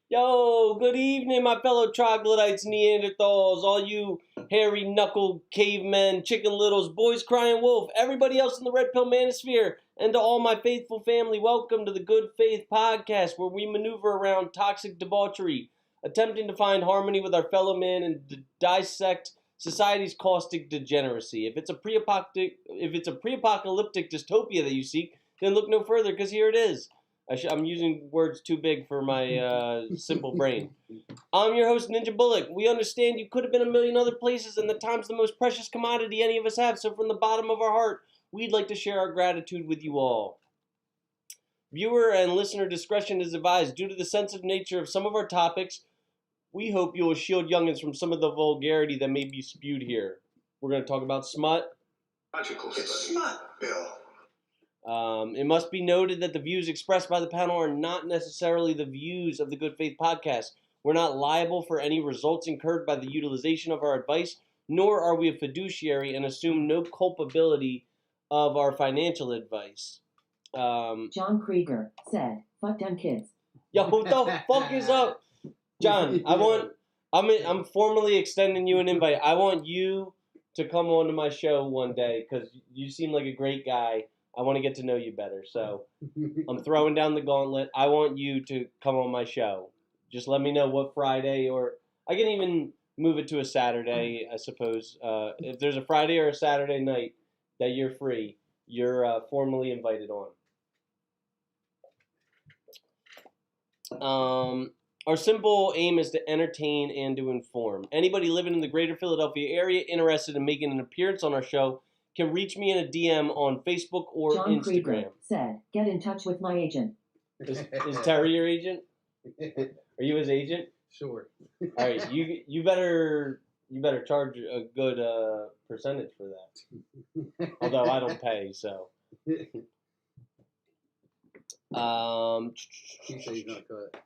Yo, good evening, my fellow troglodytes, Neanderthals, all you hairy knuckle cavemen, chicken littles, boys crying wolf, everybody else in the red pill manosphere, and to all my faithful family, welcome to the Good Faith Podcast, where we maneuver around toxic debauchery, attempting to find harmony with our fellow man and dissect society's caustic degeneracy. If it's a pre-apocalyptic dystopia that you seek, then look no further, because here it is. I'm using words too big for my simple brain. I'm your host, Ninja Bullock. We understand you could have been a million other places, and that time's the most precious commodity any of us have, so from the bottom of our heart, we'd like to share our gratitude with you all. Viewer and listener discretion is advised. Due to the sensitive nature of some of our topics, we hope you will shield youngins from some of the vulgarity that may be spewed here. We're going to talk about smut. It's smut, Bill. It must be noted that the views expressed by the panel are not necessarily the views of the Good Faith Podcast. We're not liable for any results incurred by the utilization of our advice, nor are we a fiduciary and assume no culpability of our financial advice. John Krieger said, "Fuck them kids." Yo, what the fuck is up? John, I'm formally extending you an invite. I want you to come on to my show one day because you seem like a great guy. I want to get to know you better. So I'm throwing down the gauntlet. I want you to come on my show. Just let me know what Friday, or I can even move it to a Saturday, I suppose. If there's a Friday or a Saturday night that you're free, you're formally invited on. Our simple aim is to entertain and to inform. Anybody living in the greater Philadelphia area interested in making an appearance on our show can reach me in a DM on Facebook or John Instagram. Krieger said, "Get in touch with my agent." Is Terry your agent? Are you his agent? Sure. All right, you better charge a good percentage for that. Although I don't pay, so. He said he's not cut.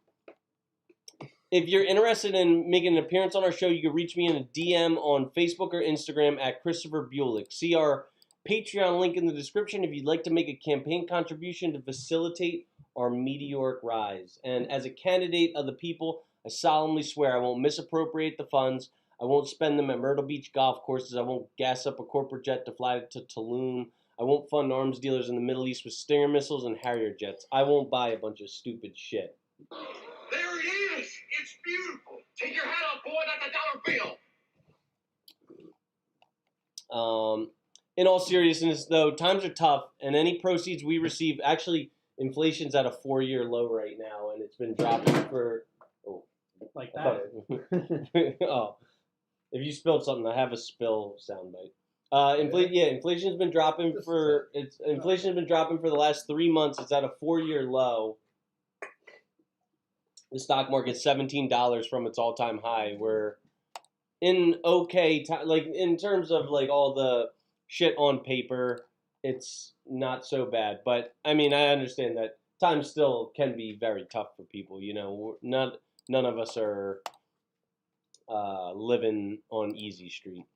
If you're interested in making an appearance on our show, you can reach me in a DM on Facebook or Instagram at Christopher Bulick. See our Patreon link in the description if you'd like to make a campaign contribution to facilitate our meteoric rise. And as a candidate of the people, I solemnly swear I won't misappropriate the funds. I won't spend them at Myrtle Beach golf courses. I won't gas up a corporate jet to fly to Tulum. I won't fund arms dealers in the Middle East with Stinger missiles and Harrier jets. I won't buy a bunch of stupid shit. There it is! It's beautiful! Take your hat off, boy, that's a dollar bill! In all seriousness, though, times are tough, and any proceeds we receive, actually, inflation's at a 4-year low right now, and it's been dropping for, Like that. oh, if you spilled something, I have a spill soundbite. Inflation's been dropping for the last 3 months. It's at a 4-year low. The stock market's $17 from its all-time high. We're in okay time, like in terms of like all the shit on paper, it's not so bad. But I mean, I understand that times still can be very tough for people. You know, none of us are living on easy street.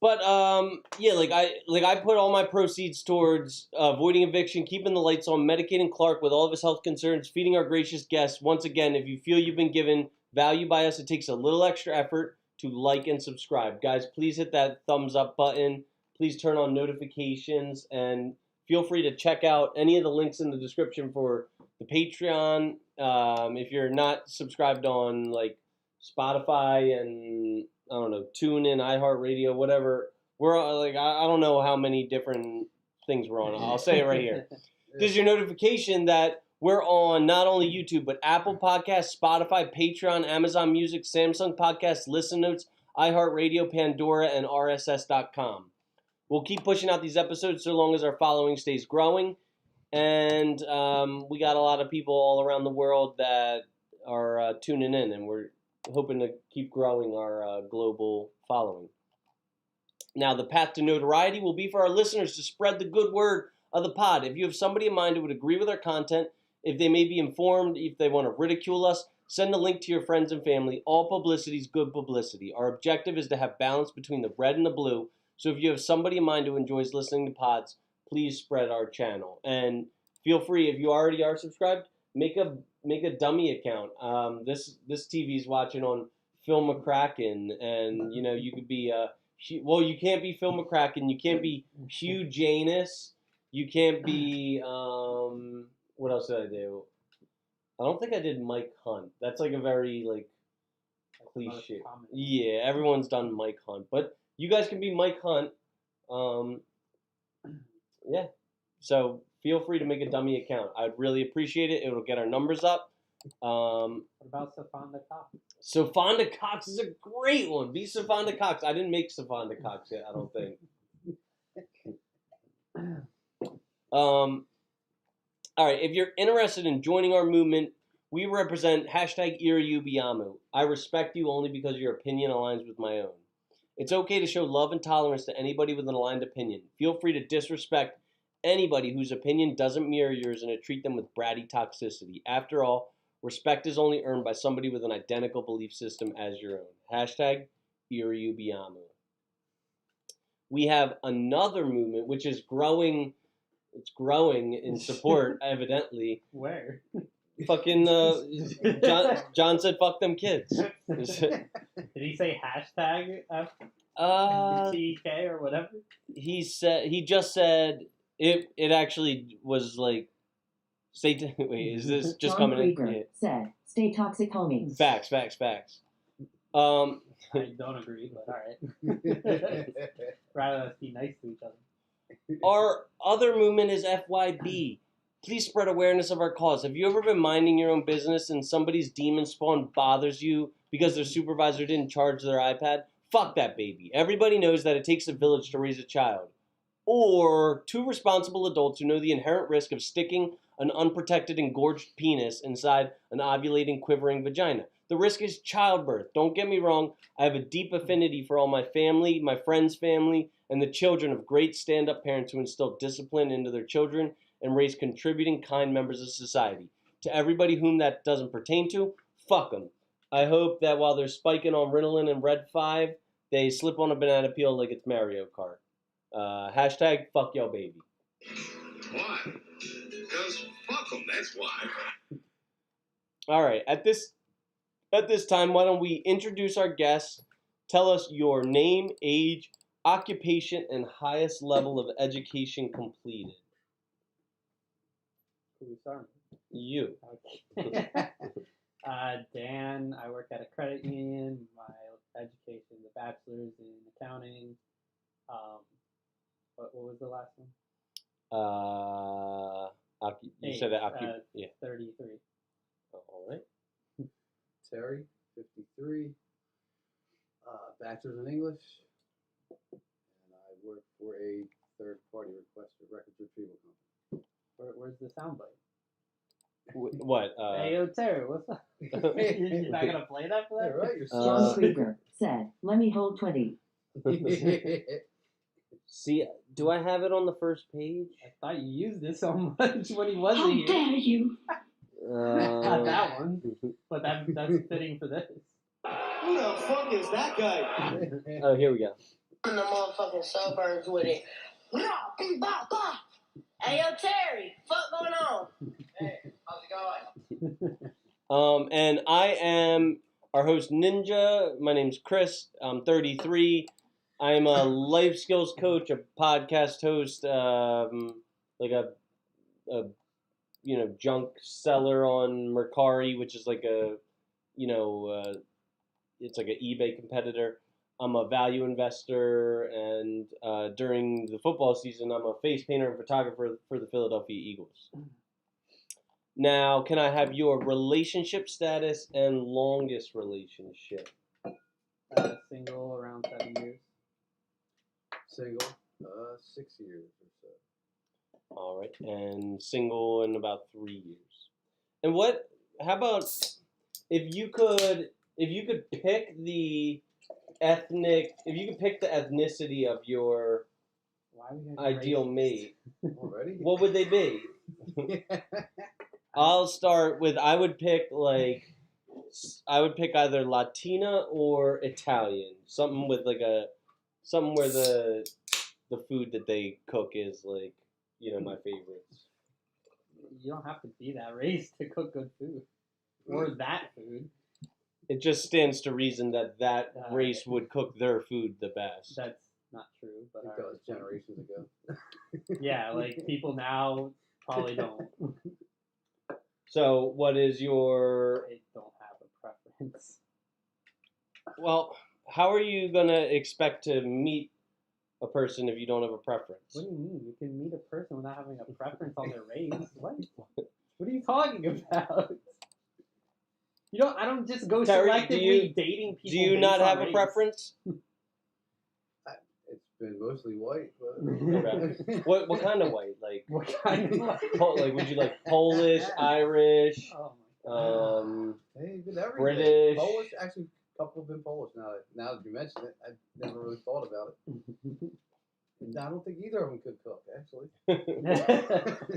But I put all my proceeds towards avoiding eviction, keeping the lights on, medicating Clark with all of his health concerns, feeding our gracious guests. Once again, if you feel you've been given value by us, it takes a little extra effort to like and subscribe. Guys, please hit that thumbs up button. Please turn on notifications, and feel free to check out any of the links in the description for the Patreon. If you're not subscribed on like Spotify and I don't know, TuneIn, iHeartRadio, whatever. We're like, I don't know how many different things we're on. I'll say it right here. This is your notification that we're on not only YouTube, but Apple Podcasts, Spotify, Patreon, Amazon Music, Samsung Podcasts, Listen Notes, iHeartRadio, Pandora, and RSS.com. We'll keep pushing out these episodes so long as our following stays growing. And we got a lot of people all around the world that are tuning in, and we're hoping to keep growing our global following. Now, the path to notoriety will be for our listeners to spread the good word of the pod. If you have somebody in mind who would agree with our content, if they may be informed, if they want to ridicule us, send a link to your friends and family. All publicity is good publicity. Our objective is to have balance between the red and the blue. So if you have somebody in mind who enjoys listening to pods, please spread our channel. And feel free, if you already are subscribed, make a dummy account. This TV's watching on Phil McCracken, and you could be well, you can't be Phil McCracken, you can't be Hugh Janus, you can't be what else did I do? I don't think I did Mike Hunt. That's like a very like cliche. Yeah, everyone's done Mike Hunt, but you guys can be Mike Hunt. Yeah, so feel free to make a dummy account. I'd really appreciate it. It'll get our numbers up. What about Safanda Cox? Safanda Cox is a great one. Be Safanda Cox. I didn't make Safanda Cox yet, I don't think. All right, if you're interested in joining our movement, we represent #IraYubiamu. I respect you only because your opinion aligns with my own. It's okay to show love and tolerance to anybody with an aligned opinion. Feel free to disrespect anybody whose opinion doesn't mirror yours and to treat them with bratty toxicity. After all, respect is only earned by somebody with an identical belief system as your own. #IraYubiamu. We have another movement which is growing. It's growing in support, evidently. Where? Fucking John said, "Fuck them kids." Did he say #FTK or whatever? He just said it actually was like wait, is this just John coming Krieger in? Yeah. said, "Stay toxic, homies." Facts. I don't agree, but alright. Rather let's be nice to each other. Our other movement is FYB. Please spread awareness of our cause. Have you ever been minding your own business and somebody's demon spawn bothers you because their supervisor didn't charge their iPad? Fuck that baby. Everybody knows that it takes a village to raise a child. Or two responsible adults who know the inherent risk of sticking an unprotected engorged penis inside an ovulating, quivering vagina. The risk is childbirth. Don't get me wrong, I have a deep affinity for all my family, my friends' family, and the children of great stand-up parents who instill discipline into their children and raise contributing, kind members of society. To everybody whom that doesn't pertain to, fuck them. I hope that while they're spiking on Ritalin and Red 5, they slip on a banana peel like it's Mario Kart. #fuck yo baby. Why? Because fuck them, that's why. All right, at this time, why don't we introduce our guests? Tell us your name, age, occupation, and highest level of education completed. Who we start? You. Okay. Dan, I work at a credit union. My education is a bachelor's in accounting. What was the last one? You said that. Yeah. 33. All right. Terry, 53, bachelor's in English, and I work for a third-party records retrieval company. Where's the soundbite? What? Hey, yo, Terry, what's up? You're not gonna play that for that? Yeah, right. You're John Krieger said, "Let me hold 20." See, do I have it on the first page? I thought you used it so much when he wasn't here. How dare you! Not that one, but that's fitting for this. Who the fuck is that guy? Oh, here we go. In the motherfucking suburbs with it. Hey, yo, Terry, fuck going on? Hey, how's it going? And I am our host, Ninja. My name's Chris. I'm 33. I'm a life skills coach, a podcast host, like a junk seller on Mercari, which is like a, it's like an eBay competitor. I'm a value investor, and during the football season, I'm a face painter and photographer for the Philadelphia Eagles. Now, can I have your relationship status and longest relationship? Single, around 7 years. Single, 6 years or so. All right, and single in about 3 years. And how about if you could pick the ethnicity of your ideal mate, Already? what would they be? I'll start with, I would pick either Latina or Italian. Something where the food that they cook is like, my favorites. You don't have to be that race to cook good food. Or that food. It just stands to reason that that Uh, race would cook their food the best. That's not true, I but think that was generations ago. yeah, like people now probably don't. So, what is your... They don't have a preference. Well, how are you going to expect to meet a person if you don't have a preference? What do you mean? You can meet a person without having a preference on their race. What? What are you talking about? You don't. I don't just go Terry, selectively dating people. Do you based not on have a race. preference? It's been mostly white, but Okay. What kind of white? Like, What kind of like? like would you like Polish, Irish, Oh my God. hey, been everything. British? Polish, actually, a couple have been Polish. Now that you mention it, I never really thought about it. And I don't think either of them could cook, actually.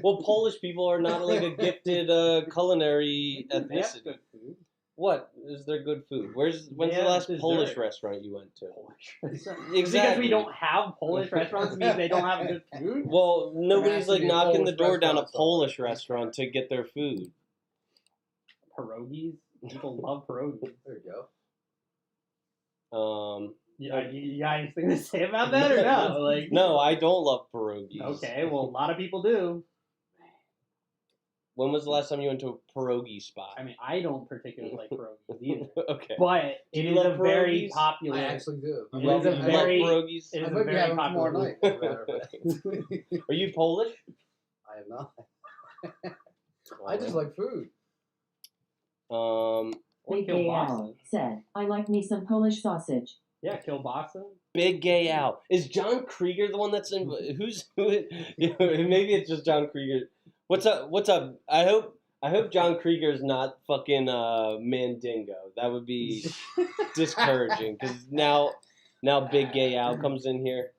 Well, Polish people are not like a gifted culinary They have ethnicity. good food. What is their good food? When's the have last dessert. Polish restaurant you went to? Polish restaurant. Exactly. Because we don't have Polish restaurants means they don't have good food. Well, nobody's to like be a knocking the Polish door down a restaurant Polish somewhere. restaurant to get their food. Pierogies. People love pierogies. There you go. Yeah, you got anything to say about that or no? Like, No, I don't love pierogies. okay, well, a lot of people do. When was the last time you went to a pierogi spot? I mean, I don't particularly like pierogies either, Okay. but Do it you is love a very pierogies? popular. I actually do. It You is a love very- pierogies? It I is a might be very having them popular. tomorrow night. as a matter of fact. Are you Polish? I am not. I just like food. Or Big Gay kielbasa. Al said, I like me some Polish sausage. Yeah, kielbasa. Big Gay Al. Is John Krieger the one that's in? Maybe it's just John Krieger. What's up? What's up? I hope John Krieger's not fucking Mandingo. That would be discouraging because now Big Gay Al comes in here.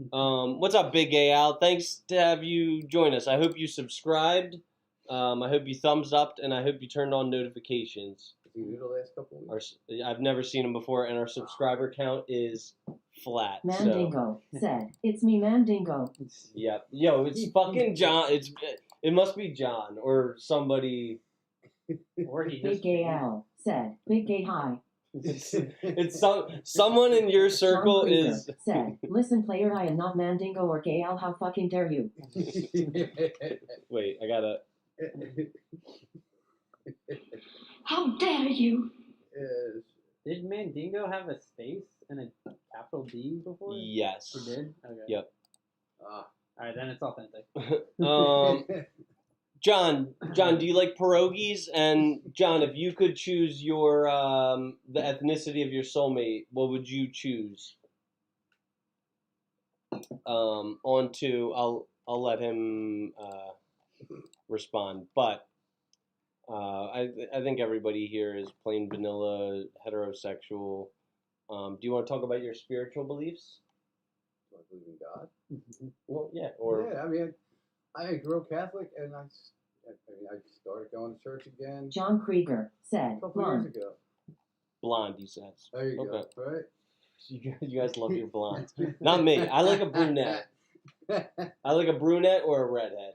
What's up, Big Gay Al? Thanks to have you join us. I hope you subscribed. I hope you thumbs up, and I hope you turned on notifications. Did you do the last couple of weeks? I've never seen him before, and our subscriber count is flat. So, Mandingo said, it's me Mandingo. yeah, yo, it's fucking John. It must be John or somebody. Or he Big just. Gay Al said, Big Gay Hi. It's someone in your circle John Krieger is. said, listen player, I am not Mandingo or Gay Al, how fucking dare you. Wait, I gotta. How dare you? Yes. Did Mandingo have a space and a capital D before? Yes. He did? Okay. Yep. Alright, then it's authentic. John, do you like pierogies? And John, if you could choose your the ethnicity of your soulmate, what would you choose? I'll let him respond, but I think everybody here is plain vanilla heterosexual. Do you want to talk about your spiritual beliefs? Do I believe in God? Well, yeah, or Yeah, I mean, I grew up Catholic, and I started going to church again John Krieger said, a couple years blonde. ago. blonde, he says. There you Okay. go. Right? You guys love your blondes. Not me. I like a brunette. I like a brunette or a redhead.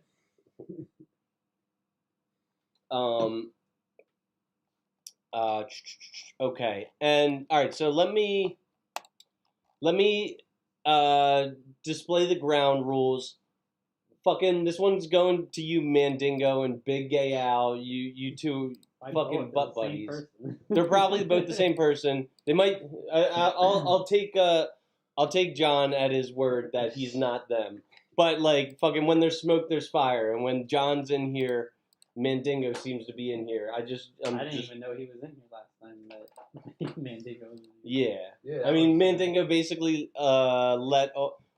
Okay. And all right, so let me display the ground rules. Fucking this one's going to you, Mandingo and Big Gay Al. You two I fucking know, butt they're the same buddies. person. They're probably both the same person. They might. I'll take John at his word that he's not them. But like fucking when there's smoke, there's fire, and when John's in here, Mandingo seems to be in here. I didn't even know he was in here last time, but Mandingo was in here. Yeah. I mean, Mandingo basically let.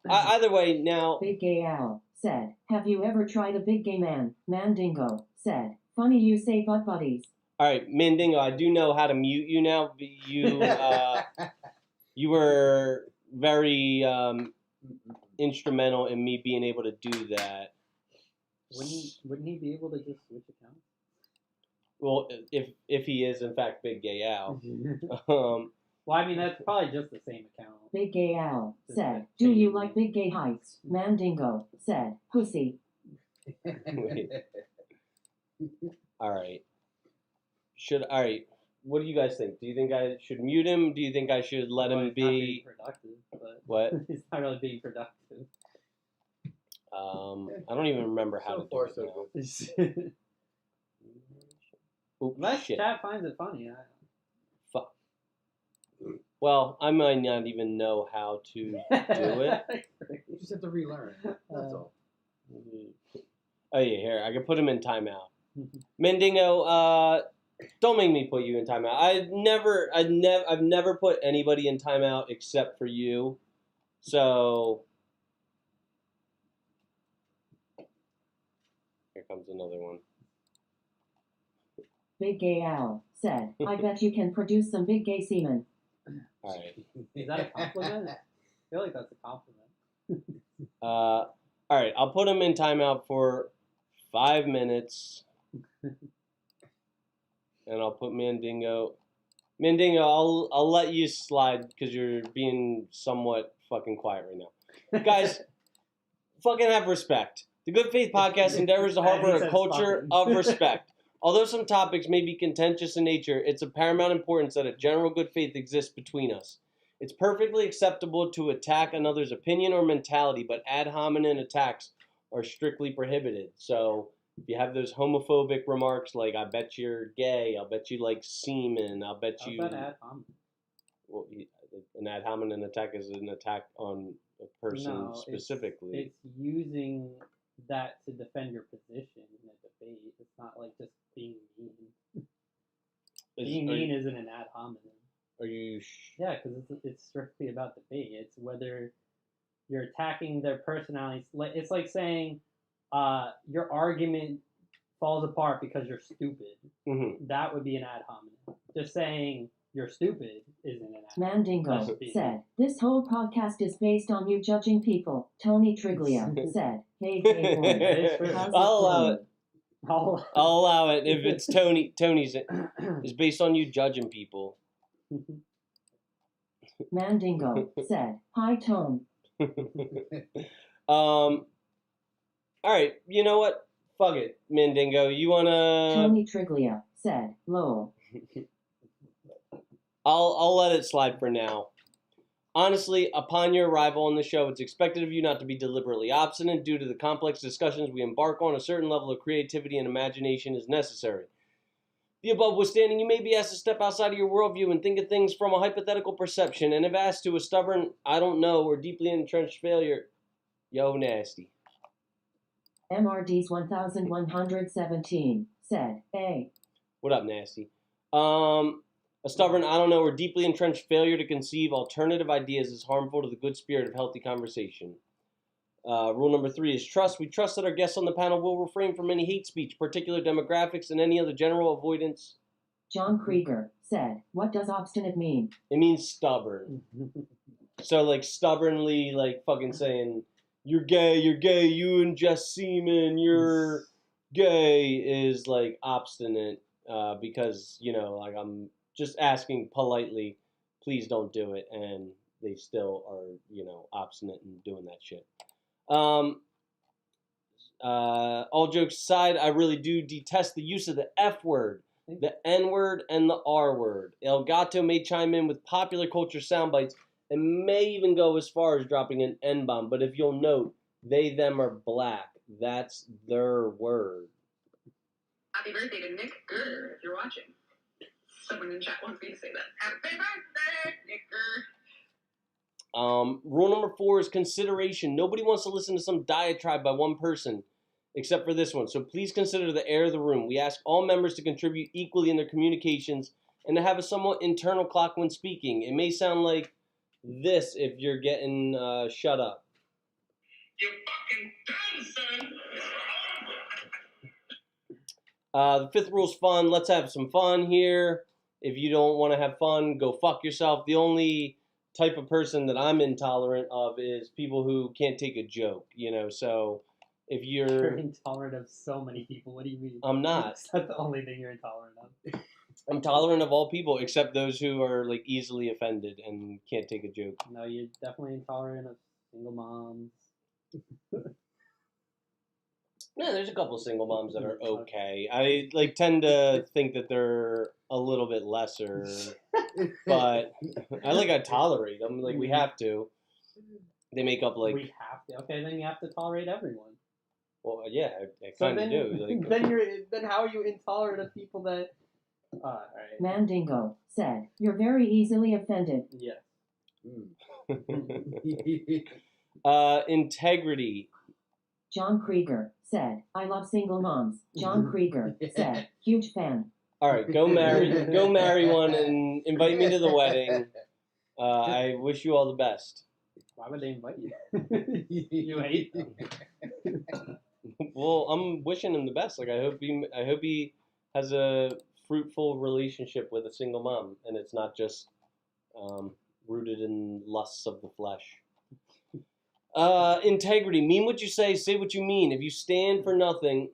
Either way, now. Big Gay Al said, have you ever tried a big gay man? Mandingo said, funny you say butt buddies. All right, Mandingo, I do know how to mute you now. You were very instrumental in me being able to do that. Wouldn't he be able to just switch accounts? Well, if he is in fact Big Gay Al. Well, I mean, that's probably just the same account. Big Gay Al Just said, like do you changing like big gay heights? Mandingo said, pussy. Wait. All right. All right. What do you guys think? Do you think I should mute him? Do you think I should let Well, him he's not being be? productive, but What? he's not really being productive. I don't even remember how So to far, do so it good. now. Oops, Unless shit. chat finds it funny. Fuck. Well, I might not even know how to do it. You just have to relearn. That's all. Oh yeah, here I can put him in timeout. Mendingo, don't make me put you in timeout. I've never put anybody in timeout except for you. So here comes another one. Big Gay Owl said, I bet you can produce some big gay semen. All right. Is that a compliment? I feel like that's a compliment. All right. I'll put him in timeout for 5 minutes, and I'll put Mandingo. Mandingo, I'll let you slide because you're being somewhat fucking quiet right now, guys. Fucking have respect. The Good Faith Podcast endeavors to harbor a culture of respect. Although some topics may be contentious in nature, it's of paramount importance that a general good faith exists between us. It's perfectly acceptable to attack another's opinion or mentality, but ad hominem attacks are strictly prohibited. So if you have those homophobic remarks like, I bet you're gay, I'll bet you like semen, I'll bet you... How's that ad hominem? Well, an ad hominem attack is an attack on a person specifically. It's using that to defend your position in a debate. It's not like just being mean. Being mean isn't an ad hominem. Are you? Yeah, because it's strictly about debate. It's whether you're attacking their personalities. It's like saying your argument falls apart because you're stupid. Mm-hmm. That would be an ad hominem. Just saying you're stupid isn't an ad hominem. Mandingo said, this whole podcast is based on you judging people. Tony Triglia said, hey, gay boy, how's it I'll allow going? it. I'll allow it if it's Tony's is based on you judging people. Mandingo said, hi, Tone. All right, you know what? Fuck it, Mandingo. You wanna? Tony Triglia said, lol. I'll let it slide for now. Honestly, upon your arrival on the show, it's expected of you not to be deliberately obstinate. Due to the complex discussions we embark on, a certain level of creativity and imagination is necessary. The above withstanding, you may be asked to step outside of your worldview and think of things from a hypothetical perception, and if asked to a stubborn, I don't know, or deeply entrenched failure, yo, nasty. MRD's 1117 said, hey. What up, nasty? A stubborn, I don't know, or deeply entrenched failure to conceive alternative ideas is harmful to the good spirit of healthy conversation. Rule number 3 is trust. We trust that our guests on the panel will refrain from any hate speech, particular demographics, and any other general avoidance. John Krieger said, what does obstinate mean? It means stubborn. So, like, stubbornly, like, fucking saying, you're gay, you ingest semen, you're gay, is, like, obstinate, because, you know, like, I'm just asking politely, please don't do it, and they still are, you know, obstinate in doing that shit. All jokes aside, I really do detest the use of the F word, the N word, and the R word. El Gato may chime in with popular culture sound bites and may even go as far as dropping an N-bomb, but if you'll note, they, them are black. That's their word. Happy birthday to Nick Gurr, if you're watching. Someone in chat wants me to say that. Happy birthday, Nick Gurr. Rule number 4 is consideration. Nobody wants to listen to some diatribe by one person, except for this one. So please consider the air of the room. We ask all members to contribute equally in their communications and to have a somewhat internal clock when speaking. It may sound like this if you're getting shut up. You fucking dumb, son. The 5th rule is fun. Let's have some fun here. If you don't want to have fun, go fuck yourself. The only type of person that I'm intolerant of is people who can't take a joke, you know, so if You're intolerant of so many people. What do you mean? I'm not. That's not the only thing you're intolerant of. I'm tolerant of all people except those who are, like, easily offended and can't take a joke. No, you're definitely intolerant of single moms. Yeah, there's a couple single moms that are okay. I like tend to think that they're a little bit lesser, but I tolerate them. Like we have to. They make up like. We have to. Okay, then you have to tolerate everyone. Well, yeah, I So kind of then, do. Like, then how are you intolerant of people that? All right. Mandingo said, "You're very easily offended." Yes. Integrity. John Krieger said, "I love single moms." John Krieger said, "Huge fan." All right, go marry one and invite me to the wedding. I wish you all the best. Why would they invite you? You hate them. Well, I'm wishing him the best. Like I hope he has a fruitful relationship with a single mom, and it's not just rooted in lusts of the flesh. Integrity. Mean what you say what you mean. If you stand for nothing.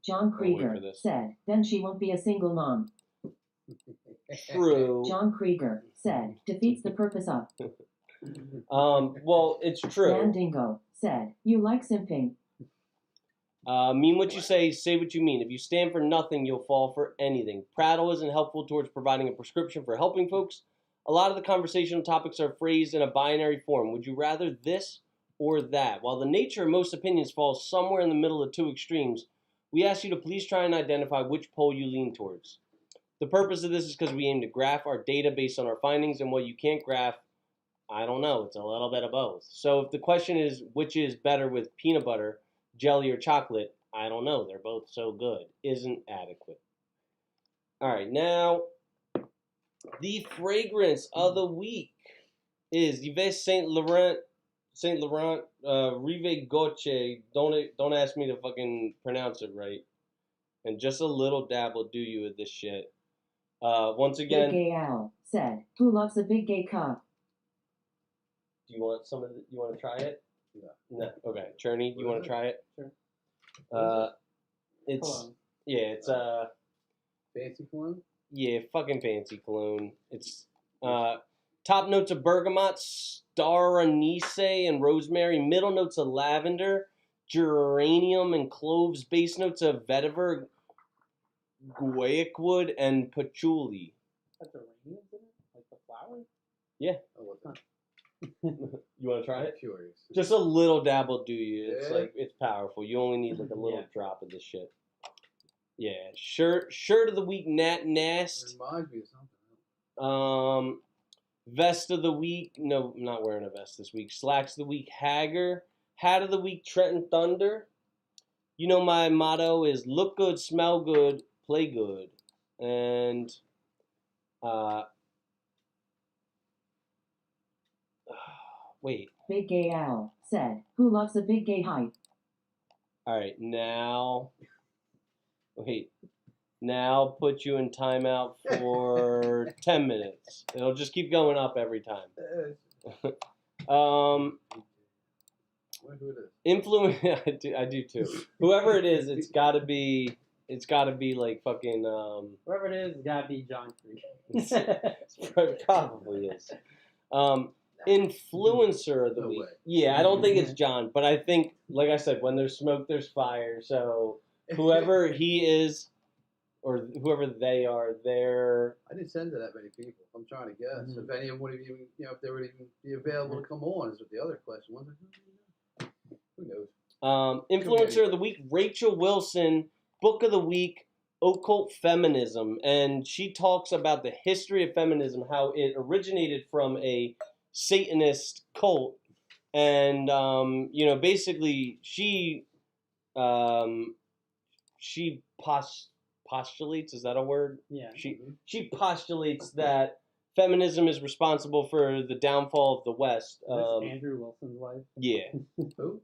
John Krieger said, "Then she won't be a single mom." True. John Krieger said, "Defeats the purpose of." Well, it's true. Mandingo said, "You like simping." Mean what you say what you mean. If you stand for nothing, you'll fall for anything. Prattle isn't helpful towards providing a prescription for helping folks. A lot of the conversational topics are phrased in a binary form. Would you rather this or that? While the nature of most opinions falls somewhere in the middle of two extremes, we ask you to please try and identify which pole you lean towards. The purpose of this is because we aim to graph our data based on our findings, and what you can't graph, I don't know, it's a little bit of both. So if the question is which is better with peanut butter, jelly, or chocolate, I don't know, they're both so good, isn't adequate. All right, now the fragrance of the week is Yves Saint Laurent Rive Gauche. Don't ask me to fucking pronounce it right. And just a little dab will do you with this shit. Once again, Big Gay Al said, "Who loves a big gay cock?" do you want some of it? You want to try it? No. Okay, Chernie, you want to try it? Sure. It's Cologne. yeah, it's Fancy cologne? yeah, fucking fancy cologne. It's top notes of bergamot, star anise, and rosemary. Middle notes of lavender, geranium, and cloves. Base notes of vetiver, guaiac wood, and patchouli. Got geraniums in it, like the flower. Yeah. Oh, what's that? You want to try I'm it? curious. Just a little dab will do you. It's Yeah. like it's powerful. You only need like a little Yeah. drop of this shit. Yeah. Shirt of the week, Nat It Nast. reminds me of something. Vest of the week. No, I'm not wearing a vest this week. Slacks of the week, Hager. Hat of the week, Trenton Thunder. You know my motto is look good, smell good, play good. And wait. Big Gay Al said, "Who loves a big gay hype?" All right, now wait. Now put you in timeout for 10 minutes. It'll just keep going up every time. Wonder who it is. Influence. I do too. Whoever it is, it's gotta be like fucking. Whoever it is, it's gotta be John Krieger. Probably is. Influencer of the No week. way. Yeah, I don't think it's John, but I think, like I said, when there's smoke, there's fire. So whoever he is, or whoever they are, they're. I didn't send to that many people. I'm trying to guess if any of them would even, if they would even be available to come on. Is what the other question was. Who knows? Influencer of the week, Rachel Wilson. Book of the week, Occult Feminism, and she talks about the history of feminism, how it originated from a Satanist cult, and basically she postulates, is that a word? Yeah. She postulates that feminism is responsible for the downfall of the West. That's Andrew Wilson's wife. Yeah. Who?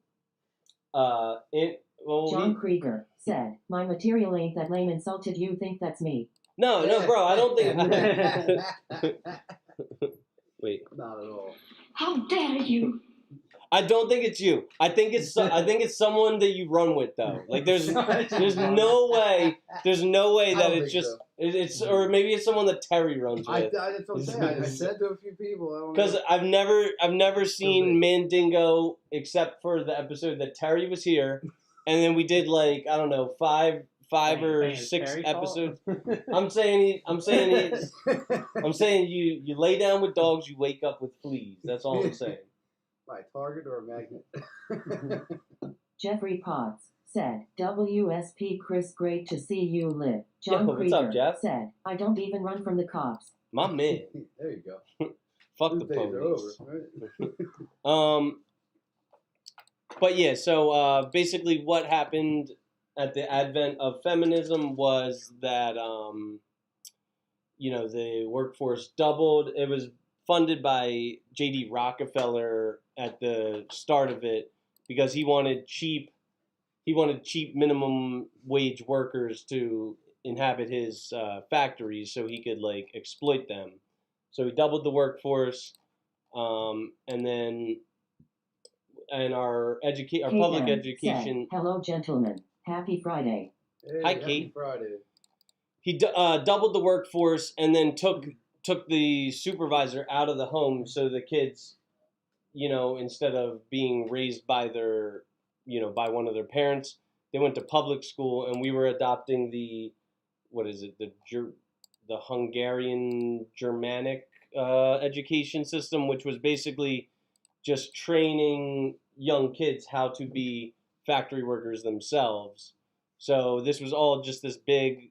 John Krieger said, "My material ain't that lame. Insulted you think that's me." No, bro, I don't think. Wait. Not at all. How dare you? I don't think it's you. I think it's someone that you run with though. Like there's no way that I it's don't just think so. it's or maybe it's someone that Terry runs with. That's what I'm saying. I said to a few people. I don't Because know. I've never seen Mandingo except for the episode that Terry was here, and then we did like I don't know five or six episodes. I'm saying you lay down with dogs, you wake up with fleas. That's all I'm saying. My target or a magnet? Jeffrey Potts said, WSP Chris, great to see you live. John Yo, what's Krieger up, Jeff? said, I don't even run from the cops. My man. There you go. Fuck Those the days are police. over, right? But yeah, so basically what happened at the advent of feminism was that, the workforce doubled. It was funded by J.D. Rockefeller at the start of it because he wanted cheap minimum wage workers to inhabit his factories so he could like exploit them. So he doubled the workforce, and our public education. Said, hello, gentlemen. Happy Friday. Hey, Hi, happy Kate. Friday. He doubled the workforce and then took the supervisor out of the home so the kids, instead of being raised by by one of their parents, they went to public school, and we were adopting the Hungarian Germanic education system, which was basically just training young kids how to be factory workers themselves. So this was all just this big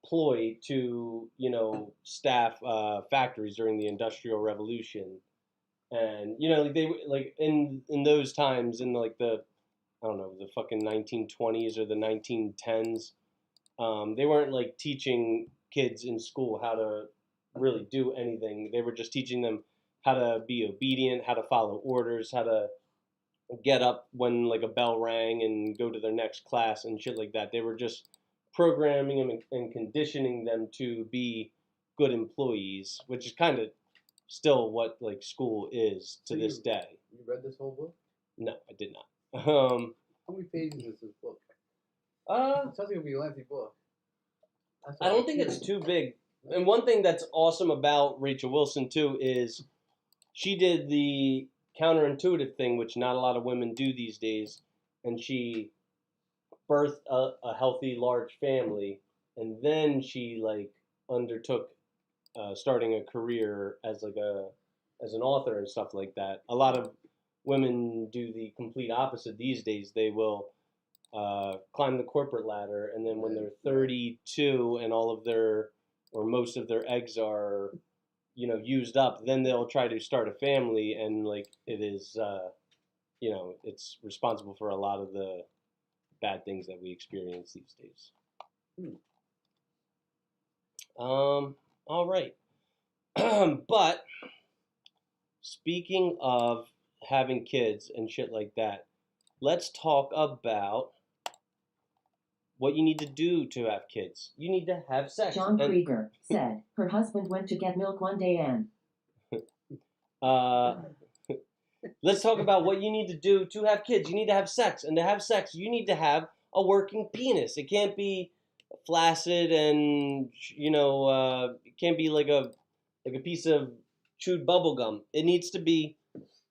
ploy to, staff factories during the Industrial Revolution. And, they like in those times in like the fucking 1920s or the 1910s, they weren't like teaching kids in school how to really do anything. They were just teaching them how to be obedient, how to follow orders, how to get up when like a bell rang and go to their next class and shit like that. They were just programming them and conditioning them to be good employees, which is kind of still what like school is to this day. You read this whole book? No, I did not. How many pages is this book? It sounds like it'll be a lengthy book. I don't think it's too big. And one thing that's awesome about Rachel Wilson too is she did the counterintuitive thing, which not a lot of women do these days, and she birthed a healthy, large family, and then she like undertook starting a career as an author and stuff like that. A lot of women do the complete opposite these days. They will climb the corporate ladder, and then when they're 32 and most of their eggs are used up, then they'll try to start a family, and like it is it's responsible for a lot of the bad things that we experience these days. All right. But speaking of having kids and shit like that, let's talk about what you need to do to have kids. You need to have sex. John Krieger said her husband went to get milk one day and... Let's talk about what you need to do to have kids. You need to have sex. And to have sex, you need to have a working penis. It can't be flaccid and, it can't be like a piece of chewed bubble gum. It needs to be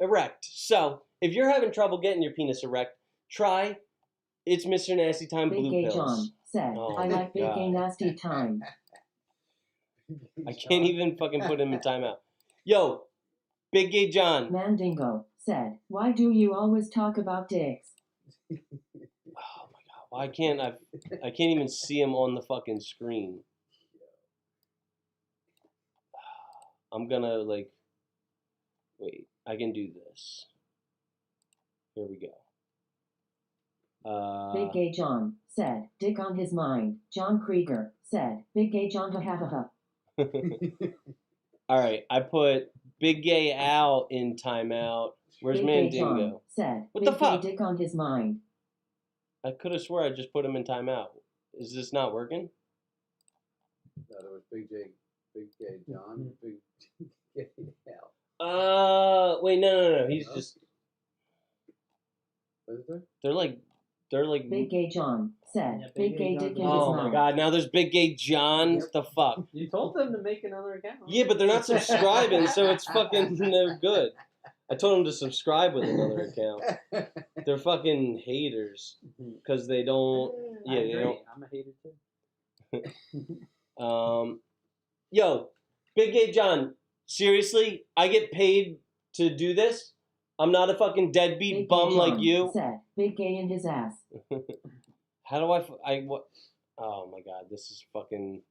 erect. So, if you're having trouble getting your penis erect, try It's Mr. Nasty Time Big Blue Gay Pills. John said, I like Big Gay Nasty Time. I can't even fucking put him in timeout. Yo, Big Gay John. Mandingo said, why do you always talk about dicks? Oh my god, why can't I can't even see him on the fucking screen. I'm gonna wait, I can do this. Here we go. Big Gay John said, dick on his mind. John Krieger said, Big Gay John ha ha ha. Alright, I put Big Gay Al in timeout. Where's Big Mandingo? Gay John said, What Big the fuck? Gay dick on his mind. I could have swore I just put him in timeout. Is this not working? No, there was Big Gay John, Big Gay Al. Wait, no. He's No? just. What is there? They're like. Big Gay John said, Yeah, Big Gay Dick in his Oh my mouth. God! Now there's Big Gay Johns. The fuck. You told them to make another account. Yeah, but they're not subscribing, so it's fucking no good. I told them to subscribe with another account. They're fucking haters because they don't. I Yeah, they agree. don't. I'm a hater too. Yo, Big Gay John, seriously, I get paid to do this? I'm not a fucking deadbeat Big bum Gay like John you. said, Big Gay in his ass. How do what? Oh my God, this is fucking.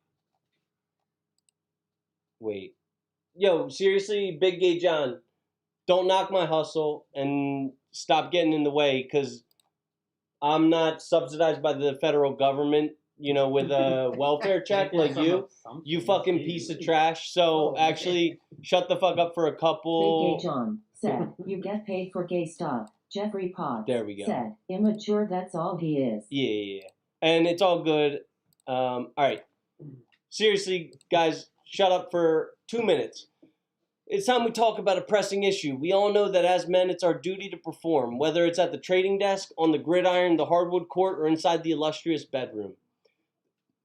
Wait. Yo, seriously, Big Gay John, don't knock my hustle and stop getting in the way because I'm not subsidized by the federal government, with a welfare check like you. You fucking piece of trash. So actually, shut the fuck up for a Big couple. Gay John said, you get paid for gay stuff. Jeffrey Potts There we go. said, immature, that's all he is. Yeah. And it's all good. All right. Seriously, guys, shut up for 2 minutes. It's time we talk about a pressing issue. We all know that as men, it's our duty to perform, whether it's at the trading desk, on the gridiron, the hardwood court, or inside the illustrious bedroom.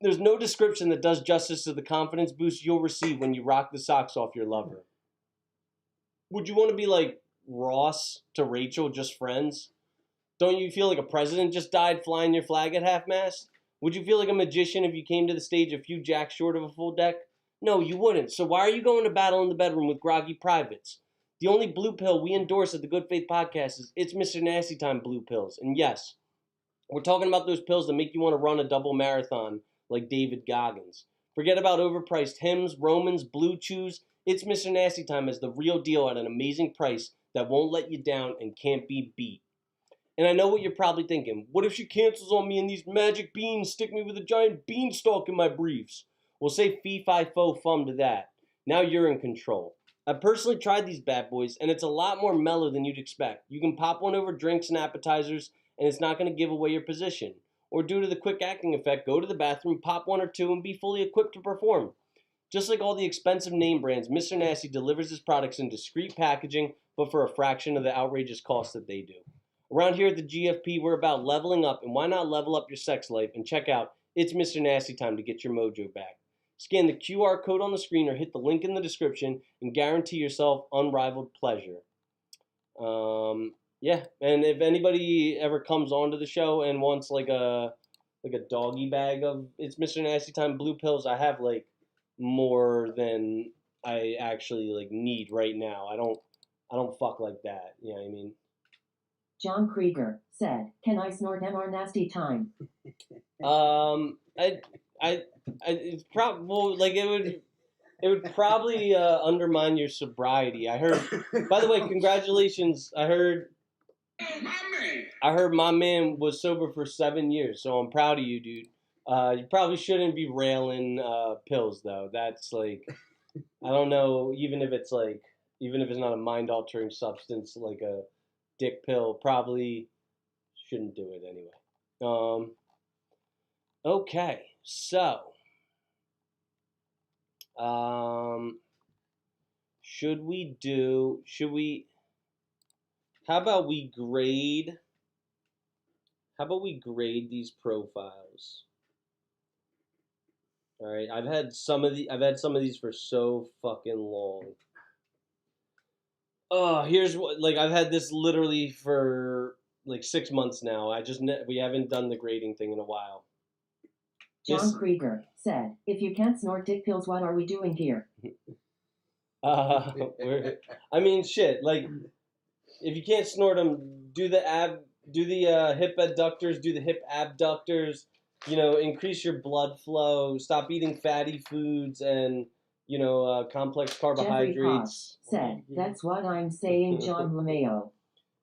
There's no description that does justice to the confidence boost you'll receive when you rock the socks off your lover. Would you want to be like Ross to Rachel, just friends? Don't you feel like a president just died flying your flag at half-mast? Would you feel like a magician if you came to the stage a few jacks short of a full deck? No, you wouldn't. So why are you going to battle in the bedroom with groggy privates? The only blue pill we endorse at the Good Faith Podcast is It's Mr. Nasty Time blue pills. And yes, we're talking about those pills that make you want to run a double marathon like David Goggins. Forget about overpriced Hims, Romans, Blue Chews. It's Mr. Nasty Time as the real deal at an amazing price that won't let you down and can't be beat. And I know what you're probably thinking. What if she cancels on me and these magic beans stick me with a giant beanstalk in my briefs? Well, say fee, fi, fo, fum to that. Now you're in control. I personally tried these bad boys, and it's a lot more mellow than you'd expect. You can pop one over drinks and appetizers, and it's not going to give away your position. Or due to the quick acting effect, go to the bathroom, pop one or two, and be fully equipped to perform. Just like all the expensive name brands, Mr. Nasty delivers his products in discreet packaging, but for a fraction of the outrageous cost that they do. Around here at the GFP, we're about leveling up, and why not level up your sex life and check out It's Mr. Nasty Time to get your mojo back. Scan the QR code on the screen or hit the link in the description and guarantee yourself unrivaled pleasure. Yeah, and if anybody ever comes onto the show and wants like a doggy bag of It's Mr. Nasty Time blue pills, I have like more than I actually like need right now. I don't fuck like that. You know what I mean? John Krieger said, can I snort MR Nasty Time? It's probably like it would probably undermine your sobriety. I heard. By the way, congratulations. I heard my man was sober for 7 years, so I'm proud of you, dude. You probably shouldn't be railing pills though. That's like, I don't know. Even if it's not a mind altering substance like a dick pill, probably shouldn't do it anyway. Okay, so should we how about we grade these profiles? All right, I've had some of these for so fucking long. Oh, here's what, like, I've had this literally for like 6 months now. We haven't done the grading thing in a while. John Krieger said, if you can't snort dick pills, what are we doing here? I mean, shit. Like, if you can't snort them, do the hip adductors, do the hip abductors. Increase your blood flow. Stop eating fatty foods and complex carbohydrates. Jeffrey Potts said, that's what I'm saying, John LeMayo.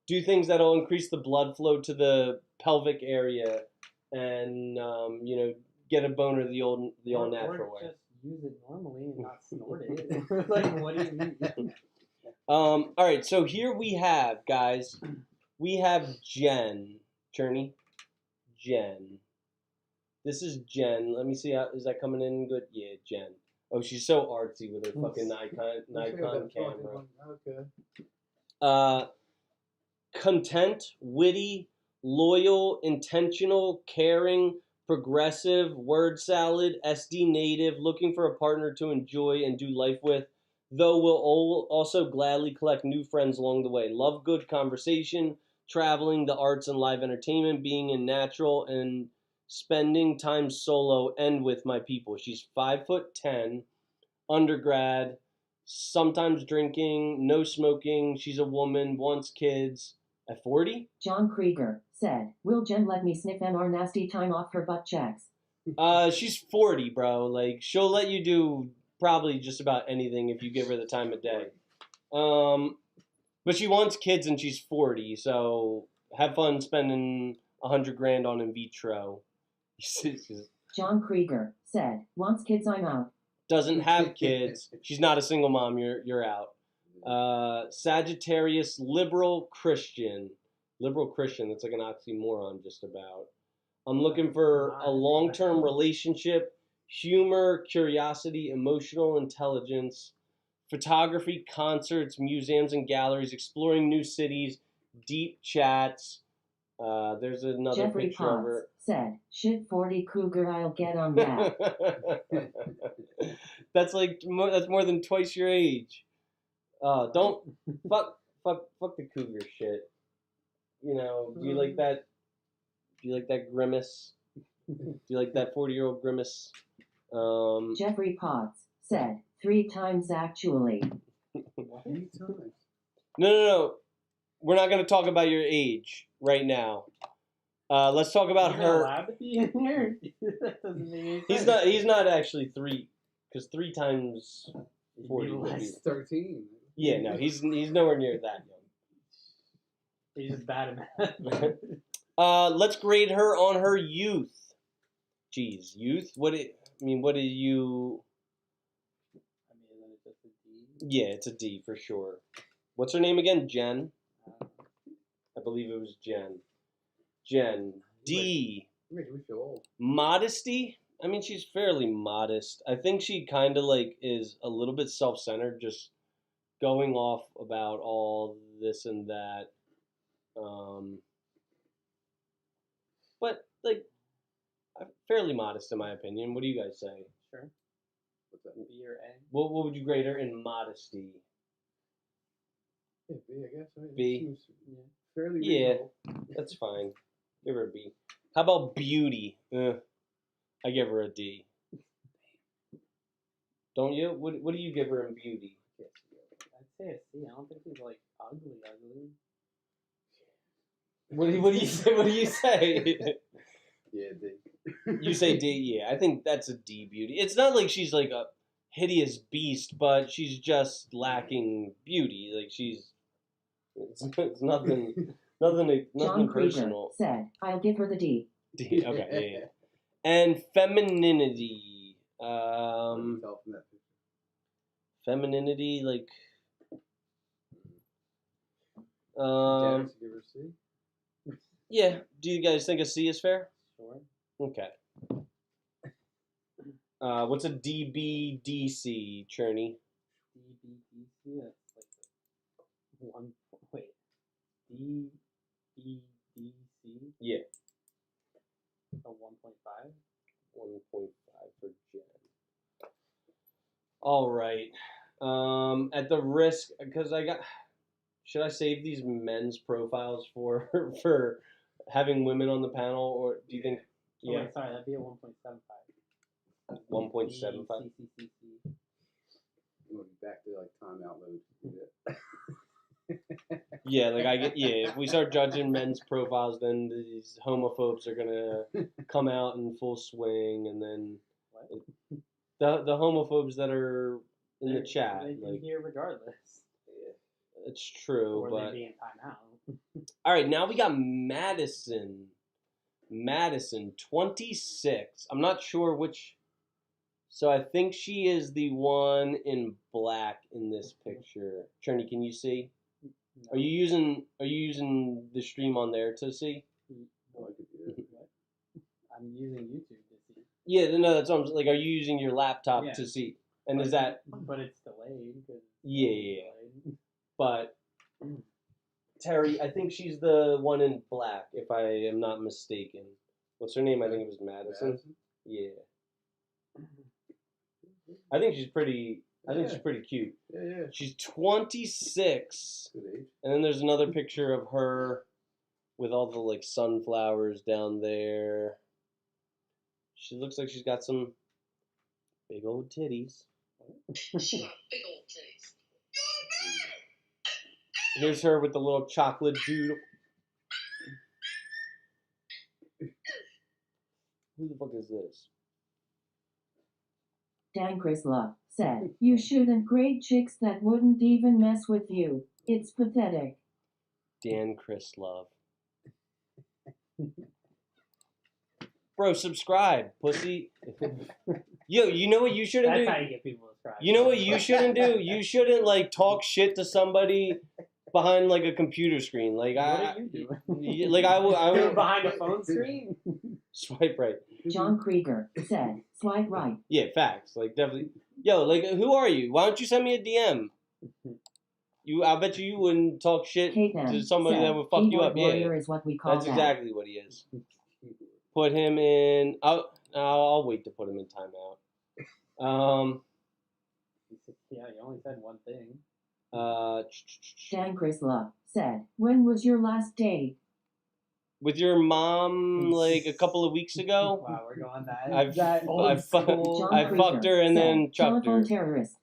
Do things that'll increase the blood flow to the pelvic area, and get a boner the old natural way. Just use it normally and not snort it. Like, what do you mean? All right, so here we have, guys, Jen Chernie. Jen. This is Jen. Let me see. Is that coming in good? Yeah, Jen. Oh, she's so artsy with her fucking Nikon camera. Okay. Content, witty, loyal, intentional, caring, progressive, word salad, SD native, looking for a partner to enjoy and do life with, though will also gladly collect new friends along the way. Love good conversation, traveling, the arts and live entertainment, being in natural, and spending time solo and with my people. She's 5'10", undergrad, sometimes drinking, no smoking. She's a woman, wants kids. At 40? John Krieger said, "Will Jen let me sniff MR nasty time off her butt checks?" She's 40, bro. Like, she'll let you do probably just about anything if you give her the time of day. But she wants kids and she's 40, so have fun spending $100,000 on in vitro. John Krieger said, "Wants kids, I'm out." Doesn't have kids. She's not a single mom. You're out. Sagittarius, liberal Christian. Liberal Christian. That's like an oxymoron, just about. I'm looking for a long-term relationship, humor, curiosity, emotional intelligence, photography, concerts, museums, and galleries, exploring new cities, deep chats. There's another Jeffrey picture of her. Potts said, "Shit 40 cougar, I'll get on that." That's more than twice your age. Don't fuck the cougar shit. You know, do you like that? Do you like that grimace? Do you like that 40-year-old grimace? Jeffrey Potts said, "3 times actually." 3 times. No. We're not going to talk about your age right now. Let's talk about her. Allowed to be in here? That doesn't make any He's sense. He's not actually 3, because 3 times 40 would be. He's 13. Yeah, no, he's nowhere near that young. He's just bad at math. Let's grade her on her youth. Jeez, youth? What do you? I mean, isn't it just a D? Yeah, it's a D for sure. What's her name again? Jen? I believe it was Jen. Jen. D. You make me feel old. Modesty? I mean, she's fairly modest. I think she kind of like is a little bit self-centered, just going off about all this and that. But like, fairly modest in my opinion. What do you guys say? Sure. What's that? B or A? What would you grade her in modesty? Yeah, B, I guess. Right? B? Seems fairly Yeah. reasonable. That's fine. Give her a B. How about beauty? I give her a D. Don't you? What do you give her in beauty? I'd say a C. I don't think she's like ugly. What do you say? What do you say? Yeah, D. You say D. Yeah, I think that's a D beauty. It's not like she's like a hideous beast, but she's just lacking beauty. Like it's nothing John Krieger personal. said, "I'll give her the D." D. Okay, yeah. And femininity. Femininity, like. Janice, give her a C? Yeah. Do you guys think a C is fair? Sure. Okay. What's a DBDC, Chernie? DBDC? That's like one. Wait. DBDC? Yeah. A 1.5? 1.5 for Jen. All right. At the risk, because should I save these men's profiles for having women on the panel, or do you think? Oh, Yeah. wait, sorry, that'd be a 1.75. 1.75. CCCC. We'll be back to like timeout mode. Yeah, like if we start judging men's profiles, then these homophobes are gonna come out in full swing, and then the homophobes that are in the chat, They'd be like, here regardless. it's true, Or but they'd be in timeout. all right, now we got Madison. Madison, 26. I'm not sure which. So I think she is the one in black in this picture. Chernie, can you see? No. Are you using the stream on there to see? Oh, I could do that. What? I'm using YouTube to see. Yeah, no, that's what I'm like. Are you using your laptop Yeah. to see? And is that But it's delayed. 'Cause yeah. delayed. But Terry, I think she's the one in black, if I am not mistaken. What's her name? I think it was Madison. Yeah. I think she's pretty. I think she's pretty cute. Yeah. She's 26, Good age. and then there's another picture of her with all the like sunflowers down there. She looks like she's got some big old titties. Big old titties. Here's her with the little chocolate doodle. Who the fuck is this? Dan Chrislov said, "You shouldn't grade chicks that wouldn't even mess with you. It's pathetic." Dan Chrislov. Bro, subscribe, pussy. Yo, you know what you shouldn't That's do? how you get people to subscribe. You know what you shouldn't do? You shouldn't like talk shit to somebody behind like a computer screen. Like What are you doing? like I You're would behind a phone screen? swipe right. John Krieger said, "Swipe right." Yeah, facts. Like definitely. Yo, like who are you? Why don't you send me a DM? I bet you wouldn't talk shit Kate M. to somebody said, that would fuck you "Keyboard up. Yeah, warrior is what we call that's that." exactly what he is. Put him in. I'll wait to put him in timeout. Yeah, you only said one thing. Dan Chrislov said, "When was your last date?" With your mom, like a couple of weeks ago. Wow, we're going that. I've- that old I've fu- school. John I Krieger fucked her and said, then chucked "Telephone her. terrorist."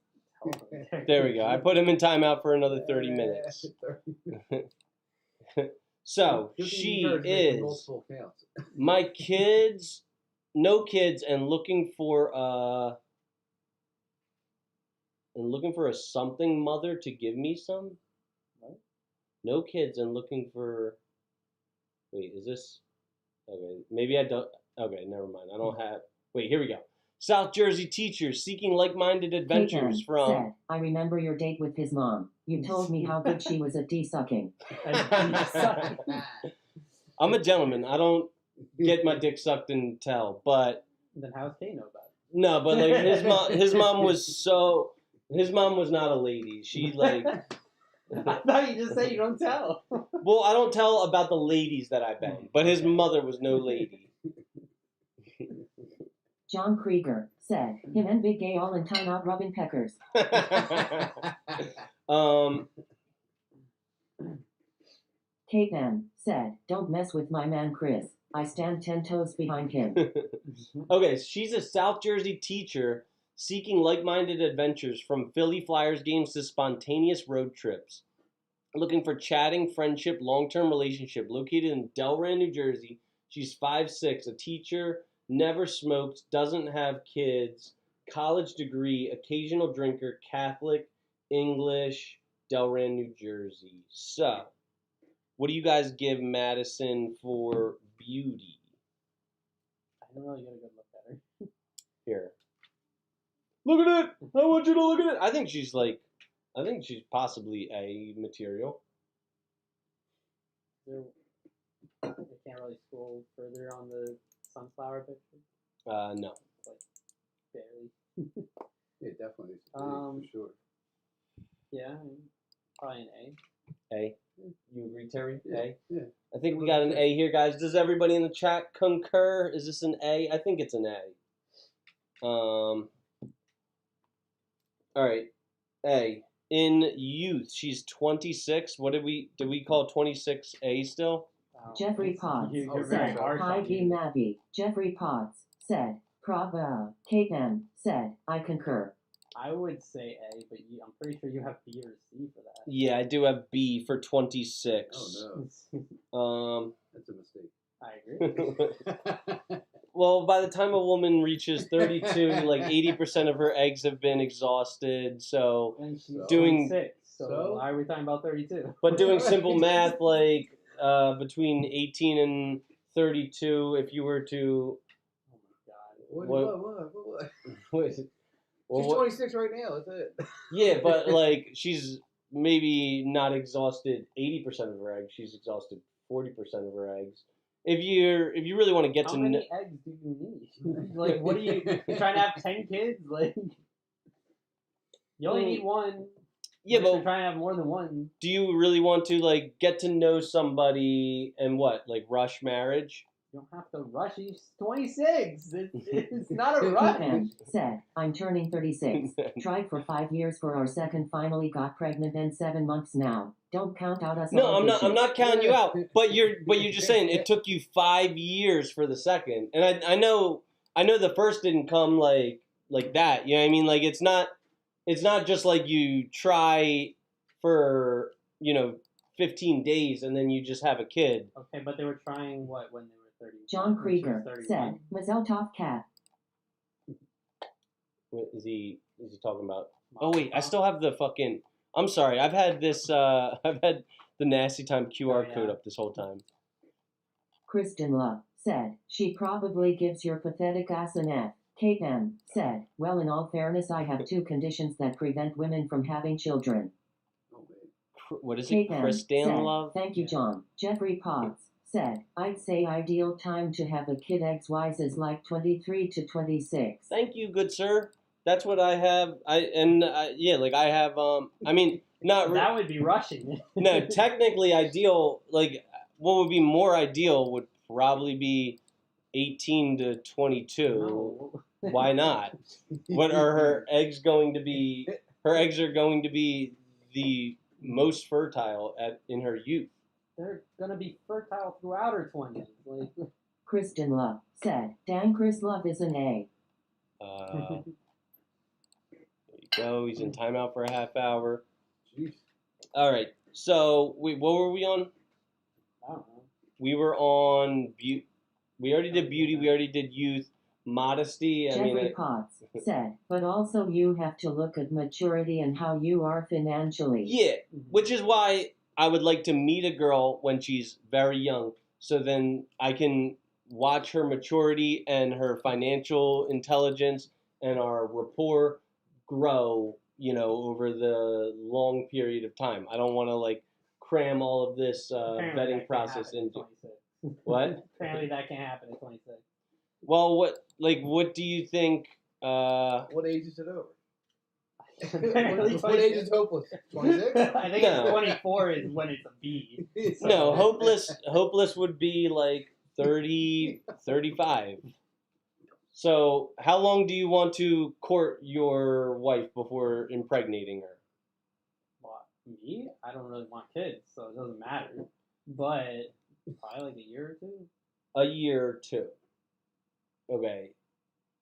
There we go. I put him in timeout for another 30 minutes. So she is multiple counts. my kids, no kids, and looking for a something mother to give me some. What? No kids and looking for. Wait, is this? Okay, maybe I don't. Okay, never mind. I don't have. Wait, here we go. South Jersey teachers seeking like-minded adventures Kate M. from. said, "I remember your date with his mom. You told me how good she was at D-sucking." I'm a gentleman. I don't get my dick sucked and tell, but Then how's Kate know about no, but like his mom was not a lady. She like, it? I thought you just said you don't tell. well, I don't tell about the ladies that I banged, but his mother was no lady. John Krieger said, "Him and Big Gay all in timeout rubbing peckers." Kate M. said, "Don't mess with my man Chris. I stand 10 toes behind him." Okay, she's a South Jersey teacher seeking like-minded adventures from Philly Flyers games to spontaneous road trips. Looking for chatting, friendship, long-term relationship. Located in Delran, New Jersey. She's 5'6", a teacher, never smoked, doesn't have kids, college degree, occasional drinker, Catholic, English, Delran, New Jersey. So, what do you guys give Madison for beauty? I don't really get a good look at her. Here. Look at it! I want you to look at it! I think she's possibly A material. I can't really scroll further on the sunflower picture. No. Like, barely. Yeah, definitely. For sure. Yeah, probably an A. A. You agree, Terry? Yeah. A? Yeah. I think we got an A here, guys. Does everybody in the chat concur? Is this an A? I think it's an A. Alright. A. In youth, she's 26. What did we call 26 A still? Wow. Jeffrey Potts You're very said, harsh "Hi on B you. Mabby." Jeffrey Potts said, "Bravo." Kate M. said, "I concur." I would say A, but I'm pretty sure you have B or C for that. Yeah, I do have B for 26. Oh no, that's a mistake. I agree. Well, by the time a woman reaches 32, like 80% of her eggs have been exhausted. So, And she's Doing- 26, So? so why are we talking about 32? but doing simple math, like between 18 and 32, if you were to, Oh my god. What? what is it? Well, She's 26 right now. That's it. yeah, but like she's maybe not exhausted 80% of her eggs. She's exhausted 40% of her eggs. If you really want to get How to many eggs do you need? Like, what are you trying to have 10 kids? Like, You only need one. Yeah, Unless but you're trying to have more than one. do you really want to like get to know somebody and what, like rush marriage? You don't have to rush. He's 26. It's not a rush. Pam said, I'm turning 36. Tried for 5 years for our second, finally got pregnant and 7 months now. Don't count out us. No, all I'm not. I'm bitches. not counting you out. But you're just saying it took you 5 years for the second, and I know the first didn't come like that. You know what I mean? Like it's not just like you try for 15 days and then you just have a kid. Okay, but they were trying what when they were 30? John when she was Krieger 31? said, Mazel tov cat. What is he talking about? Oh wait, I still have the fucking. I'm sorry. I've had this. I've had the nasty time QR code up this whole time. Kristen Love said, she probably gives your pathetic ass an F. Kate M. said, well, in all fairness, I have 2 conditions that prevent women from having children. What is Kate it? M. Kristen said, Love? thank you, John. Jeffrey Potts said, I'd say ideal time to have a kid X-wise is like 23 to 26. Thank you, good sir. That's what I have. I have. I mean, not. That would be rushing it. No, technically ideal. Like, what would be more ideal would probably be 18 to 22. No. Why not? What are her eggs going to be? Her eggs are going to be the most fertile in her youth. They're gonna be fertile throughout her 20s. Like, Kristen Love said, Dan Chris Love is an A. There you go. He's in timeout for a half hour. Jeez. All right. So, what were we on? I don't know. We were on beauty. We already did beauty. We already did youth. Modesty. Jeffrey Potts said, but also you have to look at maturity and how you are financially. Yeah, which is why I would like to meet a girl when she's very young, so then I can watch her maturity and her financial intelligence and our rapport grow, over the long period of time. I don't want to like cram all of this vetting process into. What? Apparently that can't happen at 26. Well, what do you think? What age is it over? Apparently What age is hopeless? 26? I think No. it's 24 is when it's a B. No, hopeless would be like 30, 35. So, how long do you want to court your wife before impregnating her? Well, me? I don't really want kids, so it doesn't matter. But probably like a year or 2. A year or 2. Okay.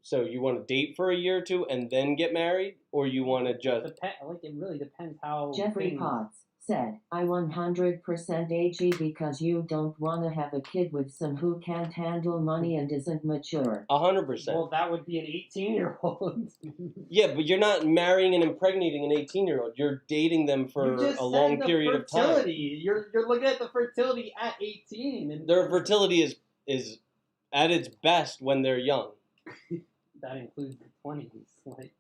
So you want to date for a year or 2 and then get married, or you want to just? It really depends how. Jeffrey things... Potts said, I 100% agree because you don't want to have a kid with some who can't handle money and isn't mature. 100%. Well, that would be an 18-year-old. Yeah, but you're not marrying and impregnating an 18-year-old. You're dating them for a long period of time. Fertility. You're looking at the fertility at 18, and Their fertility is at its best when they're young. that includes the 20s. Like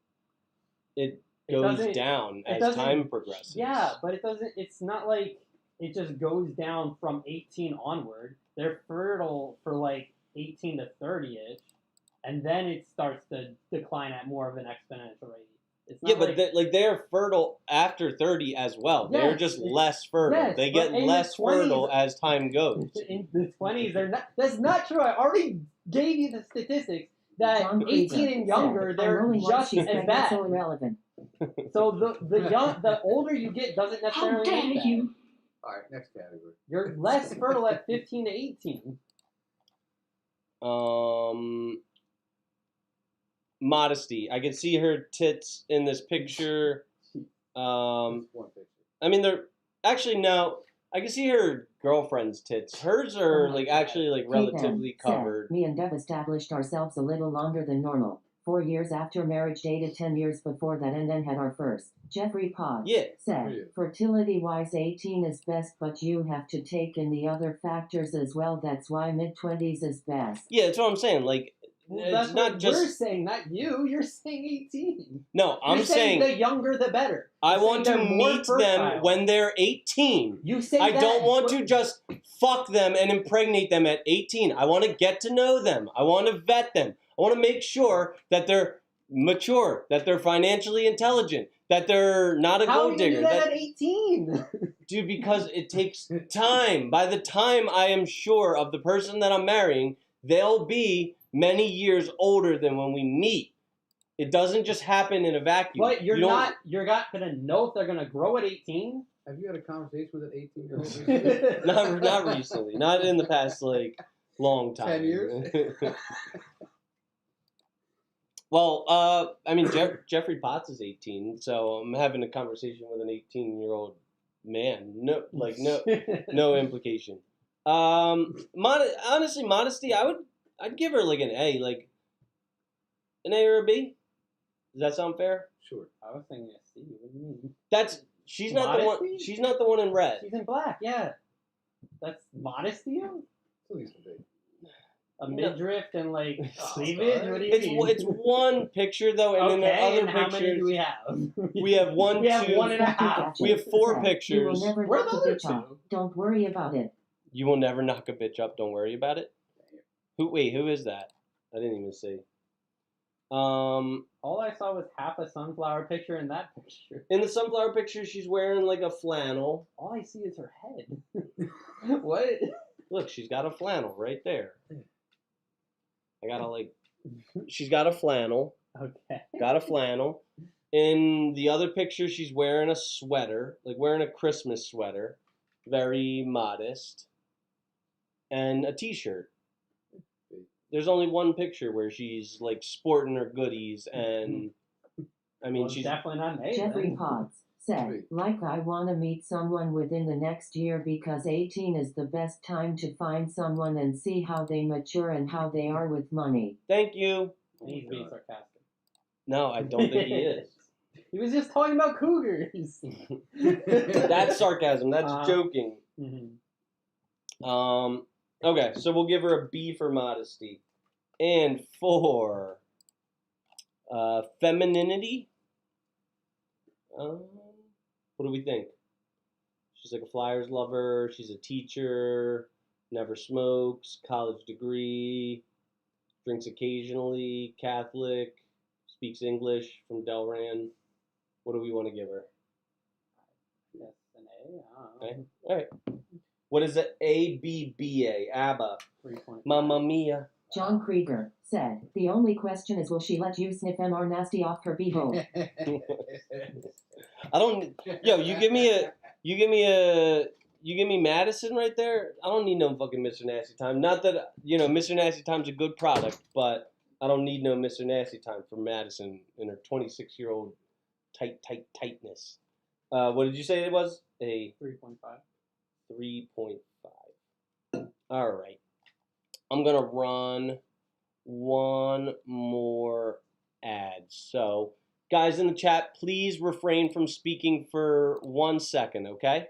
It It goes doesn't- down it as doesn't- time progresses. Yeah, but it doesn't. It's not like it just goes down from 18 onward. They're fertile for like 18 to 30ish, and then it starts to decline at more of an exponential rate. It's not Yeah, but they're fertile after 30 as well. They're Yes, just it's- less fertile. yes, They but get in the less 20s fertile as time goes. in the 20s, they're not. That's not true. I already gave you the statistics that John 18 Krieger and younger, said, they're I'm only once just she's as pregnant, bad. so irrelevant. So the older you get doesn't How necessarily dare make that. you? Alright, next category. You're less fertile at 15 to 18. Modesty. I can see her tits in this picture. Just one picture. I mean, they're actually no. I can see her girlfriend's tits. Hers are like actually like relatively Kate M. covered. said, me and Dev established ourselves a little longer than normal. 4 years after marriage, dated 10 years before that, and then had our first. Jeffrey Potts Yeah. said, fertility-wise 18 is best, but you have to take in the other factors as well. That's why mid-20s is best. Yeah, that's what I'm saying. Like, Well, it's that's not what just you're saying, not you. You're saying 18. no. I'm You're saying saying the younger the better. I You're want to saying they're more meet them fertile. when they're 18. You say I that, don't want but- to just fuck them and impregnate them at 18. I want to get to know them. I want to vet them. I want to make sure that they're mature, that they're financially intelligent, that they're not a How gold are you digger. gonna do that at 18? Dude, because it takes time. By the time I am sure of the person that I'm marrying, they'll be many years older than when we meet. It doesn't just happen in a vacuum. But you're not gonna know if they're gonna grow at 18. Have you had a conversation with an 18-year-old? Not recently. Not in the past, like, long time. 10 years? Well, I mean, Jeffrey Potts is 18, so I'm having a conversation with an 18-year-old man. No implication. Honestly, modesty, I'd give her like an A, like an A or a B. Does that sound fair? Sure. I was thinking a C. What do you mean? She's not the one. Modesty? She's not the one in red. She's in black. Yeah, that's modesty. At least a bit. A midriff and like Oh, cleavage. sorry. What do you mean? It's one picture though, and then the Okay, other and how many pictures. do we have? We have one, We have two. one and a half. We have 4 You will pictures. never Where are knock the a other bitch off. two? Don't worry about it. You will never knock a bitch up. Don't worry about it. Who is that? I didn't even see. All I saw was half a sunflower picture in that picture. In the sunflower picture, she's wearing like a flannel. All I see is her head. What? Look, she's got a flannel right there. She's got a flannel. Okay. Got a flannel. In the other picture, she's wearing a sweater, like wearing a Christmas sweater, very modest, and a t-shirt. There's only one picture where she's like sporting her goodies, and I mean, Well, she's definitely not an A. Jeffrey then. Potts said, like I want to meet someone within the next year because 18 is the best time to find someone and see how they mature and how they are with money. Thank you. He's being sarcastic. No, I don't think he is. He was just talking about cougars. That's sarcasm. That's joking. Mhm. Okay, so we'll give her a B for modesty. And for femininity, what do we think? She's like a Flyers lover. She's a teacher. Never smokes. College degree. Drinks occasionally. Catholic. Speaks English from Delran. What do we want to give her? Yes, an A. I Okay. don't know. All right. What is it? ABBA. ABBA. 3.5. Mamma mia. John Krieger said, the only question is will she let you sniff MR nasty off her beehole? I don't. Yo, you give me Madison right there. I don't need no fucking Mr. Nasty Time. Not that Mr. Nasty Time's a good product, but I don't need no Mr. Nasty Time for Madison and her 26-year-old tightness. What did you say it was? A 3.5. 3.5. All right. I'm going to run one more ad. So, guys in the chat, please refrain from speaking for 1 second, okay?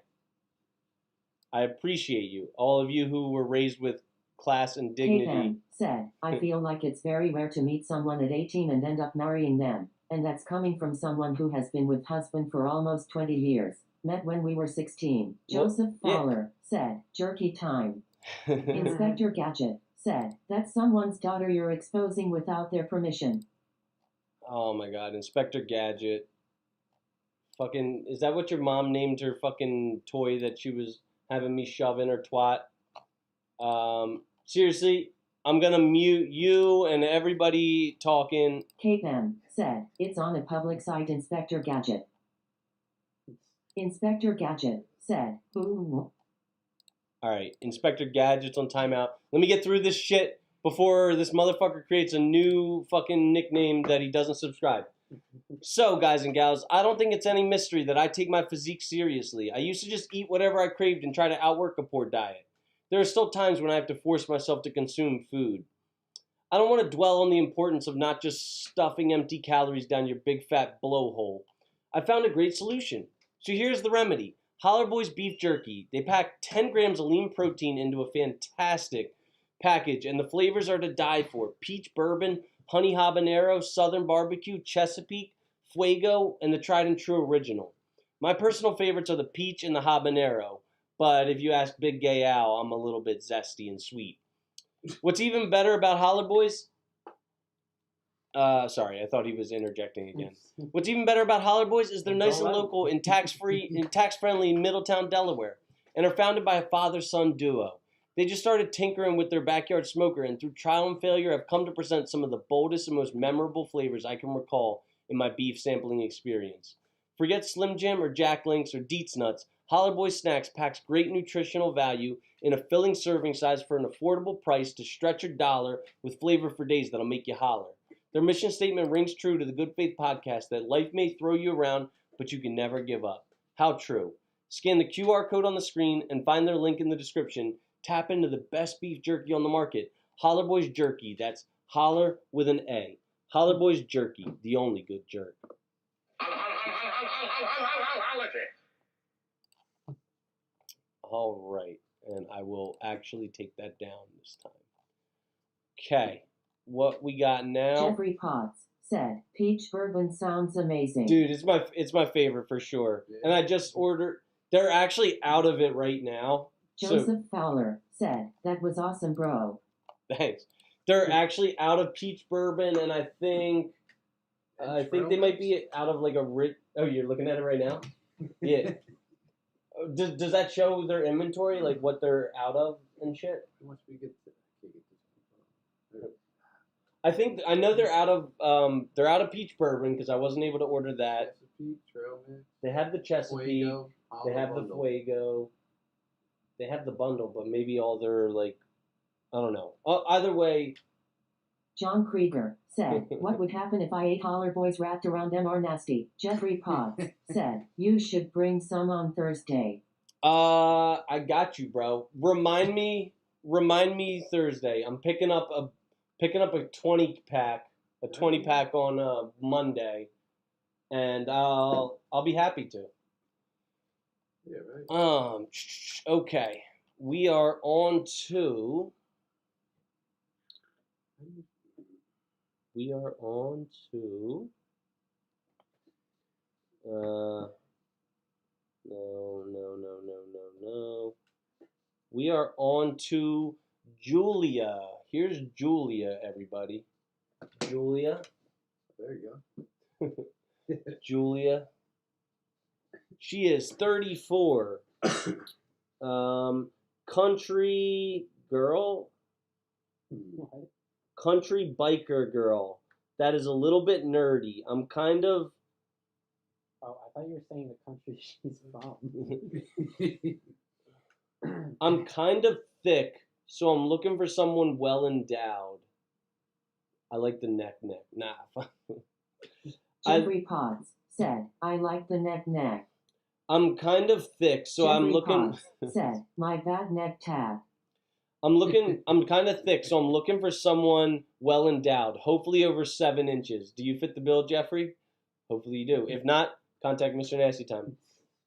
I appreciate you. All of you who were raised with class and dignity. Kate said, I feel like it's very rare to meet someone at 18 and end up marrying them. And that's coming from someone who has been with husband for almost 20 years. Met when we were 16. Joseph Fowler said, jerky time. Inspector Gadget said, that's someone's daughter you're exposing without their permission. Oh my god, Inspector Gadget. Fucking, is that what your mom named her fucking toy that she was having me shove in her twat? Seriously, I'm gonna mute you and everybody talking. Kate M. said, it's on a public site, Inspector Gadget. Inspector Gadget said, ooh. Alright, Inspector Gadget's on timeout. Let me get through this shit before this motherfucker creates a new fucking nickname that he doesn't subscribe. So, guys and gals, I don't think it's any mystery that I take my physique seriously. I used to just eat whatever I craved and try to outwork a poor diet. There are still times when I have to force myself to consume food. I don't want to dwell on the importance of not just stuffing empty calories down your big fat blowhole. I found a great solution. So here's the remedy. Holler Boys beef jerky. They pack 10 grams of lean protein into a fantastic package, and the flavors are to die for. Peach bourbon, honey habanero, southern barbecue, Chesapeake, Fuego, and the tried and true original. My personal favorites are the peach and the habanero, but if you ask Big Gay Al, I'm a little bit zesty and sweet. What's even better about Holler Boys? Sorry, I thought he was interjecting again. What's even better about Holler Boys is they're nice and local in tax-friendly Middletown, Delaware, and are founded by a father-son duo. They just started tinkering with their backyard smoker, and through trial and failure have come to present some of the boldest and most memorable flavors I can recall in my beef sampling experience. Forget Slim Jim or Jack Links or Deets Nuts, Holler Boys Snacks packs great nutritional value in a filling serving size for an affordable price to stretch your dollar with flavor for days that'll make you holler. Their mission statement rings true to the Good Faith podcast that life may throw you around, but you can never give up. How true. Scan the QR code on the screen and find their link in the description. Tap into the best beef jerky on the market, Holler Boys Jerky. That's Holler with an A. Holler Boys Jerky, the only good jerk. All right, and I will actually take that down this time. Okay, what we got now? Jeffrey Potts said, "Peach bourbon sounds amazing." Dude, it's my favorite for sure. Yeah. And I just ordered. They're actually out of it right now. Joseph Fowler said, "That was awesome, bro." Thanks. They're actually out of peach bourbon, and I think they might be out of like a rich. Oh, you're looking at it right now? Yeah. Does that show their inventory, like what they're out of and shit? Once we get to, I know they're out of peach bourbon because I wasn't able to order that. Chesapeake, Trail Mix, They have the Chesapeake. Fuego, They have the Bundle. Fuego. They have the bundle, but maybe all their like, I don't know. Either way, John Krieger said, "What would happen if I ate Holler Boys wrapped around them are nasty?" Jeffrey Potts said, "You should bring some on Thursday." I got you, bro. Remind me Thursday. I'm picking up a 20 pack on Monday, and I'll be happy to. Yeah, right. Okay, we are on to. No. We are on to Julia. Here's Julia, everybody. Julia. There you go. Julia. She is 34. Country girl. Country biker girl. That is a little bit nerdy. I'm kind of. Oh, I thought you were saying the country she's from. I'm kind of thick, so I'm looking for someone well endowed. I like the neck. Nah. Jeffrey Potts said, "I like the neck." I'm kind of thick, so I'm Jeffrey looking. Potts said, "My bad neck tat." I'm kind of thick, so I'm looking for someone well endowed, hopefully over 7 inches. Do you fit the bill, Jeffrey? Hopefully you do. If not, contact Mr. Nasty Time.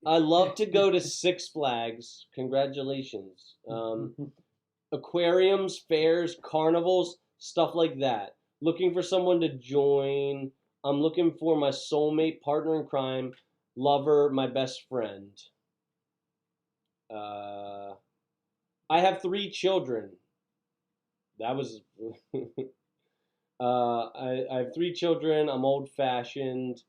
I love to go to Six Flags. Congratulations. Aquariums, fairs, carnivals, stuff like that. Looking for someone to join. I'm looking for my soulmate, partner in crime, lover, my best friend. I have 3 children. That was. I have 3 children. I'm old-fashioned.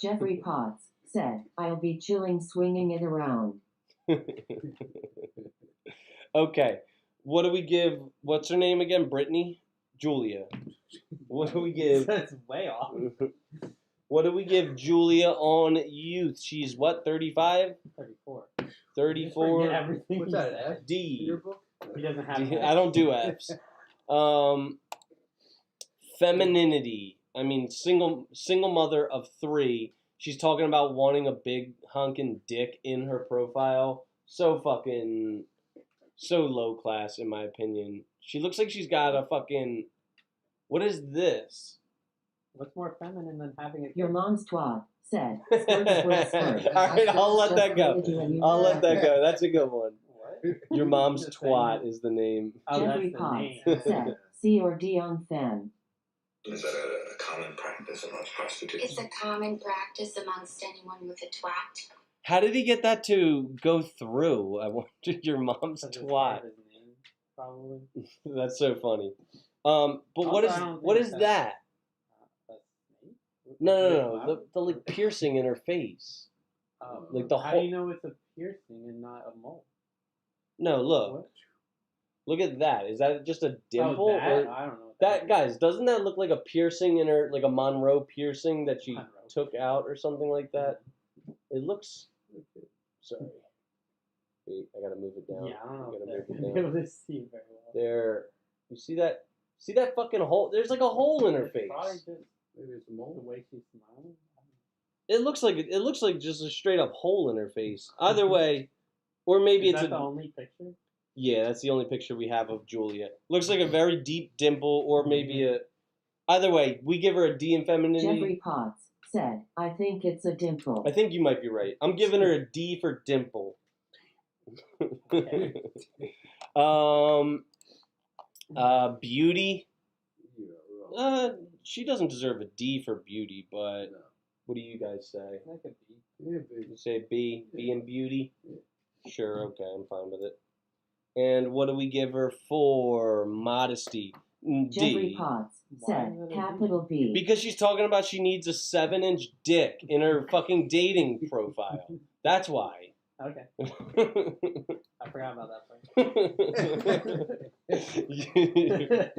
Jeffrey Potts said, "I'll be chilling swinging it around." Okay. What do we give? What's her name again? Brittany? Julia. What do we give? That's way off. What do we give Julia on youth? She's what, 35? 34. 34. Forget everything. What's that, F? in D. your book? He doesn't have. I don't do F's. Femininity. I mean, single mother of 3. She's talking about wanting a big hunkin' dick in her profile. So low class, in my opinion. She looks like she's got a fucking. What is this? What's more feminine than having a Your kid? mom's twat said, All "Squirt." right, I'll let that go. I'll let that go. go. That's a good one. What? Your mom's Just twat saying. is the name. Oh, Jeffrey that's the Potts name. said, "C or D on femme." Is that a common practice amongst prostitutes? It's a common practice amongst anyone with a twat. How did he get that to go through? I wondered your mom's That's just twat. his name. probably. That's so funny. But Also, I don't what think is that's- that? That's me? No. The like piercing in her face. Like the How do you whole. know it's a piercing and not a mole? No, look. What? Look at that. Is that just a dimple? Oh, that? Or I don't know. What that is. guys, doesn't that look like a piercing in her, like a Monroe piercing that she Monroe. took out or something like that? It looks. Sorry. Wait, I gotta move it down. Yeah, I don't know. I gotta If move they're it be down. able to see it very well. There. You see that? See that fucking hole? There's like a hole in her It's face. probably just Maybe it's a the mole. way she's smiling. It looks like just a straight up hole in her face. Either way, or maybe Is it's that the a. only picture? Yeah, that's the only picture we have of Julia. Looks like a very deep dimple, or maybe a. Either way, we give her a D in femininity. Jeffrey Potts said, I think it's a dimple. I think you might be right. I'm giving her a D for dimple. Beauty. She doesn't deserve a D for beauty, but No. what do you guys say? That could be. Yeah, baby. You say B in beauty? Sure, okay, I'm fine with it. And what do we give her for modesty? Jeffrey D. Potts Why said, is it a capital B. Because she's talking about she needs a 7-inch dick in her fucking dating profile. That's why. Okay. I forgot about that part.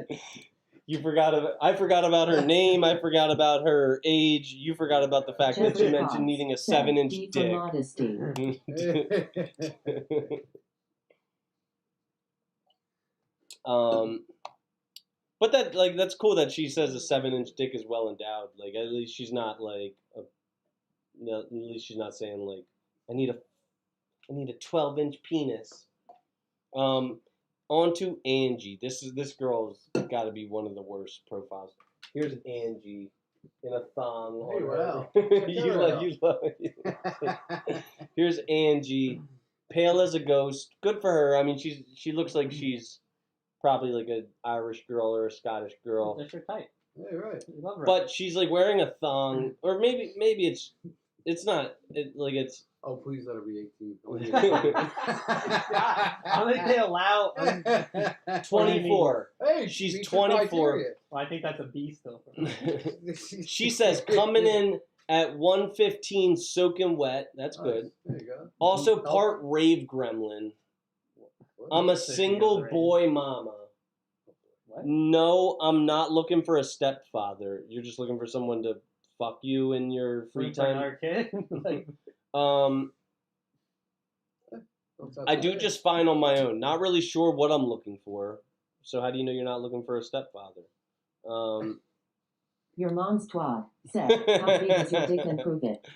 You forgot about. I forgot about her name. I forgot about her age. You forgot about the fact that she Jeffrey mentioned Potts needing a said, 7-inch D for dick. modesty. But that's cool that she says a 7-inch dick is well endowed. Like at least she's not like at least she's not saying like I need a 12-inch penis. On to Angie. This girl's got to be one of the worst profiles. Here's Angie in a thong. Hey, wow. you love. Here's Angie, pale as a ghost. Good for her. I mean, she looks like she's probably like an Irish girl or a Scottish girl. That's your type. Hey, right. You love her. But she's like wearing a thong, or maybe it's not. It's. Oh, please let her be 18. I don't think they allow. 24. Hey, She's meets the 24. criteria. Well, I think that's a B still. For me. She says coming in at 115 soaking wet. That's good. There you go. Also Oh, part rave gremlin. what? I'm a So she single goes rave. boy mama. What? No, I'm not looking for a stepfather. You're just looking for someone to fuck you in your free For time. another kid? Like, I do just fine on my own. Not really sure what I'm looking for. So how do you know you're not looking for a stepfather? Your mom's twat said, how big is your dick and prove it.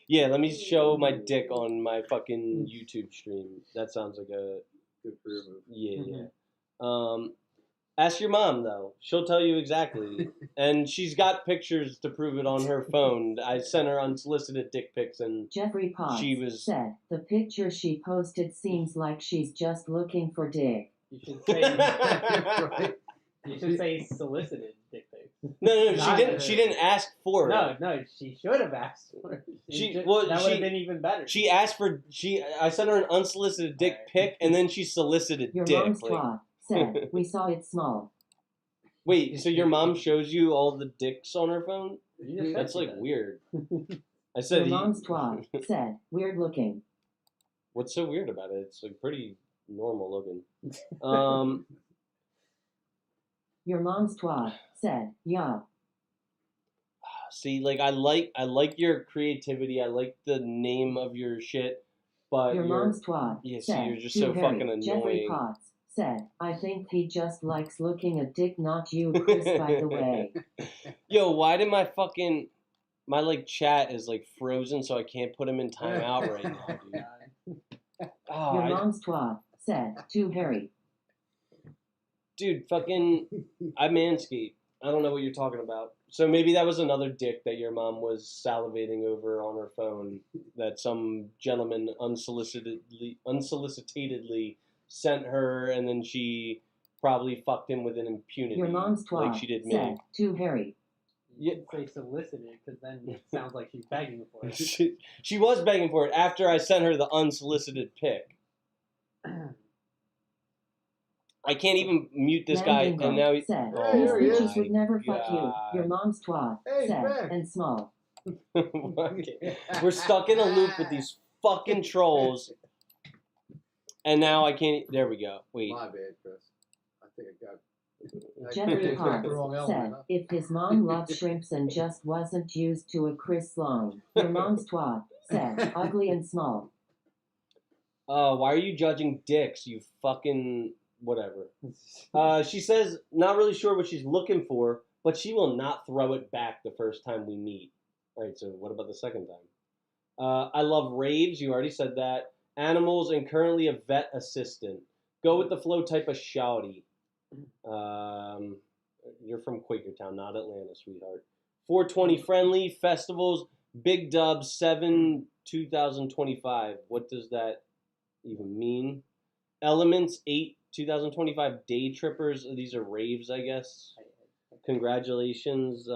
Yeah, let me show my dick on my fucking YouTube stream. That sounds like a Good for your move. yeah. Ask your mom though; she'll tell you exactly. And she's got pictures to prove it on her phone. I sent her unsolicited dick pics, and Jeffrey Potts she was. said, the picture she posted seems like she's just looking for dick. you should say. Right. You should say solicited dick pics. No, Not- she didn't ask for it. No, she should have asked for it. That That would have been even better. She asked for I sent her an unsolicited dick pic, and then she solicited Your dick. mom's Like, twat said, we saw it small. wait, so your mom shows you all the dicks on her phone? You just said That's she like does. weird. I Your said, mom's twat said, weird looking. what's so weird about it? It's like pretty normal looking. Your mom's twat said, yeah. See, like I like your creativity. I like the name of your shit, but Your you're mom's twat yeah. See, said, you're just too so hairy. fucking Jeffrey annoying. Potts said, I think he just likes looking at dick, not you, Chris, by the way. Yo, why did my like chat is like frozen, so I can't put him in timeout right now, dude. Oh, Your mom's twat said, too hairy. dude, fucking, I manscape. I don't know what you're talking about. So maybe that was another dick that your mom was salivating over on her phone that some gentleman unsolicitedly sent her, and then she probably fucked him with an impunity. Your mom's twat like she did me. said, too hairy. You should say solicited, because then it sounds like she's begging for it. She was begging for it after I sent her the unsolicited pic. I can't even mute this guy, Mandingo and now he. said, Oh these there he is. bitches would never fuck you. God. Your mom's twat. Hey, said, back. and small. Okay. We're stuck in a loop with these fucking trolls, and now I can't. There we go. Wait. My bad, Chris. I think I got. Jeffrey picked Parks the wrong said, element, huh? if his mom loved shrimps and just wasn't used to a Chris Long. Your mom's twat. Said, ugly and small. Why are you judging dicks? You fucking whatever. She says not really sure what she's looking for, but she will not throw it back the first time we meet. All right. So what about the second time? I love raves. You already said that. Animals and currently a vet assistant. Go with the flow type of shouty. You're from Quakertown, not Atlanta, sweetheart. 420 friendly festivals, big dub 7 2025. What does that even mean? Elements 8 2025 day trippers. These are raves, I guess. Congratulations.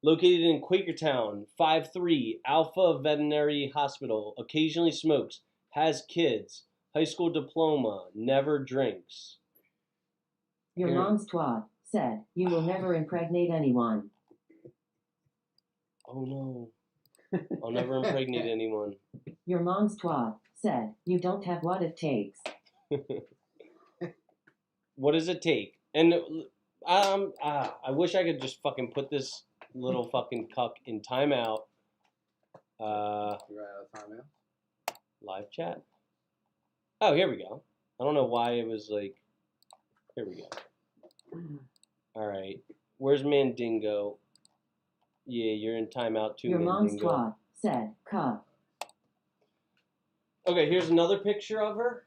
Located in Quakertown, 5'3", Alpha Veterinary Hospital. Occasionally smokes, has kids, high school diploma, never drinks. Your mom's twat. Said, you will never impregnate anyone. Oh no. I'll never impregnate anyone. Your mom's twat. Said, you don't have what it takes. What does it take? And I wish I could just fucking put this little fucking cuck in timeout. You're out of time now. Live chat. Oh, here we go. I don't know why it was like. Here we go. All right. Where's Mandingo? Yeah, you're in timeout too, Your mom's Mandingo. twat. Said, cup. Okay, here's another picture of her.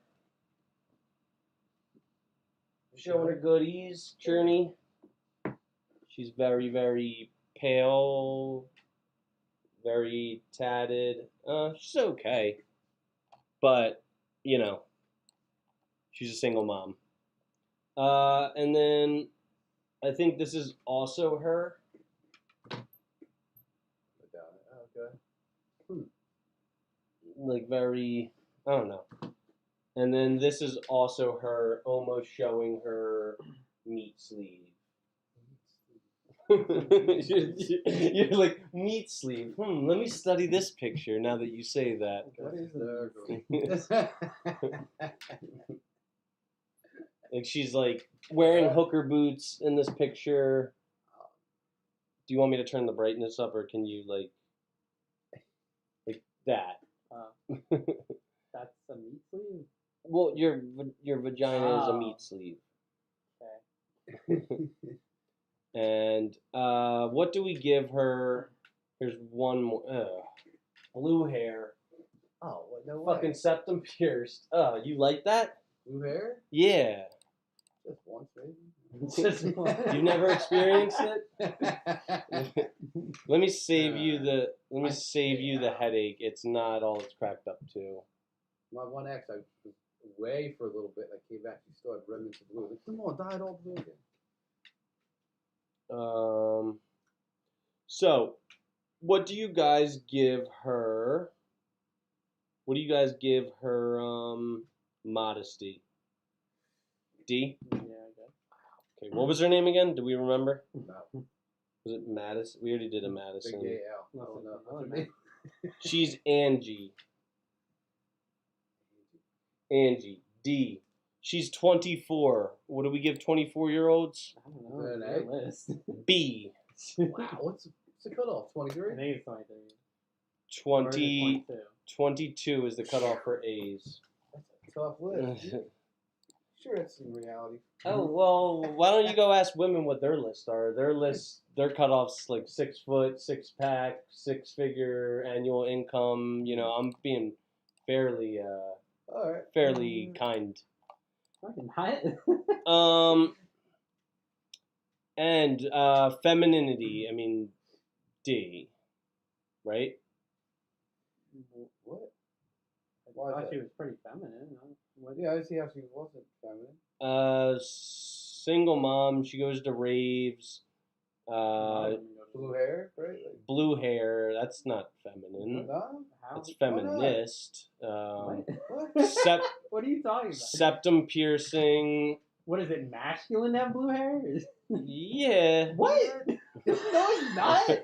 Showing her goodies, Chernie. She's very, very pale, very tatted. She's okay. But, you know, she's a single mom. And then I think this is also her. Okay. Like very, I don't know. And then this is also her almost showing her meat sleeve. you're like, meat sleeve. Let me study this picture now that you say that. What is the Like she's like wearing hooker boots in this picture. Do you want me to turn the brightness up, or can you like that? That's a meat sleeve? Well, your vagina is a meat sleeve. Okay. And what do we give her? Here's one more. Blue hair. Oh, what? No way. Fucking septum pierced. You like that? Blue hair? Yeah. Just once, maybe. Just one. You've never experienced it? Let me save you the headache. It's not all it's cracked up to. My one ex, I was away for a little bit. I came back, she still had remnants of blue. Like, come on, dye it all blue again. So, what do you guys give her? What do you guys give her? Modesty. D. Yeah, I guess. Okay. What was her name again? Do we remember? No. Was it Madison? We already did a Madison. Big gay L. I don't know. What's her name? She's Angie. Angie. D. She's 24. What do we give 24-year-olds? I don't know. Is that It's an a list. B. Wow, what's the cutoff? 23? I think it's 23. 20, 22. 22 is the cutoff for A's. That's a tough list. Sure, it's in reality. Oh, well, why don't you go ask women what their lists are? Their cutoffs like 6 foot, 6 pack, 6-figure annual income. You know, I'm being fairly All right. fairly kind. Fucking hot. And femininity, I mean, D, right? What? I Why is thought that? she was pretty feminine. What? Yeah, I see how she wasn't feminine. Single mom, she goes to raves. Why would we go Blue hair, right? Like, Blue hair. That's not feminine. no? How? That's feminist. What? What are you talking about? Septum piercing. What is it? Masculine to have blue hair? Yeah. What? No, it's not.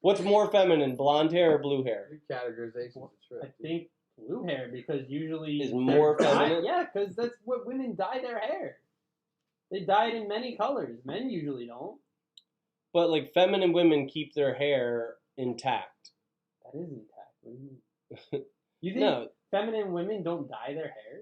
What's more feminine, blonde hair or blue hair? Your categorization is true. I think blue hair because usually Is more they're dyed- feminine? Yeah, because that's what women dye their hair. They dye it in many colors. Men usually don't. But like feminine women keep their hair intact. That is intact. What do you mean? You think No, feminine women don't dye their hair?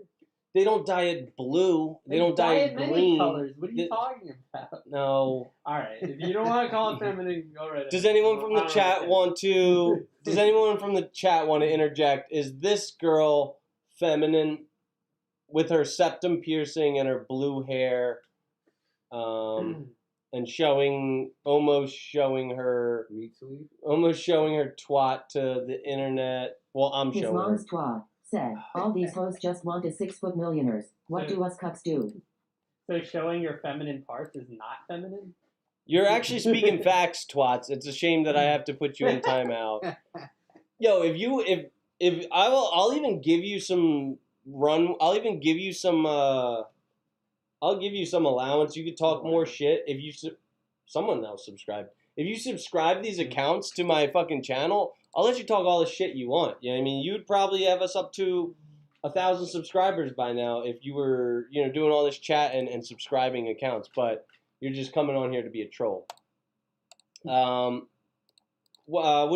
they don't dye it blue. They don't dye it many green. colors. What are you They- talking about? No. All right, if you don't want to call it feminine, go right ahead. Does anyone from the I don't chat understand. want to? Does anyone from the chat want to interject? Is this girl feminine with her septum piercing and her blue hair, and almost showing her Meat sleeve? twat to the internet? Well, I'm His showing her. mom's twat said, all these hoes just want a 6-foot millionaires. What do us cucks do? So showing your feminine parts is not feminine? You're actually speaking facts, twats. It's a shame that I have to put you in timeout. Yo, if I'll even give you some I'll even give you some I'll give you some allowance. You could talk more shit if you someone else subscribe. If you subscribe these accounts to my fucking channel, I'll let you talk all the shit you want. You know what I mean? You'd probably have us up to 1,000 subscribers by now if you were, doing all this chat and subscribing accounts, but you're just coming on here to be a troll. What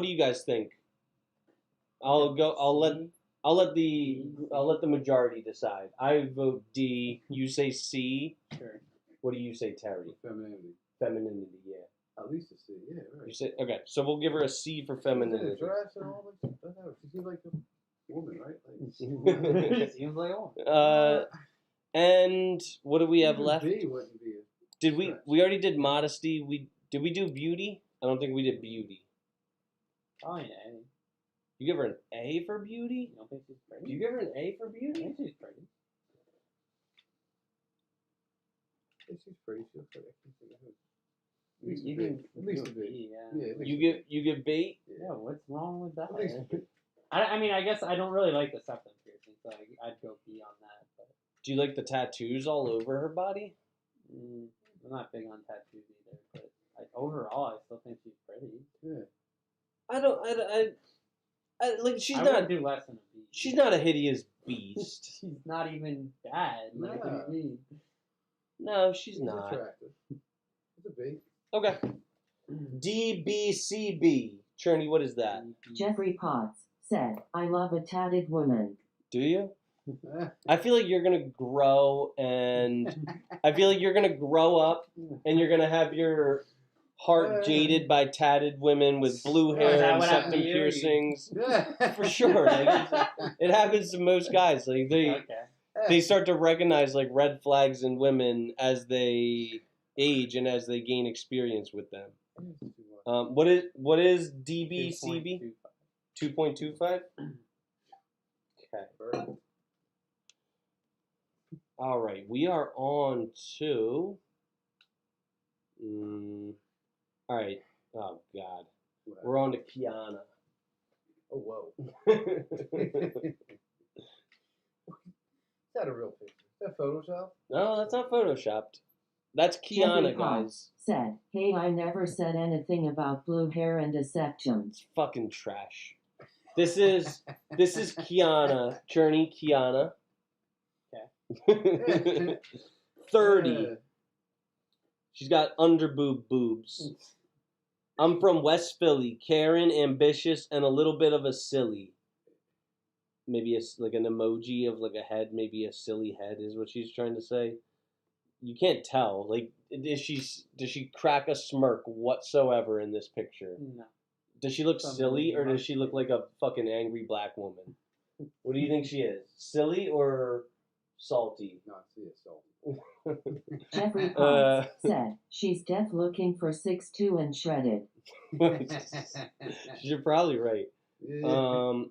do you guys think? I'll let the majority decide. I vote D. You say C. Sure. What do you say, Terry? Femininity. Femininity, yeah. At least a C, yeah, right. You say okay. So we'll give her a C for femininity. Dress and all that stuff. I know. She seems like a woman, right? Like, Seems like a woman. And what do we have even left? B wouldn't be a Did we? stretch. We already did modesty. Did we do beauty? I don't think we did beauty. Probably an A. You give her an A for beauty? You don't think she's pretty? Do you give her an A for I beauty? think she's pretty. Yeah, she's pretty. She's pretty. At You least a can B. At least a do B. B, yeah. Yeah, at least You a give B. you give B? Yeah, what's wrong with that? At least a B. I mean, I guess I don't really like the septum piercing, so I'd go B on that. But Do you like the tattoos all over her body? I'm not big on tattoos either. But overall, I still think she's pretty. Yeah. I like she's I not. would do less than a B. She's not a hideous beast. She's not even bad. Like, what do No. you mean? No, she's She's not. attractive. It's a B. Okay. D B C B. Chernie, what is that? Jeffrey Potts said, I love a tatted woman. Do you? I feel like you're gonna grow, and I feel like you're gonna grow up, and you're gonna have your heart jaded by tatted women with blue Is hair that and what happened septum to you? piercings. Yeah. For sure, like, it happens to most guys. Like they start to recognize like red flags in women as they age and as they gain experience with them. What is DBCB? 2.25. Okay. All right, we are on to. All right. Oh God, we're on to Kiana. Oh whoa. Is that a real picture? Is that Photoshop? No, that's not photoshopped. That's Kiana, Jeffrey Potts guys. said, hey, I never said anything about blue hair and deception. It's fucking trash. This is Kiana, Chernie, Kiana. Okay. 30. She's got underboob boobs. I'm from West Philly. Karen, ambitious, and a little bit of a silly. Maybe like an emoji of like a head, maybe a silly head is what she's trying to say. You can't tell. Like, does she crack a smirk whatsoever in this picture? No. Does she look silly, or does she look like a fucking angry black woman? What do you think she is? Silly or salty? No, I see it salty. Jeffrey Potts said, she's deaf looking for 6'2" and shredded. You're probably right. Yeah.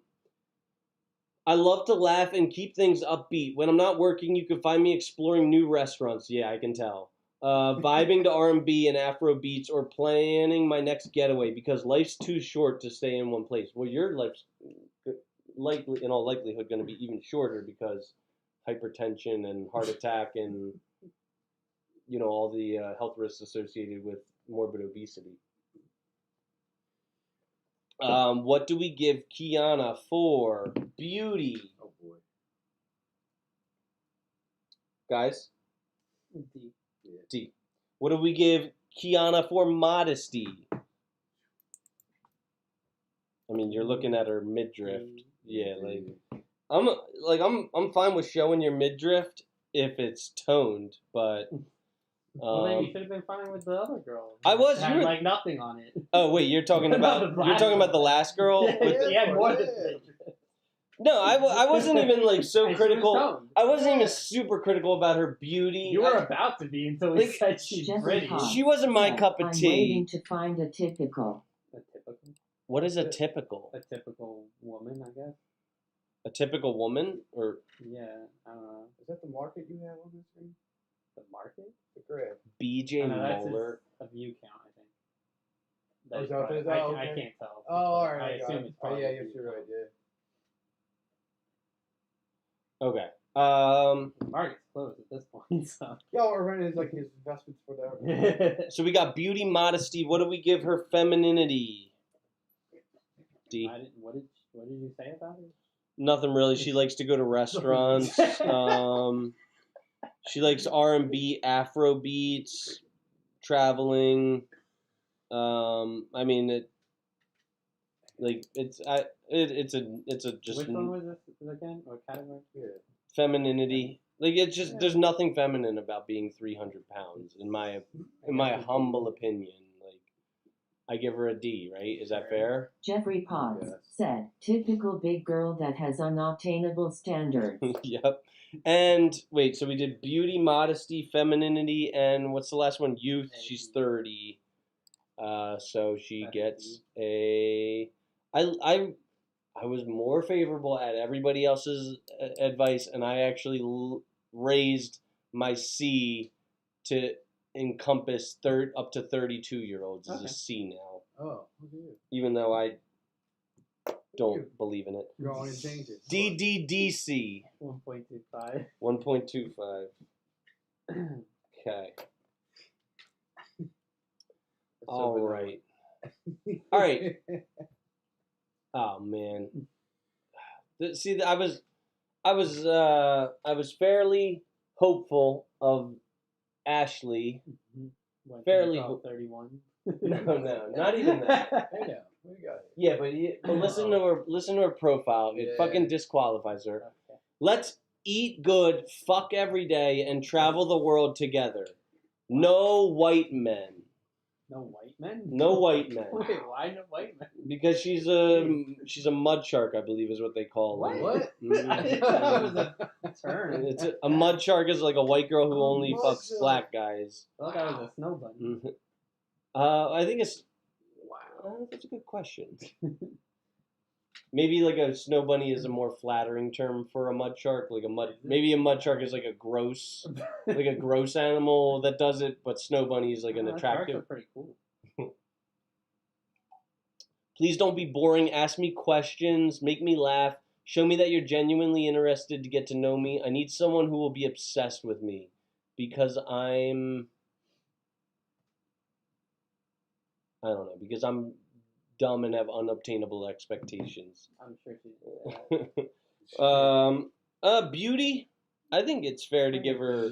I love to laugh and keep things upbeat. When I'm not working, you can find me exploring new restaurants. Yeah, I can tell. Vibing to R&B and Afro beats, or planning my next getaway because life's too short to stay in one place. Well, your life's likely, in all likelihood, going to be even shorter because hypertension and heart attack and all the health risks associated with morbid obesity. What do we give Kiana for beauty? Oh boy. Guys? D. Yeah. D. What do we give Kiana for modesty? I mean, you're looking at her midriff. Yeah, I'm fine with showing your midriff if it's toned, but Well, then you should have been fine with the other girl. I was. It had, like nothing on it. Oh wait, you're talking about the last girl. He had more than No, I wasn't even like so And critical. she was stoned. I wasn't even super critical about her beauty. You were about to be until we Like, said she's Jeffrey pretty. Cox She wasn't my said, cup of I'm tea. waiting to find a typical. A typical? What is a typical? A typical woman, I guess. A typical woman, or Yeah, I don't know. Is that the market you have on this screen? The market? The graph. BJ Oh, no, that's Moeller? a view count, I think. Oh, is that what it is? I Oh, I okay. can't tell. Oh, all right. I I got assume it. it's Oh, probably yeah, a yes, view you're right. count. Yeah. Okay. The market's closed at this point, so. Y'all are running like his investments for that. So we got beauty, modesty. What do we give her? Femininity. D. What did you say about her? Nothing really. She likes to go to restaurants. She likes R&B, Afro beats, traveling. I mean, it's a just Which one was this again? What category? Yeah. femininity. Like it's just there's nothing feminine about being 300 pounds in my humble opinion. Like I give her a D, right? Is that fair? Jeffrey Potts Yes. said, typical big girl that has unobtainable standards. Yep. And wait, so we did beauty, modesty, femininity, and what's the last one? Youth. She's 30. So she gets a. I was more favorable at everybody else's advice, and I actually raised my C to encompass up to 32-year-olds as a C now, Oh, look at you. even though I don't believe in it. Go on and change it. DDDC 1.25. 1.25. Okay. All right. All right. Oh man. See, I was fairly hopeful of Ashley. Fairly 31. No, not even that. Hey now, what you got Yeah, here? but listen to her profile. It Yeah. fucking disqualifies her. Okay. Let's eat good, fuck every day, and travel the world together. No white men. No white men? No white men. Wait, why no white men? Because she's a mud shark, I believe is what they call them. What? I didn't know it was a term. It's a mud shark is like a white girl who only Mud fucks shark. black guys. I thought that was a snow bunny. I think it's. Wow. That's a good question. Maybe like a snow bunny is a more flattering term for a mud shark. Maybe a mud shark is like a gross animal that does it, but snow bunny is like an Sharks attractive. are pretty cool. Please don't be boring. Ask me questions. Make me laugh. Show me that you're genuinely interested to get to know me. I need someone who will be obsessed with me because I'm dumb and have unobtainable expectations. I'm sure she's Beauty. I think it's fair to give her.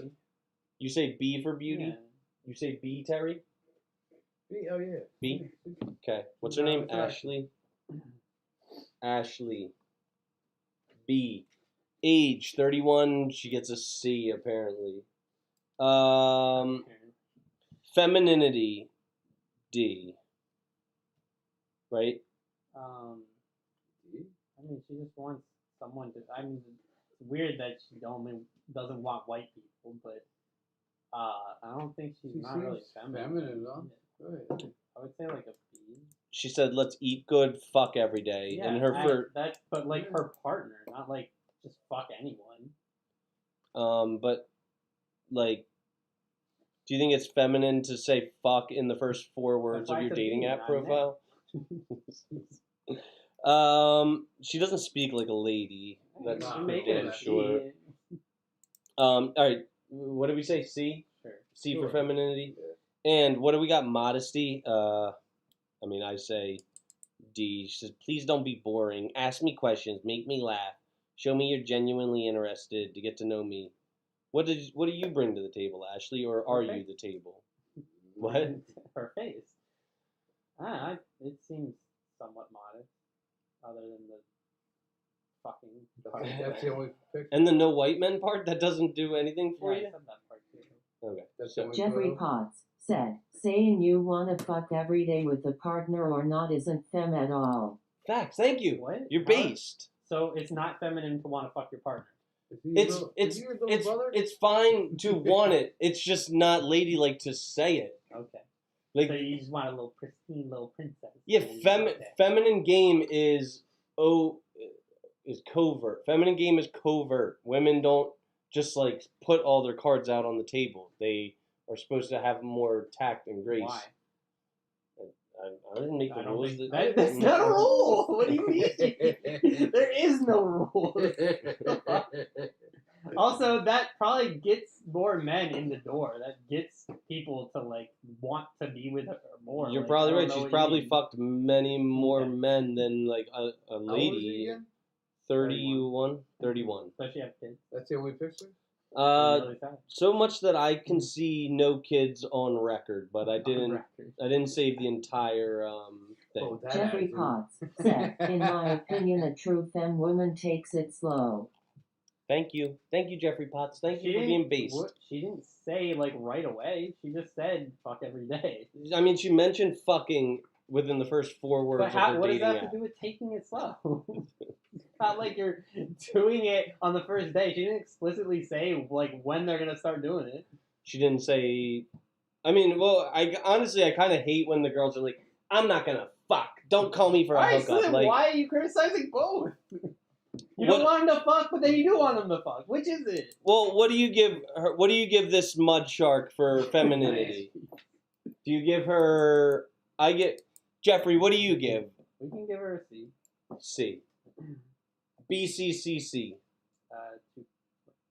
You say B for beauty. Yeah. You say B, Terry. Oh yeah. B. Okay. What's her No, name? it's not. Ashley. Ashley. B. Age 31. She gets a C apparently. Femininity. D. Right. I mean, she just wants someone to. I mean, it's weird that she doesn't want white people, but I don't think she's not really feminine. Feminine, huh? Go ahead. I would say like a B. She said, "Let's eat good, fuck every day." Yeah, and her but like her partner, not like just fuck anyone. but like Do you think it's feminine to say fuck in the first 4 words of why your it's a dating theme, app I profile? She doesn't speak like a lady. That's Nah, for Make damn it a sure. C. All right. What did we say? C? Sure. C Sure. for femininity. And what do we got? Modesty. I mean, I say D. She says, please don't be boring. Ask me questions. Make me laugh. Show me you're genuinely interested to get to know me. What do you bring to the table, Ashley, or are you the table? What? Her face. It seems somewhat modest, other than the fucking part. That's the only picture. And the no white men part, that doesn't do anything for Yeah, I you? said that part too. Okay. That's the only Jeffrey photo. Potts said, saying you want to fuck every day with a partner or not isn't femme at all. Facts. Thank you. What? You're How? based. So it's not feminine to want to fuck your partner. It's fine to want it. It's just not ladylike to say it. Okay. Like, So you just want a little pristine little princess. yeah, Okay. feminine game is covert. Feminine game is covert. Women don't just like put all their cards out on the table. They are supposed to have more tact and grace. Why? I didn't make the rules. That's not a rule. What do you mean? There is no rule. Also, that probably gets more men in the door. That gets people to like want to be with her more. You're like, probably I don't right. know She's what you probably mean. fucked many more Okay. men than like a How old is lady. he again? 31. 31. Does she have kids? That's the only picture? Really sad. So much that I can see no kids on record, but I On didn't. record. I didn't save the entire thing. Oh, that Jeffrey attitude. Potts said, in my opinion, a true femme woman takes it slow. Thank you, Jeffrey Potts. Thank you for being based. She didn't say like right away. She just said fuck every day. I mean, she mentioned fucking within the first 4 words But of her what does dating that app. have to do with taking it slow? It's not like you're doing it on the first day. She didn't explicitly say like when they're gonna start doing it. She didn't say. I mean, well, I honestly kind of hate when the girls are like, "I'm not gonna fuck. Don't call me for a Alright, hookup." so then Like, why are you criticizing both? You What- don't want them to fuck, but then you do want them to fuck. Which is it? well, what do you give her? What do you give this mud shark for femininity? Do you give her? I get Jeffrey. What do you give? We can give her a C. C. BCCC.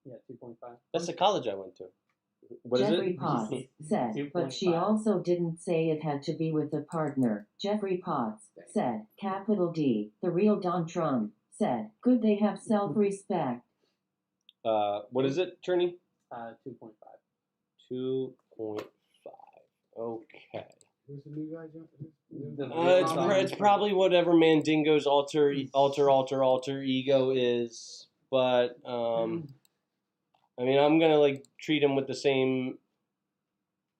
2.5. That's the college I went to. What is Jeffrey it? Potts said, but she 2.5. also didn't say it had to be with a partner. Jeffrey Potts said, capital D, the real Don Trump, said, could they have self-respect? What is it, Chernie? 2.5. 2.5. Okay. Who's the new guy jumping? It's probably whatever Mandingo's alter ego is, but I mean, I'm gonna like treat him with the same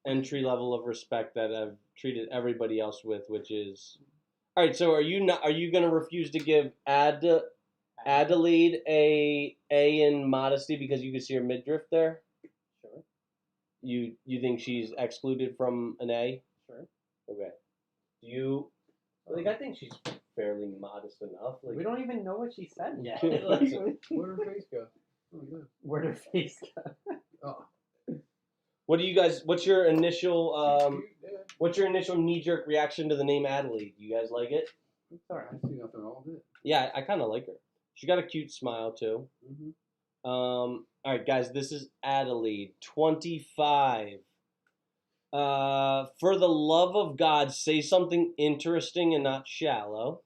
entry level of respect that I've treated everybody else with, which is, all right. So are you gonna refuse to give Adelaide a in modesty because you can see her midriff there? Sure. You think she's excluded from an A? Sure. Okay. Do you like? I think she's fairly modest enough. Like, We don't even know what she said yet. Where'd her face go? Oh, good. Where'd her face go? Oh. what do you guys? What's your initial Cute, yeah. What's your initial knee-jerk reaction to the name Adelaide? You guys like it? It's alright. I see nothing wrong with it. Yeah, I kind of like her. She got a cute smile too. Mm-hmm. All right, guys, this is Adelaide, 25. For the love of God, say something interesting and not shallow.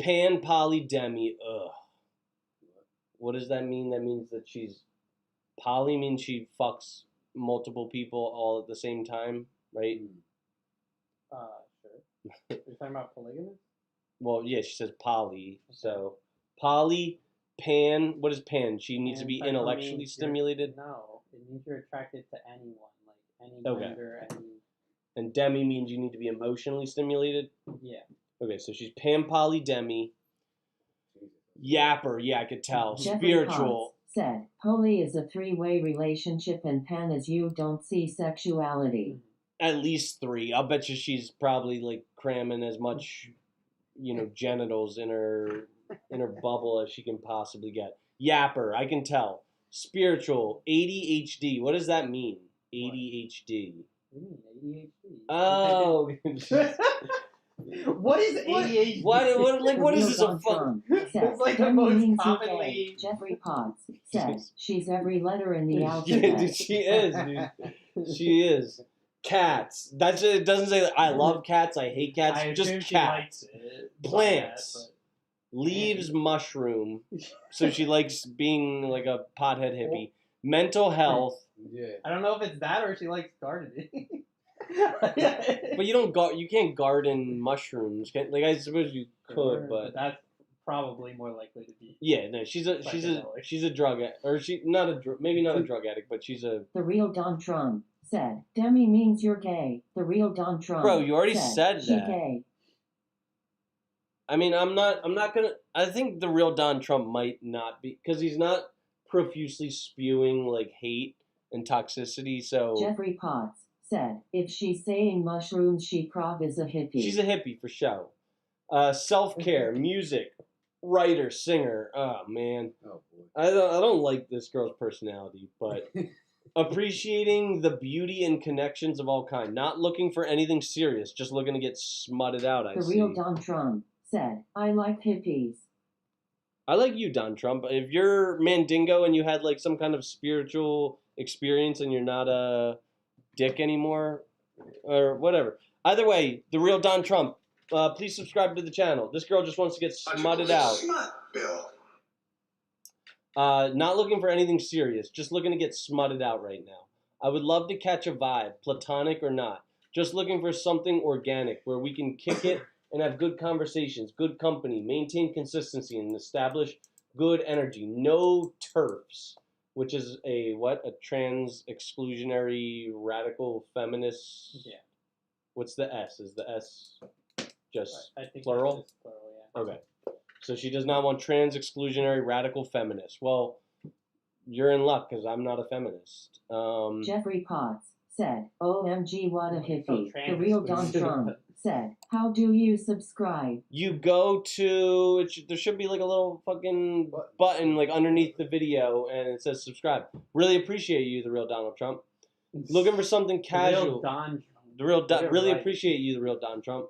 Pan polydemy. Ugh. What does that mean? That means that she's poly means she fucks multiple people all at the same time, right? Sure. You're talking about polygamous? Well, yeah, she says poly. So poly, pan. What is pan? She needs to be Pan intellectually means stimulated. No, it means you're attracted to anyone, like any Okay. gender, any. And demi means you need to be emotionally stimulated. Yeah. Okay, so she's pan poly demi. Yapper, yeah, I could tell. Jeffrey Spiritual. Potts said, poly is a three-way relationship and pan is you don't see sexuality. At least 3. I'll bet you she's probably like cramming as much, genitals in her bubble as she can possibly get. Yapper, I can tell. Spiritual, ADHD. What does that mean? ADHD. ADHD. Oh. What is ADHD? What is this? Real Don Trump said, It's like the Dummy most means commonly- UK. Jeffrey Potts said, she's every letter in the Yeah, alphabet. dude, she is, dude. She is. Cats. That's it. It doesn't say that I love cats. I hate cats. I Just assume she cats. likes it. Plants. But- Leaves mushroom. So she likes being like a pothead hippie. Mental health. Yeah. I don't know if it's that or she likes gardening. But you can't garden mushrooms. Like I suppose you could, but that's probably more likely to be. yeah, no, she's a drug addict, or maybe not a drug addict, but she's a. The real Don Trump said, Demi means you're gay. The real Don Trump Bro, you already said she that. gay. I mean, I'm not gonna. I think the real Don Trump might not be, because he's not profusely spewing like hate and toxicity. So Jeffrey Potts said, if she's saying mushrooms, she prob is a hippie. she's a hippie for show. Self-care, music, writer, singer. Oh man, Oh boy. I don't like this girl's personality, but appreciating the beauty and connections of all kind. Not looking for anything serious, just looking to get smutted out. The real Don Trump said, I like hippies. I like you, Don Trump. If you're Mandingo and you had like some kind of spiritual experience and you're not a dick anymore, or whatever. Either way, the real Don Trump. Please subscribe to the channel. This girl just wants to get smutted out. Smut, Bill. Not looking for anything serious, just looking to get smutted out right now. I would love to catch a vibe, platonic or not. Just looking for something organic where we can kick it and have good conversations, good company, maintain consistency, and establish good energy. No TERFs, which is a trans exclusionary radical feminist. Yeah. What's the S? Is the S just I think plural? It's plural, yeah. Okay. So she does not want trans exclusionary radical feminists. Well, you're in luck because I'm not a feminist. Jeffrey Potts said, OMG, what a hippie. trans The real Don exclusive. Trump said, how do you subscribe? You go to there should be like a little fucking button like underneath the video and it says subscribe. Really appreciate you, the real Donald Trump. Looking for something casual. The real Don Trump. The real You're really right. appreciate you, the real Don Trump.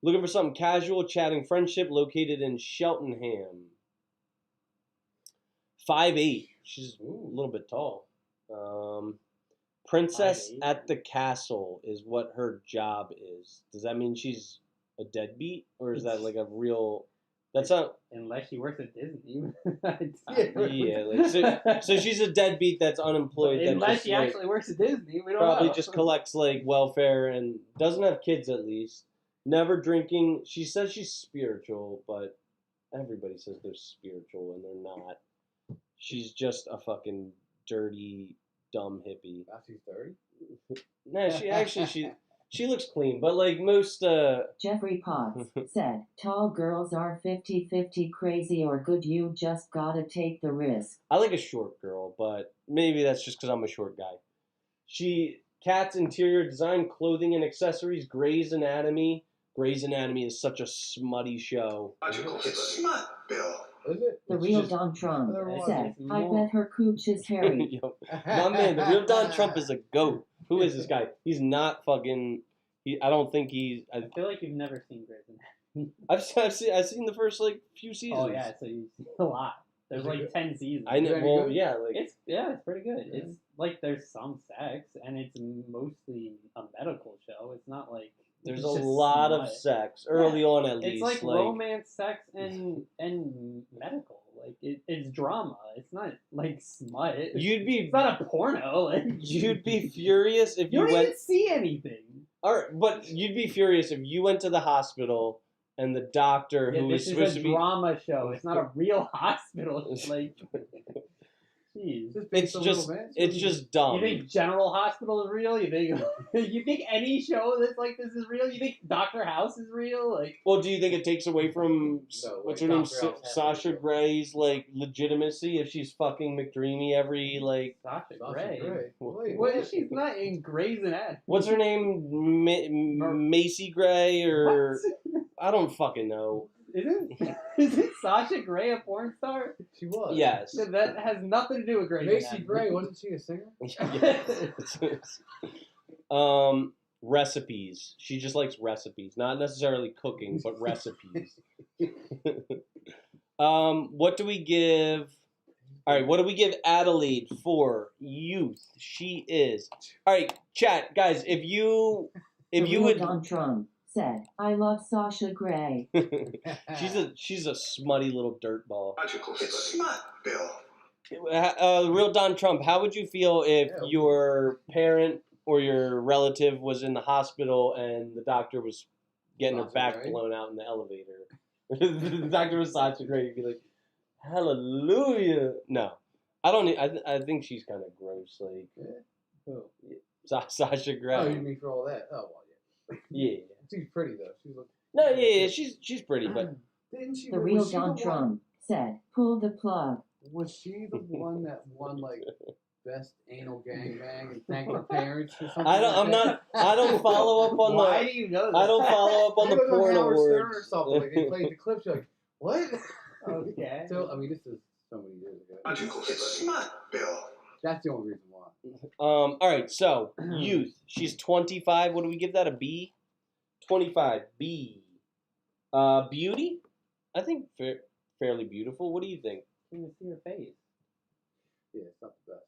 Looking for something casual, chatting friendship, located in Cheltenham. 5'8". She's a little bit tall. Princess 5'8". at the castle is what her job is. Does that mean she's a deadbeat, or is that like a real? That's not. Unless she works at Disney. Yeah, like, so she's a deadbeat that's unemployed. That Unless just, she like, actually works at Disney, we don't probably know. just collects like welfare and doesn't have kids at least. Never drinking. She says she's spiritual, but everybody says they're spiritual and they're not. She's just a fucking dirty, dumb hippie. Now she's 30. No, she looks clean, but like most Jeffrey Potts said, tall girls are 50-50 crazy or good, you just gotta take the risk. I like a short girl, but maybe that's just because I'm a short guy. Cat's interior design, clothing and accessories, Grey's Anatomy. Grey's Anatomy is such a smutty show. It's smut, Bill. Is it? The real Don Trump Otherwise, said, it's I more- bet her cooch is hairy. Yo, my man, the real Don Trump is a goat. Who is this guy? He's not fucking. I don't think he's. I feel like you've never seen Grey's Anatomy. I've seen the first like few seasons. Oh yeah, so you've seen a lot. There's like 10 seasons. I know. Very Well, good. yeah, like It's pretty good. It's like there's some sex, and it's mostly a medical show. It's not like there's it's a just lot of smut. sex early on at least. It's like romance, sex, and medical. Like it's drama. It's not like smut. You'd be It's not a porno. Like, you'd be furious if you you don't went. even see anything. All right, but you'd be furious if you went to the hospital and the doctor Yeah, who was this is supposed a to be. drama show. It's not a real hospital. It's like, jeez. It's just dumb. You think General Hospital is real? You think you think any show that's like this is real? You think Doctor House is real? Like, Well, do you think it takes away from No, what's like her name, Dr. House has Sasha to be. Gray's like legitimacy if she's fucking McDreamy every like Sasha Sasha Grey. Grey. Wait, What is she's not in Grey's Anatomy? what's her name, Macy Gray or What? I don't fucking know. Isn't Sasha Grey a porn star? She was. Yes. Yeah, that has nothing to do with Grey's Macy Anatomy. Gray, wasn't she a singer? Yes. Recipes. She just likes recipes, not necessarily cooking, but recipes. What do we give? All right, what do we give Adelaide for youth? She is. All right, chat, guys. If you would, Don Trump said, "I love Sasha Grey." she's a smutty little dirtball. It's smut, Bill. Real Don Trump. How would you feel if Yeah. your parent or your relative was in the hospital and the doctor was getting her Sasha back Grey? blown out in the elevator? The doctor was Sasha Grey. You'd be like, hallelujah. No, I don't. I think she's kind of gross. Like Who? Sasha Grey. Oh, you mean for all that? Oh, well, Yeah. she's pretty though. She's like, No, yeah. She's pretty, but didn't she? The was real she Don the one- Trump said, "Pull the plug." Was she the one that won like best anal gangbang and thanked her parents or something? I don't. I'm not. I don't follow up on Why the. do you know that? I don't follow up on They the look like porn Howard Stern or awards. something. Like they played the clips. You're like, what? Okay. So I mean, this is so many years ago. It's smut, Bill. That's the only reason why. All right. So youth. She's 25. What do we give that? A B. 25. B. Beauty. I think fairly beautiful. What do you think? Can you see her face? Yeah, it's not the best.